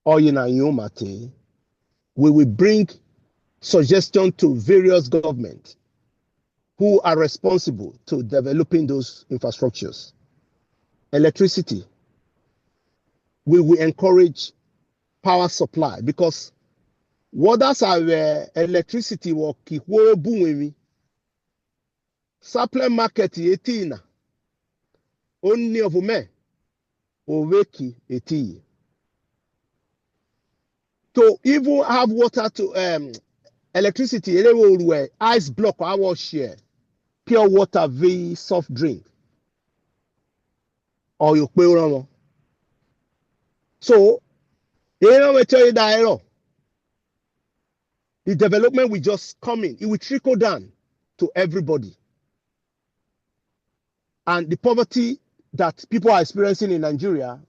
Oyina yomate, we will bring suggestions to various governments who are responsible to developing those infrastructures. Electricity, we will encourage power supply because what does our electricity work? Supply market 18 only of me oveki 18 to even have water to electricity ice block our share pure water v soft drink or you pay on. So we tell you that the development will just come in, it will trickle down to everybody. And the poverty that people are experiencing in Nigeria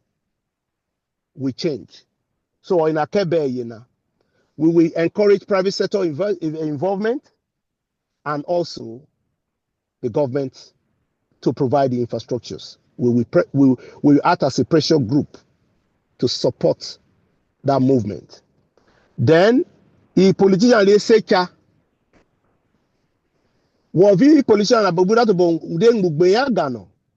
will change. So in Akebe, we will encourage private sector involvement and also the government to provide the infrastructures. We will act as a pressure group to support that movement. Then, the politician they say,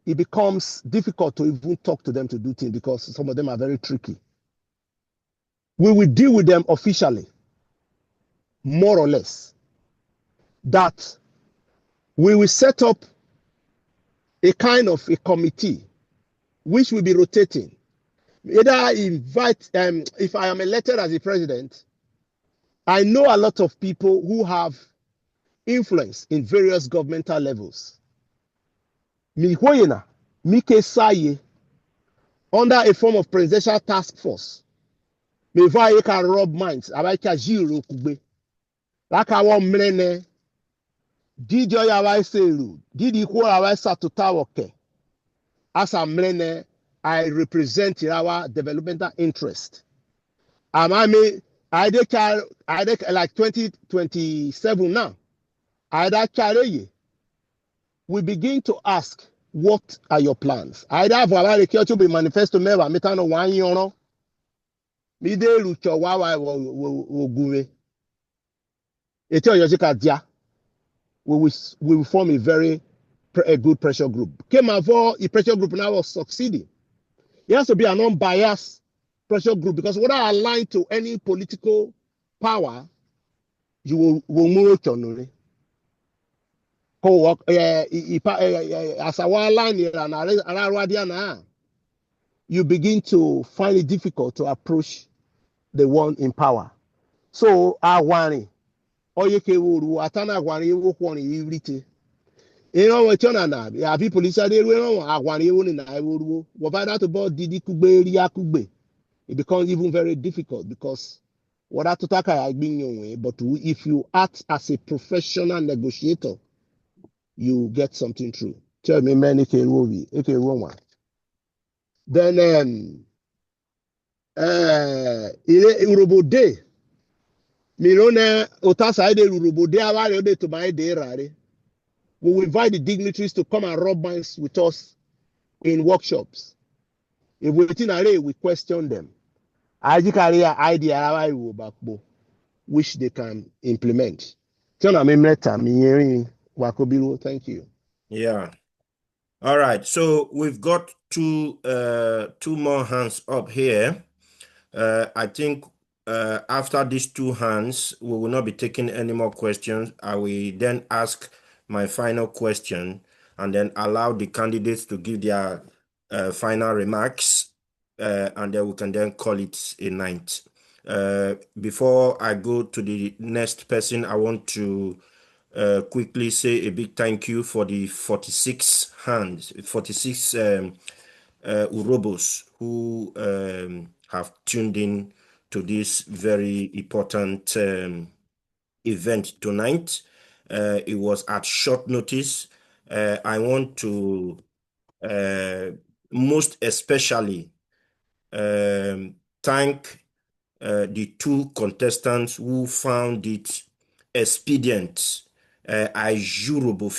it becomes difficult to even talk to them to do things because some of them are very tricky. We will deal with them officially, more or less, that we will set up a kind of a committee which will be rotating. Either invite, if I am elected as a president, I know a lot of people who have influence in various governmental levels. Mihoyena, Mike Saye, under a form of presidential task force, Mevaye can rob minds, Abaika Jiro Kugbe, Lakawa Mrene, Did your Yawai Selu, did you call our Satuta as a Mrene, I represent our developmental interest. I may I did like 2027 now. I did we begin to ask, what are your plans? I have a to be manifesto member, metano 1 year. Mide lucho wawa wo gure. Eto yojika dia. We will form a good pressure group. Came for a pressure group now was succeeding. It has to be an unbiased pressure group because when I align to any political power, you will move on. Co-work, as a line here, you begin to find it difficult to approach the one in power. So, I want oyeke wuru atana agwani ewo kwoni ivrite ino we chona na ya bi police ade ru ino agwani ewo ni na ewo wo ba that about didi kugbe ri akugbe. It becomes even very difficult because what that taka ya gbin yon but if you act as a professional negotiator you get something through. Tell me many ke rovi eke one. Then ile Urhobo day Mirona Otasa ide Urhobo day aware de to my day rare. We will invite the dignitaries to come and rub minds with us in workshops. If we think array, we question them. Idea which they can implement. Thank you. Yeah. All right. So we've got two more hands up here. I think after these two hands, we will not be taking any more questions. I will then ask my final question and then allow the candidates to give their final remarks, and then we can then call it a night. Before I go to the next person, I want to quickly say a big thank you for the 46 Urhobos who have tuned in to this very important event tonight. It was at short notice. I want to most especially thank the two contestants who found it expedient. I Urhobo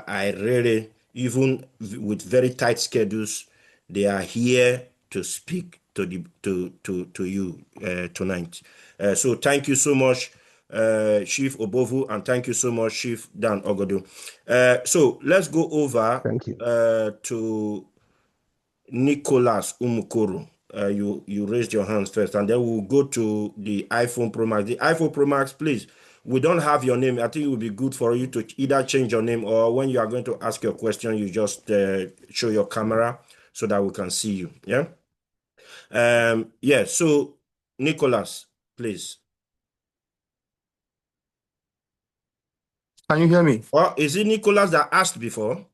I really, even with very tight schedules, they are here to speak to you tonight. So thank you so much, Chief Obovu, and thank you so much, Chief Dan Ogodo. So let's go over Thank you. to Nicholas Umukoro. You raised your hands first, and then we'll go to the iPhone Pro Max. The iPhone Pro Max, please. We don't have your name. I think it would be good for you to either change your name or when you are going to ask your question, you just show your camera so that we can see you. Yeah. Yeah. So, Nicholas, please. Can you hear me? Or is it Nicholas that asked before?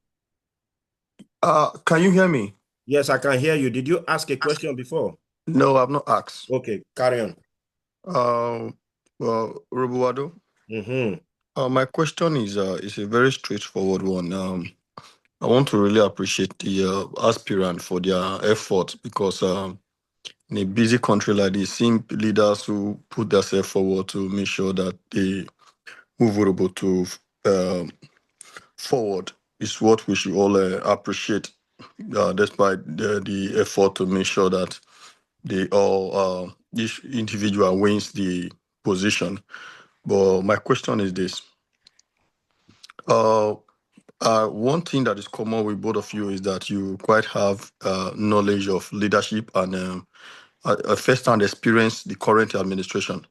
Can you hear me? Yes, I can hear you. Did you ask a question before? No, I've not asked. Okay, carry on. Well, Urhobo, my question is a very straightforward one. I want to really appreciate the aspirant for their effort because in a busy country like this, seeing leaders who put themselves forward to make sure that they move Urhobo to forward is what we should all appreciate, despite the effort to make sure that they all each individual wins the position. But my question is this: one thing that is common with both of you is that you quite have knowledge of leadership and a first-hand experience the current administration.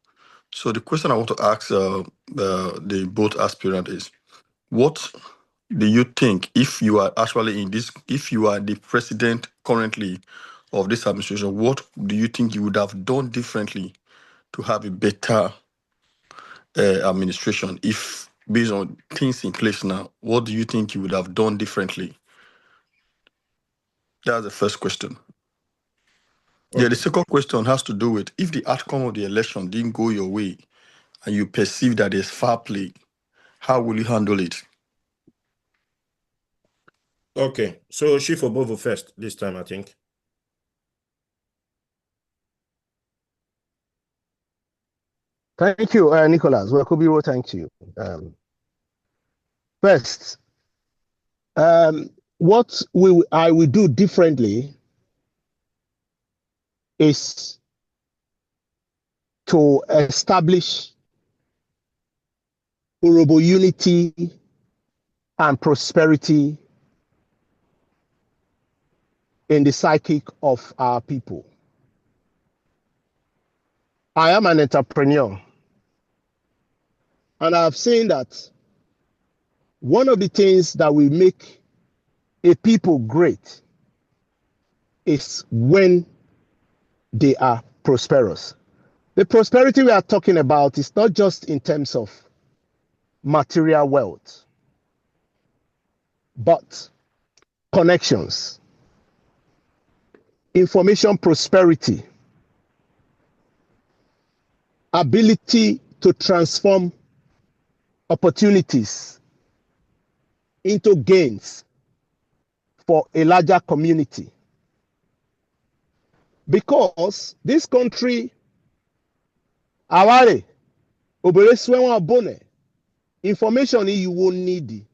So the question I want to ask the both aspirant is, what do you think, if you are actually if you are the president currently of this administration, what do you think you would have done differently to have a better administration? If based on things in place now, what do you think you would have done differently? That's the first question. Okay. Yeah, the second question has to do with, if the outcome of the election didn't go your way and you perceive that there's foul play, how will you handle it? Okay, so Chief Obovu first this time, I think. Thank you, Nicholas. Well, Kobiro, thank you. First, what I will do differently is to establish Urhobo unity and prosperity in the psychic of our people. I am an entrepreneur, and I've seen that one of the things that will make a people great is when they are prosperous. The prosperity we are talking about is not just in terms of material wealth, but connections, information prosperity, ability to transform opportunities into gains for a larger community. Because this country, aware, information you won't need,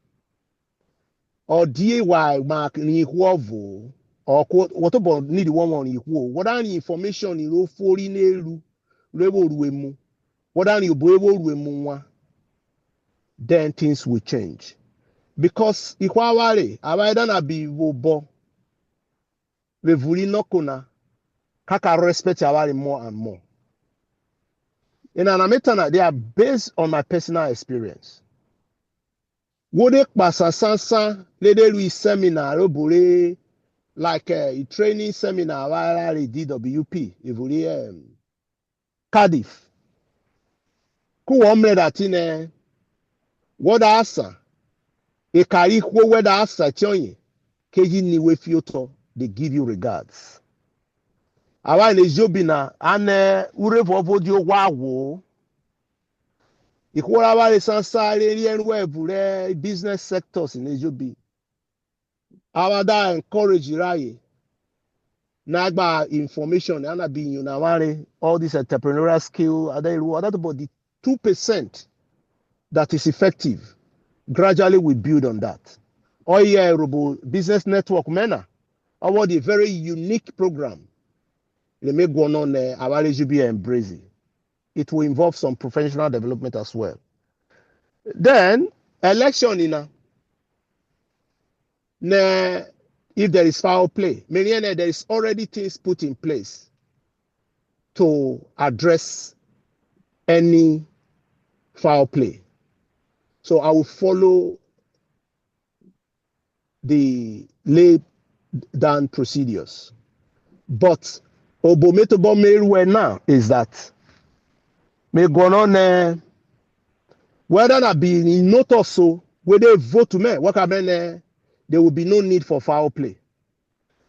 or DIY mark ni Urhobo, or what about need one you what are the information you for in a what are you then things will change. Because ikwawale abaida na bi wobo wevuli nokuna kaka respect awale more and more. In an ametana, they are based on my personal experience. Wode pasa sansa lede lui seminar obule like a training seminar wala DWP evuli Cardiff. Ku omle datine woda asa e kari kwo weda asa chonye keji ni we fioto they give you regards. Awa ne jobina ane urevo vodio wawo ikwora wale sansa le business sectors in Ejobi. Awa da encourage raye nagba information ana be you all this entrepreneurial skill that about the 2% that is effective. Gradually we build on that. Urhobo business network mena about the very unique program. They make go on our Ejobi embrace. It will involve some professional development as well. Then election if there is foul play, there is already things put in place to address any foul play. So I will follow the laid down procedures. But Obometobo Meruwe now is that may go on whether that be in note or so, whether they vote to me, what I mean, there will be no need for foul play.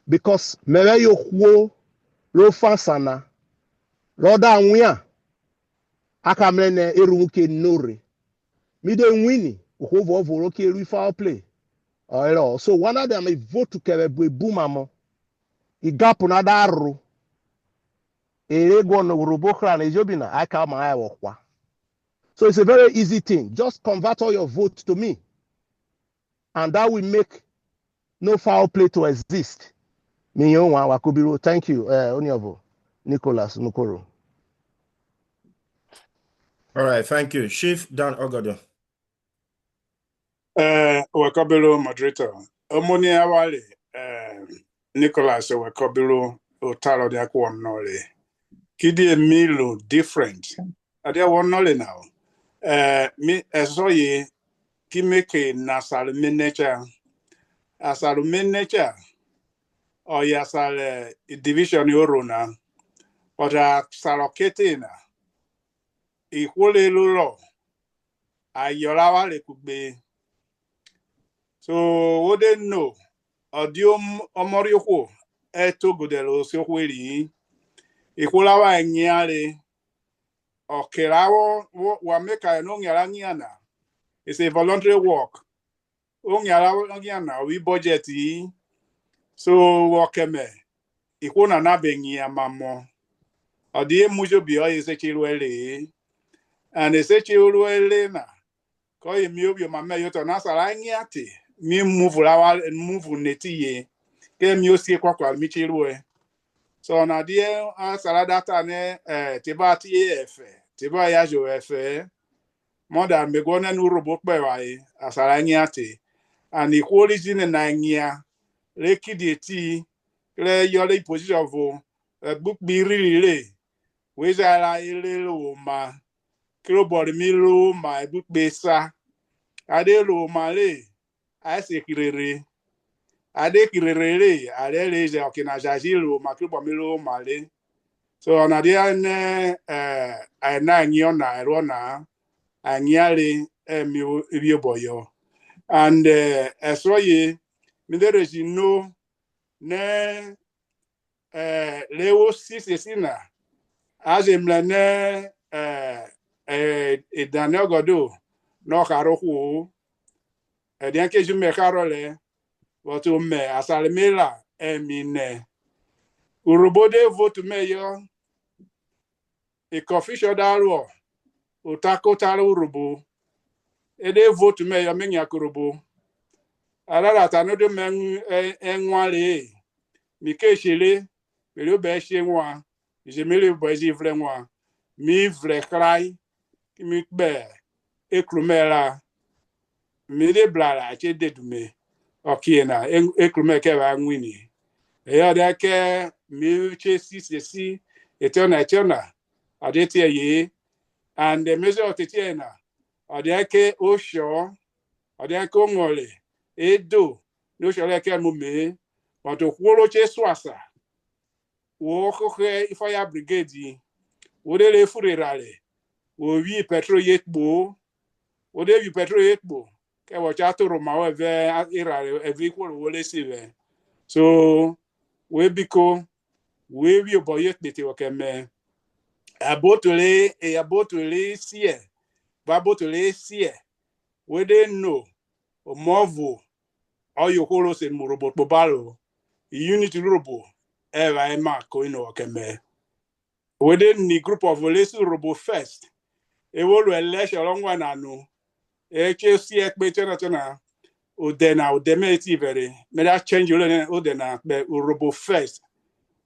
Because mereyo wo rofa sana roda nwia akamene erumuke nore mi de wini ohovo voro ke ru foul play or so one of them vote to kebe bumamo igapu na daru erego no Urhobo kra na Ejobina aka ma ya wokwa. So it's a very easy thing. Just convert all your votes to me. And that will make no foul play to exist. Thank you, Onyovo, Nicholas Nukoro. All right, thank you. Chief Dan Ogodo. Wakabelo moderator. Omoni awale Nicholas Wakabelo Otaro de Aquam Nole. Kidi Emilo different. Adia one nole now. Me esoye ki make nasal miniature. Asal miniature. Or yasal division yorona. Or salokete na. Equally lulo. Ayolawa le could be. So what they know, audio omorioko eto godelo so weli ikulawa nyale okelawo wa meka no nyala nyana. It's a voluntary work. O nyala nyana we budget yi. So wakeme ikuna na benyi amamo. Odi mujo bio ise chilwele. and esechi uru elena ko mi obi ma me yoto na sara ngiati mi move neti ye ke mi osie kwakwa mi chirue so na die sara data ne tiba tie efe tiba ya jo efe moda megona nu robot pe wai asara ngiati and equality na ngia rekideti le yole position vo book bi rile we zara ile lo ma kiro body mi lo ma book be sa ade lo ma le ase kirere ade kirere le ade le je okina jaji lo ma kiro body mi lo ma le so na dia ne na nyo na ero na anyale mi ri boyo and so ye mi there is no ne lewo sisi na azimle ne Daniel Ogodo no karoku edian ke jume karole wato me asalimela emine Urhobo de vote meyo e official daro utako taro Urhobo e de vote meyo menya Urhobo alara tanodo men enwale mi ke shele pelo be she nwa je me le bozi vle nwa mi vle krai mi be ekrumela mi de blara che de dume okiena ekrume ke ba nwini e ya de ke mi che si etona adetie ye and the measure of tetiena ade ke osho ade ke ngole edo no shole ke mu me wato kworo che swasa wo koke ifaya brigade wo de le furerale wo wi petrol yetbo wo de wi petrol yetbo ke wo cha to ma we ve irale every kworo wo le sive so we biko we wi oboyet bete wo keme abotole sie babotole sie we de no omovu oyo holo se murobo balo unity robo eva ema ko ino wo keme within the group of Olesu Robo first, it will election along one anu. HC Chana Udena Udemeti very. May that change you Udena but Robo first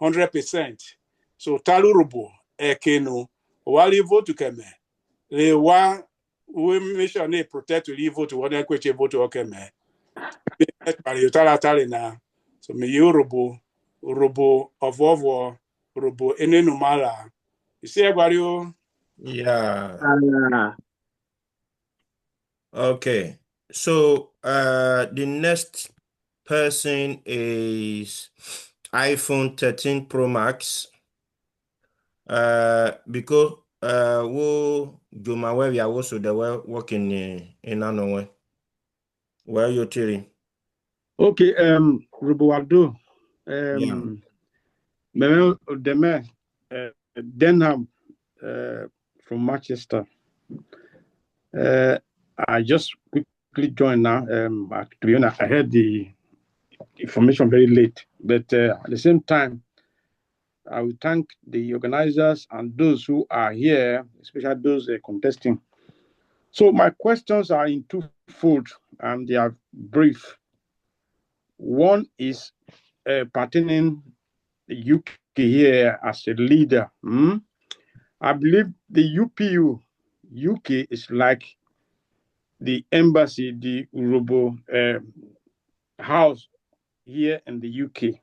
100%. So Talu Robo Ekeno while you vote to come. The one we mission they protect to leave vote to one equity vote to okeme. You tell na. So me you Robo of Robo Enenumala. You see everybody. Yeah. Okay. So the next person is iPhone 13 Pro Max. Because wo Joma where we are also the working in Anowe. Where you telling? Okay, Rubualdo, Yeah. Memel Deme, Denham, from Manchester. I just quickly joined now. To be honest, I heard the information very late, but at the same time, I will thank the organizers and those who are here, especially those contesting. So my questions are in twofold, and they are brief. One is pertaining the UK here as a leader. I believe the UPU, UK is like the embassy, the Urhobo house here in the UK.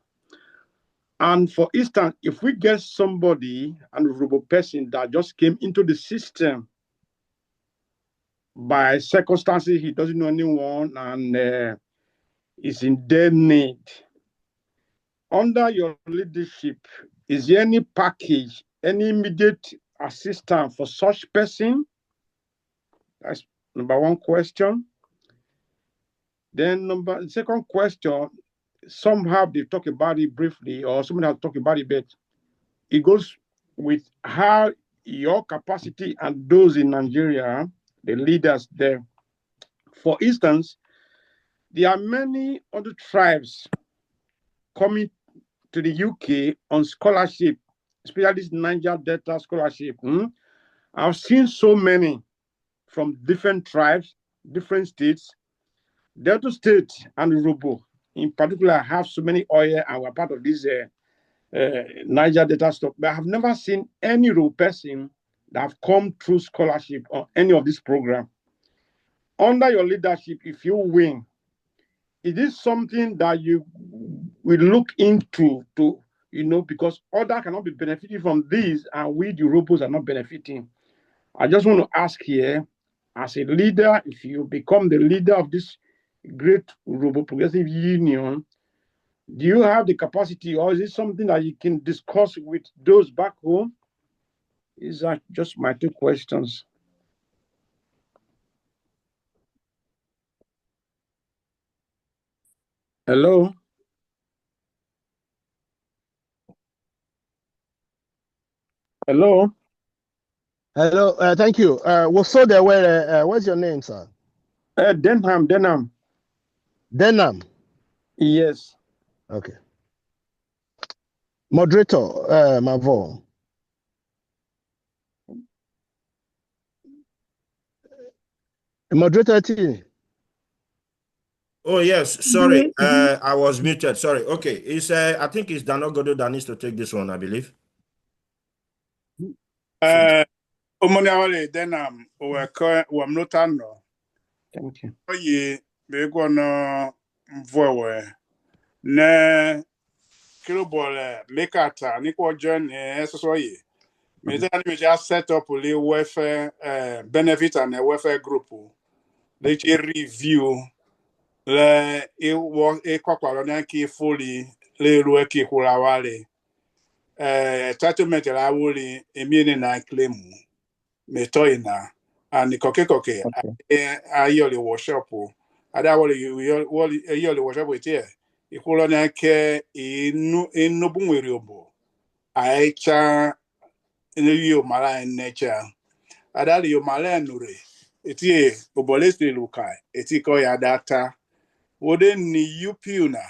And for instance, if we get somebody, an Urhobo person that just came into the system by circumstances, he doesn't know anyone and is in their need, under your leadership, is there any package, any immediate assistance for such person? That's number one question. Then second question, somehow they talk about it briefly, or someone has talked about it, but it goes with how your capacity and those in Nigeria, the leaders there. For instance, there are many other tribes coming to the UK on scholarship, especially this Niger Delta scholarship. I've seen so many from different tribes, different states. Delta State and Urhobo, in particular, have so many oil and we're part of this Niger data stock. But I have never seen any Urhobo person that have come through scholarship on any of this program. Under your leadership, if you win, is this something that you will look into because others cannot be benefiting from this and we, the Urhobos, are not benefiting? I just want to ask here, as a leader, if you become the leader of this great Urhobo Progressive Union, do you have the capacity, or is it something that you can discuss with those back home? These are just my two questions. Hello? Hello? Hello, thank you. So there were, what's your name, sir? Denham. Denham. Yes. Okay. Moderator, Mavo. Moderator T. Oh yes, sorry. I was muted. Sorry. Okay. It's I think it's Dan Ogodo that needs to take this one, I believe. Omoniawale Denham Wamnotano. Thank you. Oye, Begono Mvowe. Ne Kilobole Mekata, Nico John, Soye. Me just set up a welfare benefit and a welfare group. They review le kwakwalo na ki fully le ruwe ki kulawale settlement la wuli emini na claim me toina and koke ayoli workshop ada woli ayoli workshop wetie ikulo na ke inu bunweri obo aicha yo mala nature ada yo mala nure etie oboleste lukai etiko ya data wode ni UPU na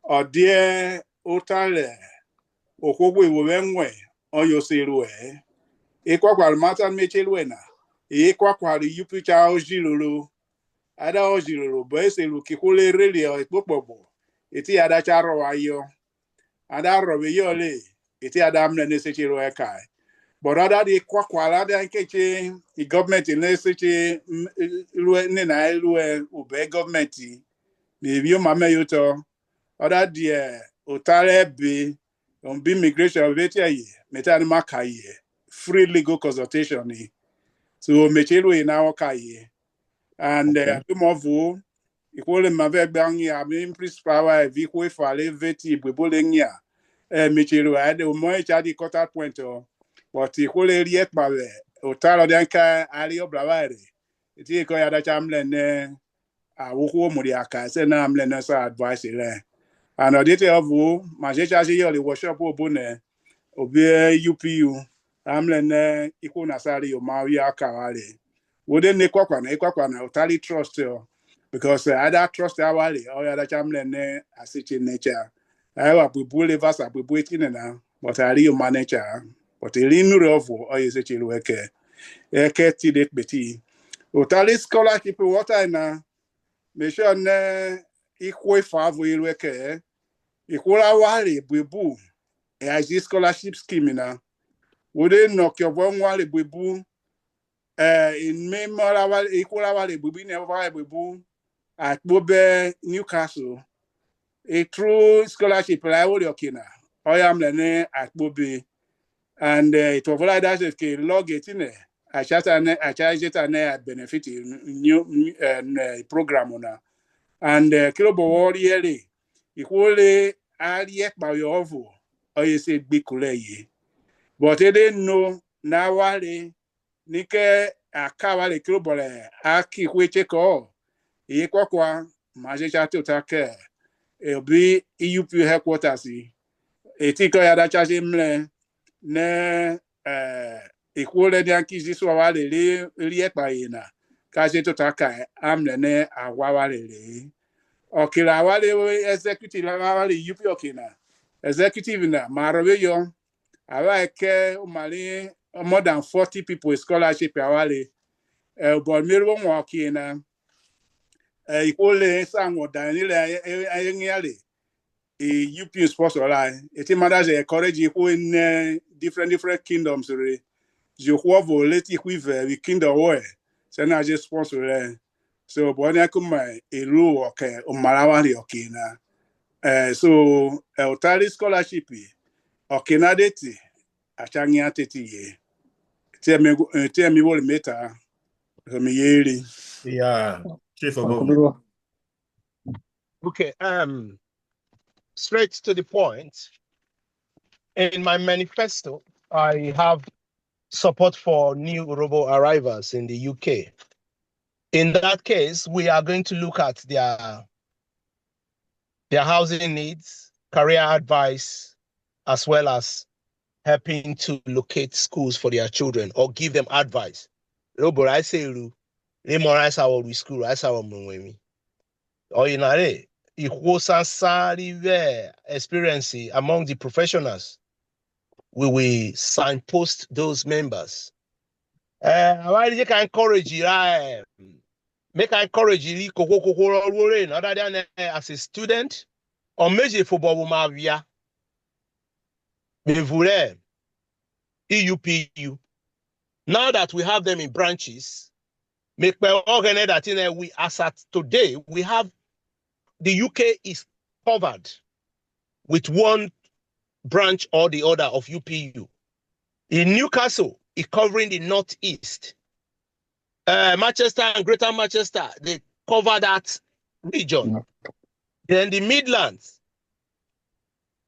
odie otale okogwe wenwe oyo seru ikwakwal matan mechelu na ikwakwal UPU cha ojilulu ada ojilulu bo eselu kikule reli ikpopobo eti ada charo ayo ada robe yole eti ada amne nesechiru ekai but ada di kwakwal ada nkeche i government nesechi luwe nina luwe ube government maybe mama yuto other die otare be on be immigration vetia ye metani makaye free legal consultation ni so mechelu ina wakaye and tumovu ikwole mave gbangi ami principal wa vi kwe fale veti bebole nya mechelu ade o mo echa di contact point but ikwole riek bawe otaro danka ali oblaware ti ko ya da chamle ne awoko muri aka se na amle na sa advice le and odite ovu ma je charge yo le workshop obune obi UPU amle ne iku na sari yo ma wi aka wale wode ne kwakwa na totally trust yo because other trust awale o ya da chamle ne asichi nature ayo abubu le vasa abubu etine na but ari yo manager but eri nuru ovu o yese chilu eke ti det beti totally scholarship water na me sure ne ikwe favu ilweke ikula wale bubu e scholarship scheme na wode no kyobo wale bubu in memora wale ikula wale bubu ne wale bubu at bobe Newcastle a true scholarship la wole okina oyam ne at bobe and it was like that ke log it in a chata ne benefit new program na and kilobo wori ikwole ariek ba yo ovu oye se gbikule yi but they didn't know na wale nike akawale kilobo le aki kweche ko iye kwakwa maje chato take obi UPU headquarters etiko ya da chaje mle ne ikwole ni ankizi so wale riek ba yina kaje to taka amle ne awawale le okila wale executive wale UPU okina executive na marobe yo awa ke umali more than 40 people scholarship awale. But me won work in equally sang or Daniel UPU sponsor line. It matters encourage you in different kingdoms. Je crois voler with kingdom way. So now just sponsor. So boy na kuma elu okay o malawani okay na. So Otali scholarship okay na deti achanya teti ye. Tell me what meta me yeri. Yeah, Chief Obovu. Okay, straight to the point. In my manifesto, I have support for new Urhobo arrivals in the UK. In that case, we are going to look at their housing needs, career advice, as well as helping to locate schools for their children or give them advice. Or experience among the professionals, we will signpost those members. I can encourage you, make encourage you other than as a student or maybe football mavia. UPU. Now that we have them in branches, make organize that in we as at today we have the UK is covered with one branch or the other of UPU. In Newcastle, it's covering the northeast. Manchester and Greater Manchester, they cover that region. Then the Midlands,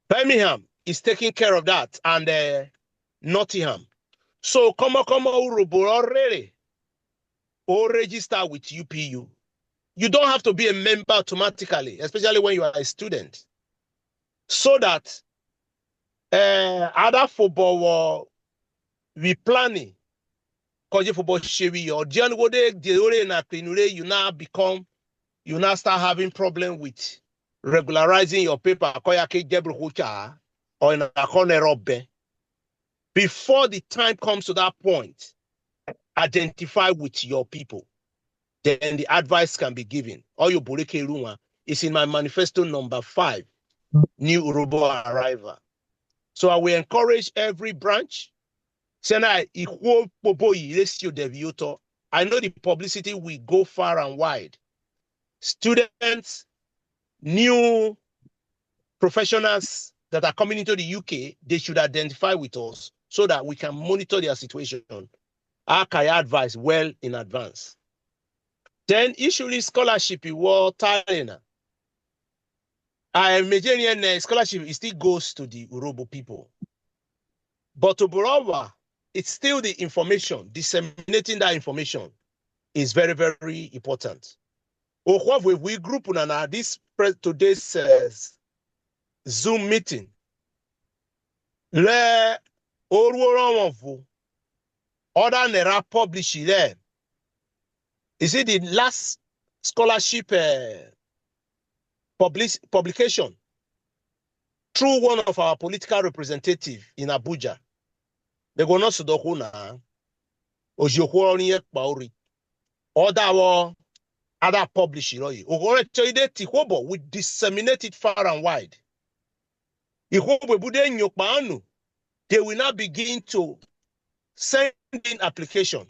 Birmingham is taking care of that, and Nottingham. So come Urhobo already or register with UPU. You don't have to be a member automatically, especially when you are a student. So that other football we planning football or you now start having problem with regularizing your paper or in a corner before the time comes to that point. Identify with your people, then the advice can be given. Or your Boreke Ruma is in my manifesto number 5, new Urhobo arrival. So I will encourage every branch. I know the publicity will go far and wide. Students, new professionals that are coming into the UK, they should identify with us so that we can monitor their situation. I can advise well in advance. Then usually scholarship was Talena. I imagine scholarship still goes to the Urhobo people. But to Burawa, it's still the information, disseminating that information is very, very important. We group on today's Zoom meeting. Le other nera publish there. Is it the last scholarship publication through one of our political representatives in Abuja? They go not Sudokuna, Ojokwoni Bauri, other publishing. We disseminate it far and wide. They will now begin to send in application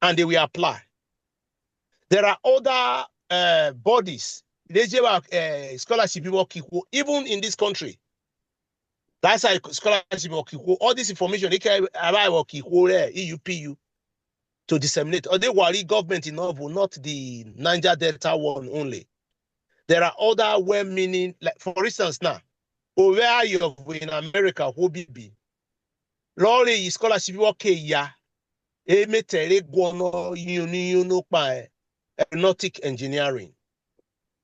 and they will apply. There are other bodies, scholarship people, even in this country. That's why scholarship all this information they can arrive UPU to disseminate. Or they worry government in Obovu, not the Niger Delta one only. There are other well-meaning, like for instance now, where you in America, who be Lori scholarship ya emetere gwono aeronautic engineering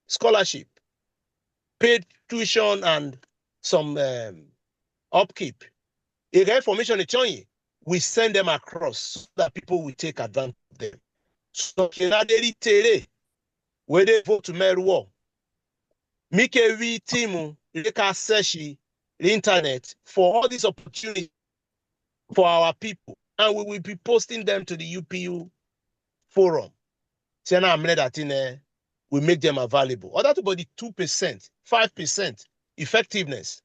scholarship, paid tuition and some upkeep. If information is showing, we send them across so that people will take advantage of them. So where they vote to Meruo, Mike we team, they can search the internet for all these opportunities for our people, and we will be posting them to the UPU forum. So now I'm that in we make them available. Or that about the 2%, 5% effectiveness.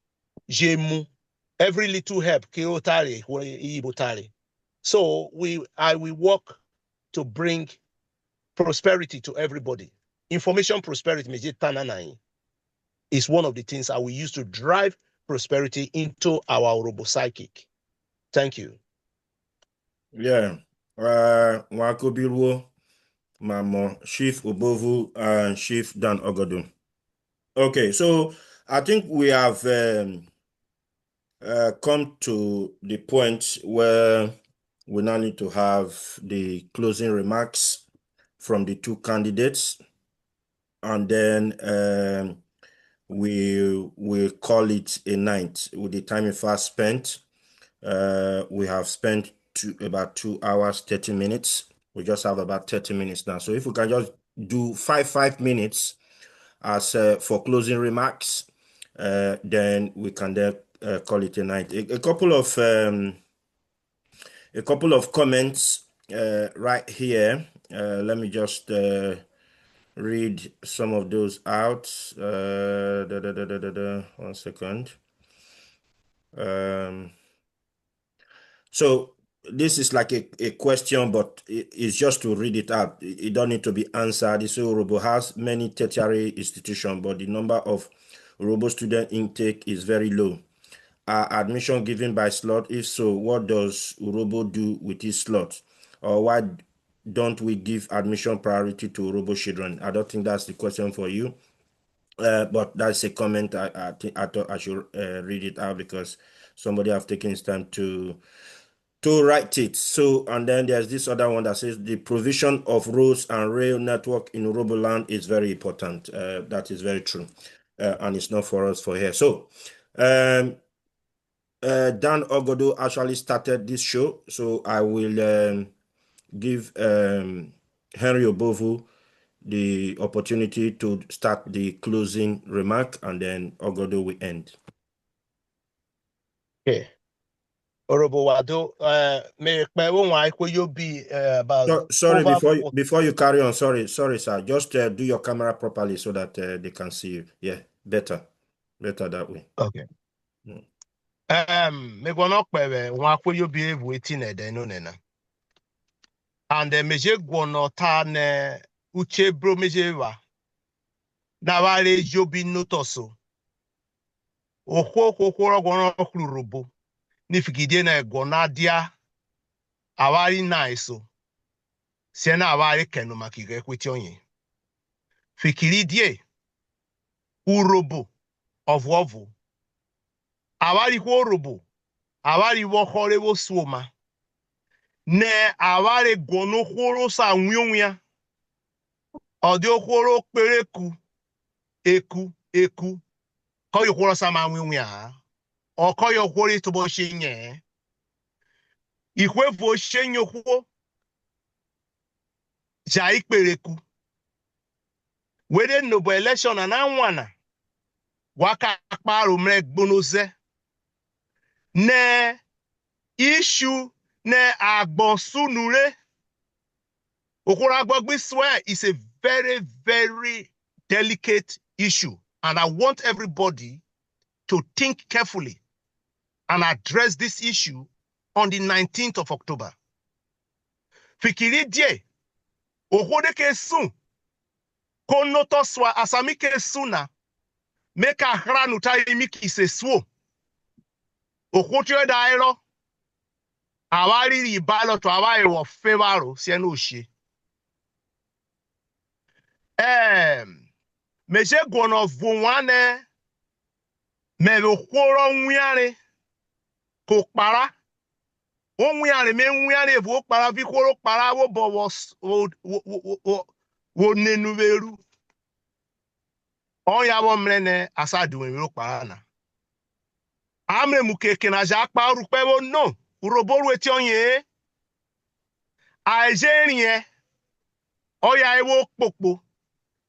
Every little help. So I will work to bring prosperity to everybody. Information prosperity is one of the things I will use to drive prosperity into our robo psychic. Thank you. Yeah. Wakobiruo, Mamo, Chief Obovu, and Chief Dan Ogodo. Okay, so I think we have come to the point where we now need to have the closing remarks from the two candidates, and then we will call it a night with the time fast spent. We have spent about 2 hours, 30 minutes. We just have about 30 minutes now. So if we can just do 5 minutes as for closing remarks, then we can then call it a night. A couple of comments right here. Let me just read some of those out. 1 second. So this is like a question, but it's just to read it out. It don't need to be answered. This Urhobo has many tertiary institutions, but the number of Urhobo student intake is very low. Are admission given by slot? If so, what does Urhobo do with his slot? Or why don't we give admission priority to Urhobo children? I don't think that's the question for you. But that's a comment. I thought I should read it out because somebody have taken his time to write it. So, and then there's this other one that says the provision of roads and rail network in Urhobo land is very important. That is very true. And it's not for us for here. So, Dan Ogodo actually started this show. So I will give Henry Obovu the opportunity to start the closing remark, and then Ogodo will end. Okay. Urhobo Wado, you'll be about. Sorry, before you carry on, sorry, sir. Just do your camera properly so that they can see you. Yeah, better that way. Okay. Me gonna you'll be waiting at the nona. And the meje gwono ta ne uche bro mejewa. Na wale jobi notoso. Okwo gwono Urhobo. Nifigide na gwona dia. Awari na iso. Siena awari kenu makige kweti onye. Fikiri die. Urhobo of Wovu. Awari Urhobo. Awari wohore wo suoma. Ne awari gwono horo sa nwionwia. Odi horo pereku. Eku. Koyo horo sa ma nwionwia. O koyo horo to bo shenye. Ihwe vo shenyo huo. Jai pereku. Wede nobo election ananwana. Waka akparu mre gbonoze. Ne issue ne agbonsunure. Okoragbogbiswe is a very, very delicate issue. And I want everybody to think carefully and address this issue on the 19th of October. Fikiri die. Ohode ke sun. Konoto swa asami ke suna. Meka hranu ta imiki se suo. Okotwe dairo. Awari ribalo to awari wo fevaro sienu oshie. Meje gwono vuwane. Mebe kworo nwiare. Kokpara. Onwiare me nwiare vu okpara vi kworo kpara wo bo wo nenuveru. Onya wo mrene asadu enwe okpara na. Amre mukeke na jakpa rupe wo no. Urhobo rueti onye. Ajerie. Oya ewo kpokpo.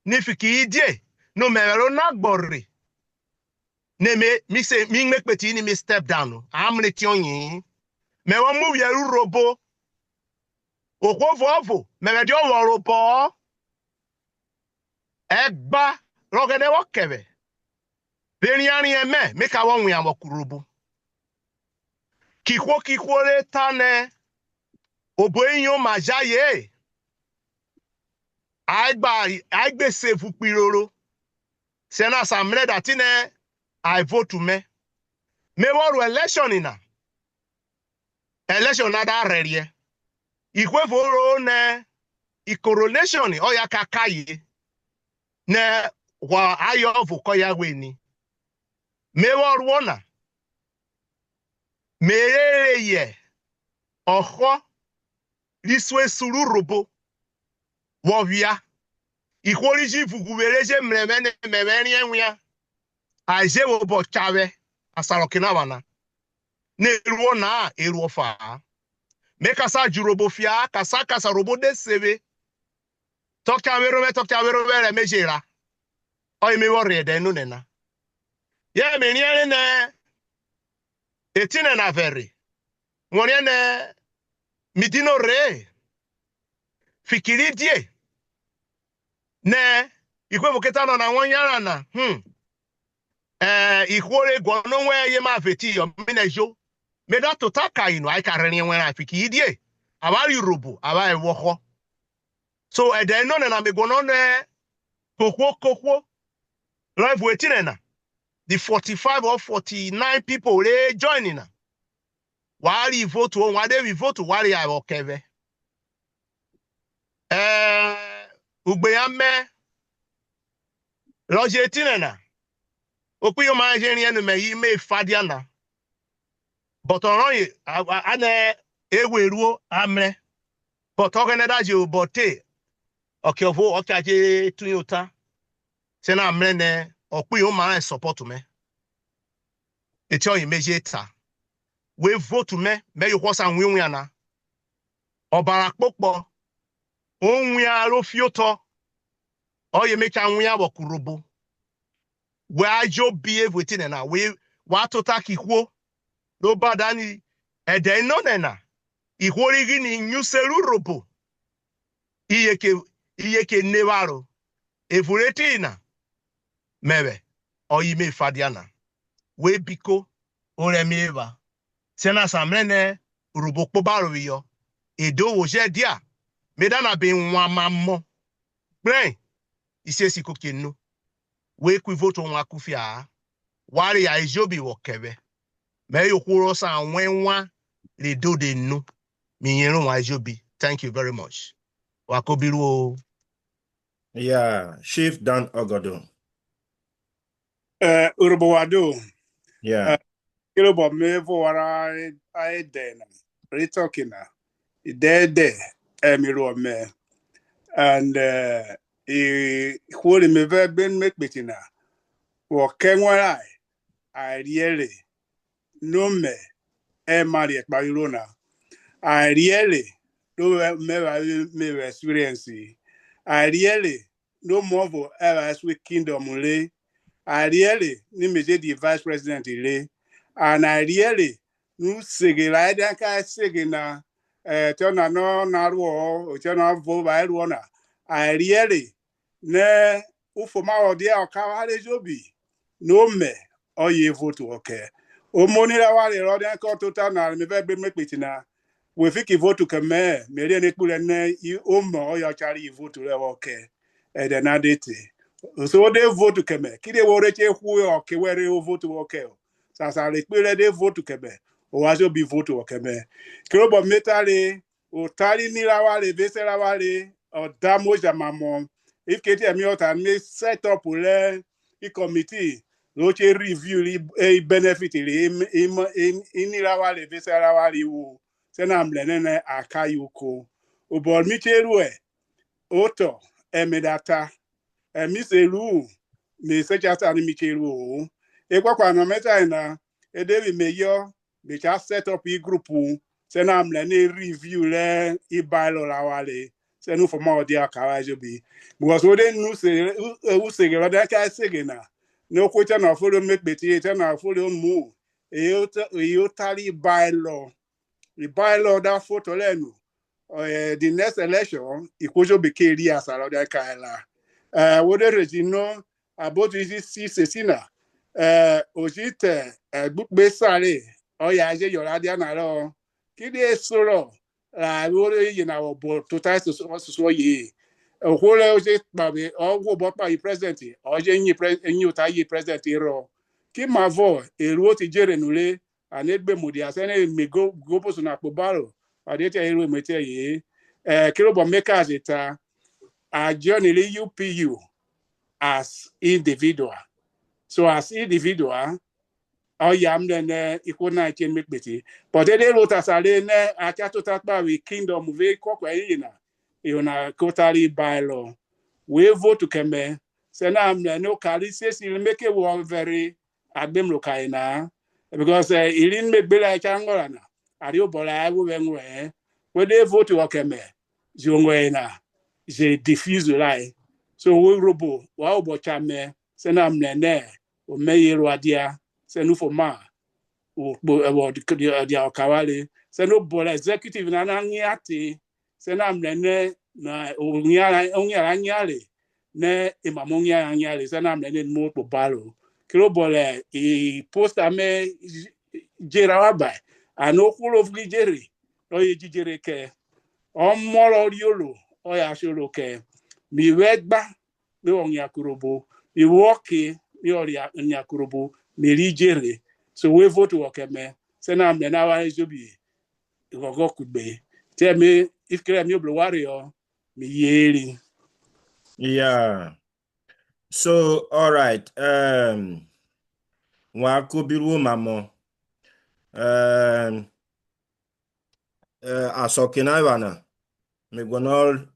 Nifiki idie. No mero na gbori. Ne mi se mi mekpeti ni mi step down. Amre ti onye. me wa mu ye Urhobo Obovu me me dio Urhobo egba rogene wo kebe beniani eme me ka won wi amokurubu kikwo le tane oboyin ma jaye aigbe sefu piroro sena samle datine I vote to me wo election ina election na da rerie ikwe foro ne coronation o ya kakaye ne wa ayo vu ko ya weni me wo ruona merere ye oho liswe suru Urhobo wo via ikwoliji vugubereje mremene memeni enwia aje wo bo chawe asarokina wana ne ruo na eruo fa me kasa jurobo fia kasa robo de sebe tokya wero were mejera o ime wo rede nu nena ye me ni ne etine na veri woni ne midino re fikiri die ne ikwe voketa no na wonyara na ikwore gwono nwe ye ma feti yo minejo me da to taka inu ai karere nwe na fikiri die abari Urhobo abai woho so ede no na me gwono ne kokwo live waiting na the 45 or 49 people they joining na wari vote on wade we vote wari I okeve ugbeyame loje tinena opiyo ma je ri enu me yi me fadia na but oron ana eweruo amre but ogene da je obote okiovo okaje tunyota se na amre ne opiyo ma support me eti oyin meje ta we vote me you was and win na obara popo onwi aro fioto oye mecha nwi abokurubu we ajo behave within na we wa to takikwo no badani ede no na ihorigi ni nyuselu Urhobo iyeke nevaro evureti na mebe oyi me fadiana we biko oremieva sena samrene Urhobo kpobaro yo edo wo je dia medana be nwa mammo brain isesi kokenu we kwi vote on akufia wari ya ijobi wo kebe me yokwuro sa nwenwa le do de nu mi yerun wa ijobi. Thank you very much. Wakobiru. Yeah, Chief Dan Ogodo. Urhobo wado. Yeah. Kilo bo me vo wara I den. Retokina. Ide emiru me. And who me ve ben make betina. Wo kenwa I really no me marry by Urhobo. I really no me experience. I really no more for ever with kingdom lay. I really ni me the vice president lay. And I really no sege la dan ka sege na tona no na ro o tona vo ba ro na. I really ne ufoma odi o ka wa le jobi no me o ye vote okay. O monira wa le ro dan ko total na me be make pitina. We think you vote to come me re kule ne o mo o ya chari vote le okay. E de na date. So they vote to come. Kide wo re che hu o ke we re vote okay. Sa le pele de vote to come. O wa so bi vote okay me. Kiro bo metale o tali ni la wa le be se la wa le o damo jamamo. If kete mi o ta me set up le I committee lo che review li benefit li in la wa le be se la wa li wo. Sena mlenene akayuko. Ubol micherue oto emedata emiselu me sejata ni micheru. Ekwa kwa no meta na edewi meyo be just set up a group sena mlene review le I bylaw la wale senu for more dia karajo bi because we dey nu se u se ge da ka se ge na no ko cha na follow make beti cha na follow mu e yo tali bylaw the bylaw that photo lenu. The next election, Ikojo became Ria Sarada Kaila. What did you know about this Sesina? Ojite, book besale, or Yaja Yoradiana. Kide Soro, I would in our board to test to so ye. A whole ojit baby, or go bought by president, or Jenny president hero. Kim Mavo, a wrote Jerenule, and it be Mudia, and me go posuna Pobaro. Adete Hero Mete, Kilobo makers it a journey UPU as individual. So as individual, I am then equal 19 make betty. But they wrote as a lane at Yatotakba with Kingdom of Coquaina, in totally bylaw. We vote to come. Senam no Kali says he'll make it one very Agbem Lokaina because he didn't make Bella Changorana. Adio Bola, when they vote to Okeme, Zongwena, they diffuse the lie. So we robo, wow, Bochame, Senam Nene, or Mayor Wadia, Senufoma, or the Okawale, Senobola executive Nananiati, Senam Nene, only Anyale. Ne imamonia anyale sana mnene mo po balo kilo bole I post ame jera waba ano kulo fli jeri o ye jere ke o moro riolo o ya sholo ke mi wegba mi on yakurobo mi woke mi ori yakurobo mi ri jere so we vote wo keme sana mnene wa ejobi gogo kugbe te me if kire mi oblo wario mi yeri. Yeah. So, all right. Wakubiru mamo. Asokina wana. Megonol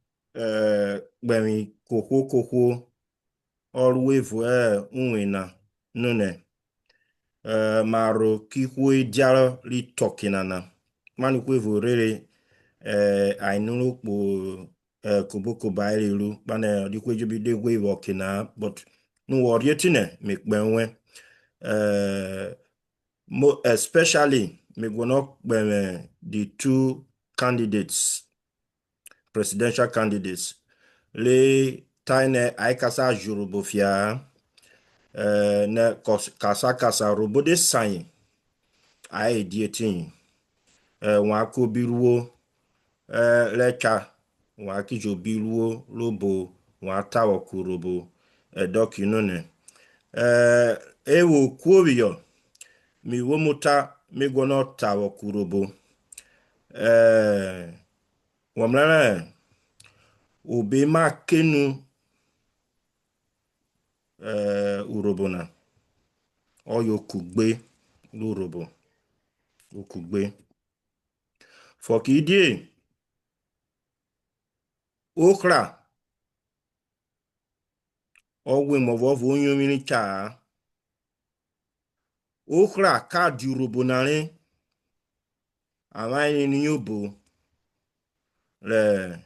bemi koko always unwina nune. Maro kikwe diaro li tokinana. Manu kwevu rere ainunu po kuboko baililu bana dikwe jubi de we walkina but no worrietine mekbenwe especially me gonna the two candidates, presidential candidates. Le taine aikasa jurubofia ne kasa robo de sign ai dietin wako biruo lecha waki jo biruo lobo wata wakurobo dokinone ewo kwobio mi womuta mi gonna tawo kurobo wamlana obe ma kenu urobona oyo kugbe lurobo okugbe fokidie okra owe movovo onyomiri cha okra ka di urobona re amaghị n'yobo le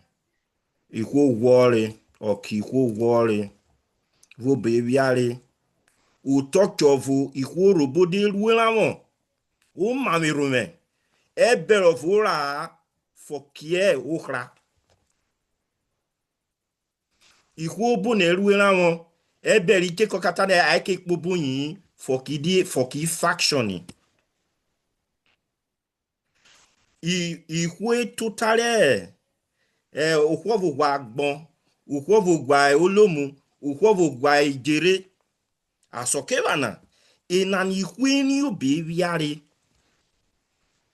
ikwo gwọrị ọka ikwo gwọrị vobe biarị utochovu ikwo robode ruelamo o mamirume ebero vora fokie okra ikwo bu na ruelamo ebere ike kokata na ake kpobu yin foki faction ikwe totale ukwovu gwa agbon ukwovu gwa olomu ukwovu gwa ijere asokebana inan ikwe ni obi biari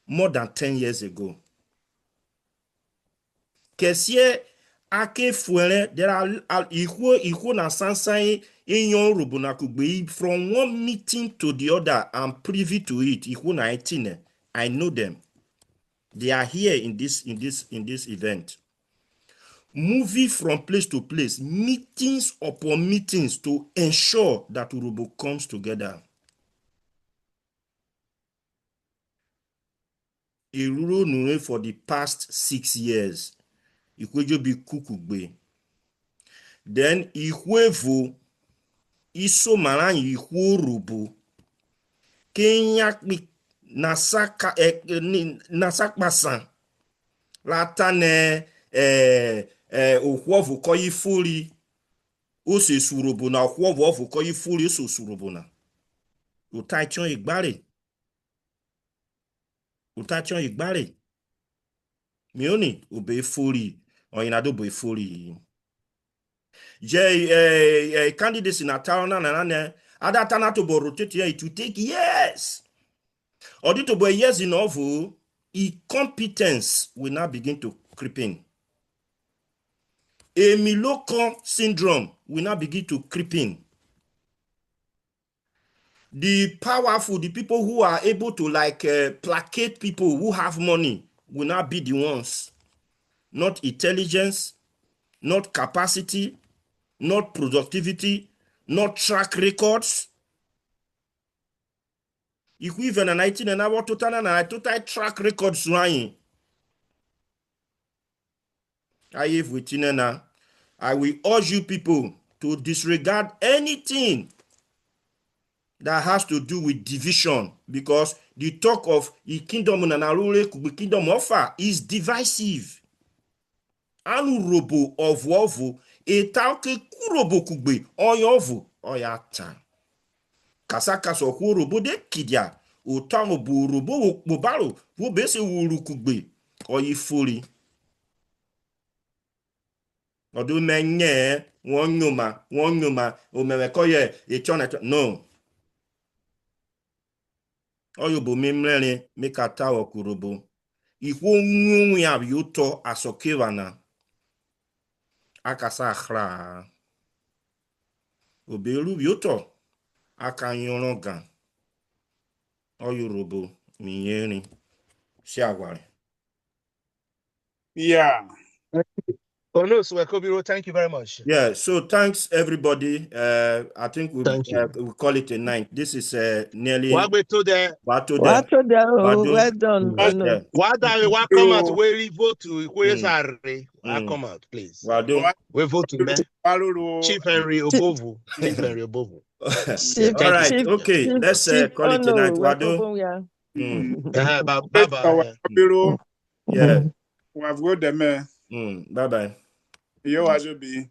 more than 10 years ago kesie ake fuere there are ikwo na sansan inyon rubuna kugbe from one meeting to the other. I'm privy to it. Ikwo na 18 I know them. They are here in this event. Moving from place to place, meetings upon meetings to ensure that Urhobo comes together. Iruro Nure for the past 6 years. Ikwejo bi kukugbe. Then Ikwevo iso maran Ikwo Urhobo. Kenya nasaka nasakpasan latane okwovu koyi furi ose surobo na okwovu ovu koyi furi so surobo na utaichon igbare mioni obe furi oyinado bo furi je candidates in town na adatana to bo rotate here, it will take years. Or to be years in ovu, incompetence will now begin to creep in. A Milocon syndrome will now begin to creep in. The powerful, the people who are able to placate people who have money will not be the ones. Not intelligence, not capacity, not productivity, not track records. If we even a 19 and our total track records running. I will urge you people to disregard anything that has to do with division, because the talk of the kingdom and kingdom offer is divisive. Anurobo of wovu etauke kurobo kugbe oyovu oyata. Kasaka so kurobo de kidia utamo burobo bobaro wo bese wuru kugbe oyifuri. Odu menye won nyoma omewekoye echona no. Oyobo memrere mekata okurobo. Ihwo nwe abiuto asokevana. Akasa akhra. Oberu biuto akanyoronga. Oyorobo miyeri. Siagware. Yeah. Oh no, so Kobiro, thank you very much. Yeah, so thanks everybody. I think Thank you. we'll call it a night. This is nearly Wagbe to the Well done. Us yeah. Wada come out where we vote to where's our come out, please. Wado. We vote to me. Chief Henry Obovu. Chief Henry Obovu. Yeah. All right. Okay. Let's call it a night. Wado. Bye. Yeah. We have got them. Bye bye. Yo, Ajobi.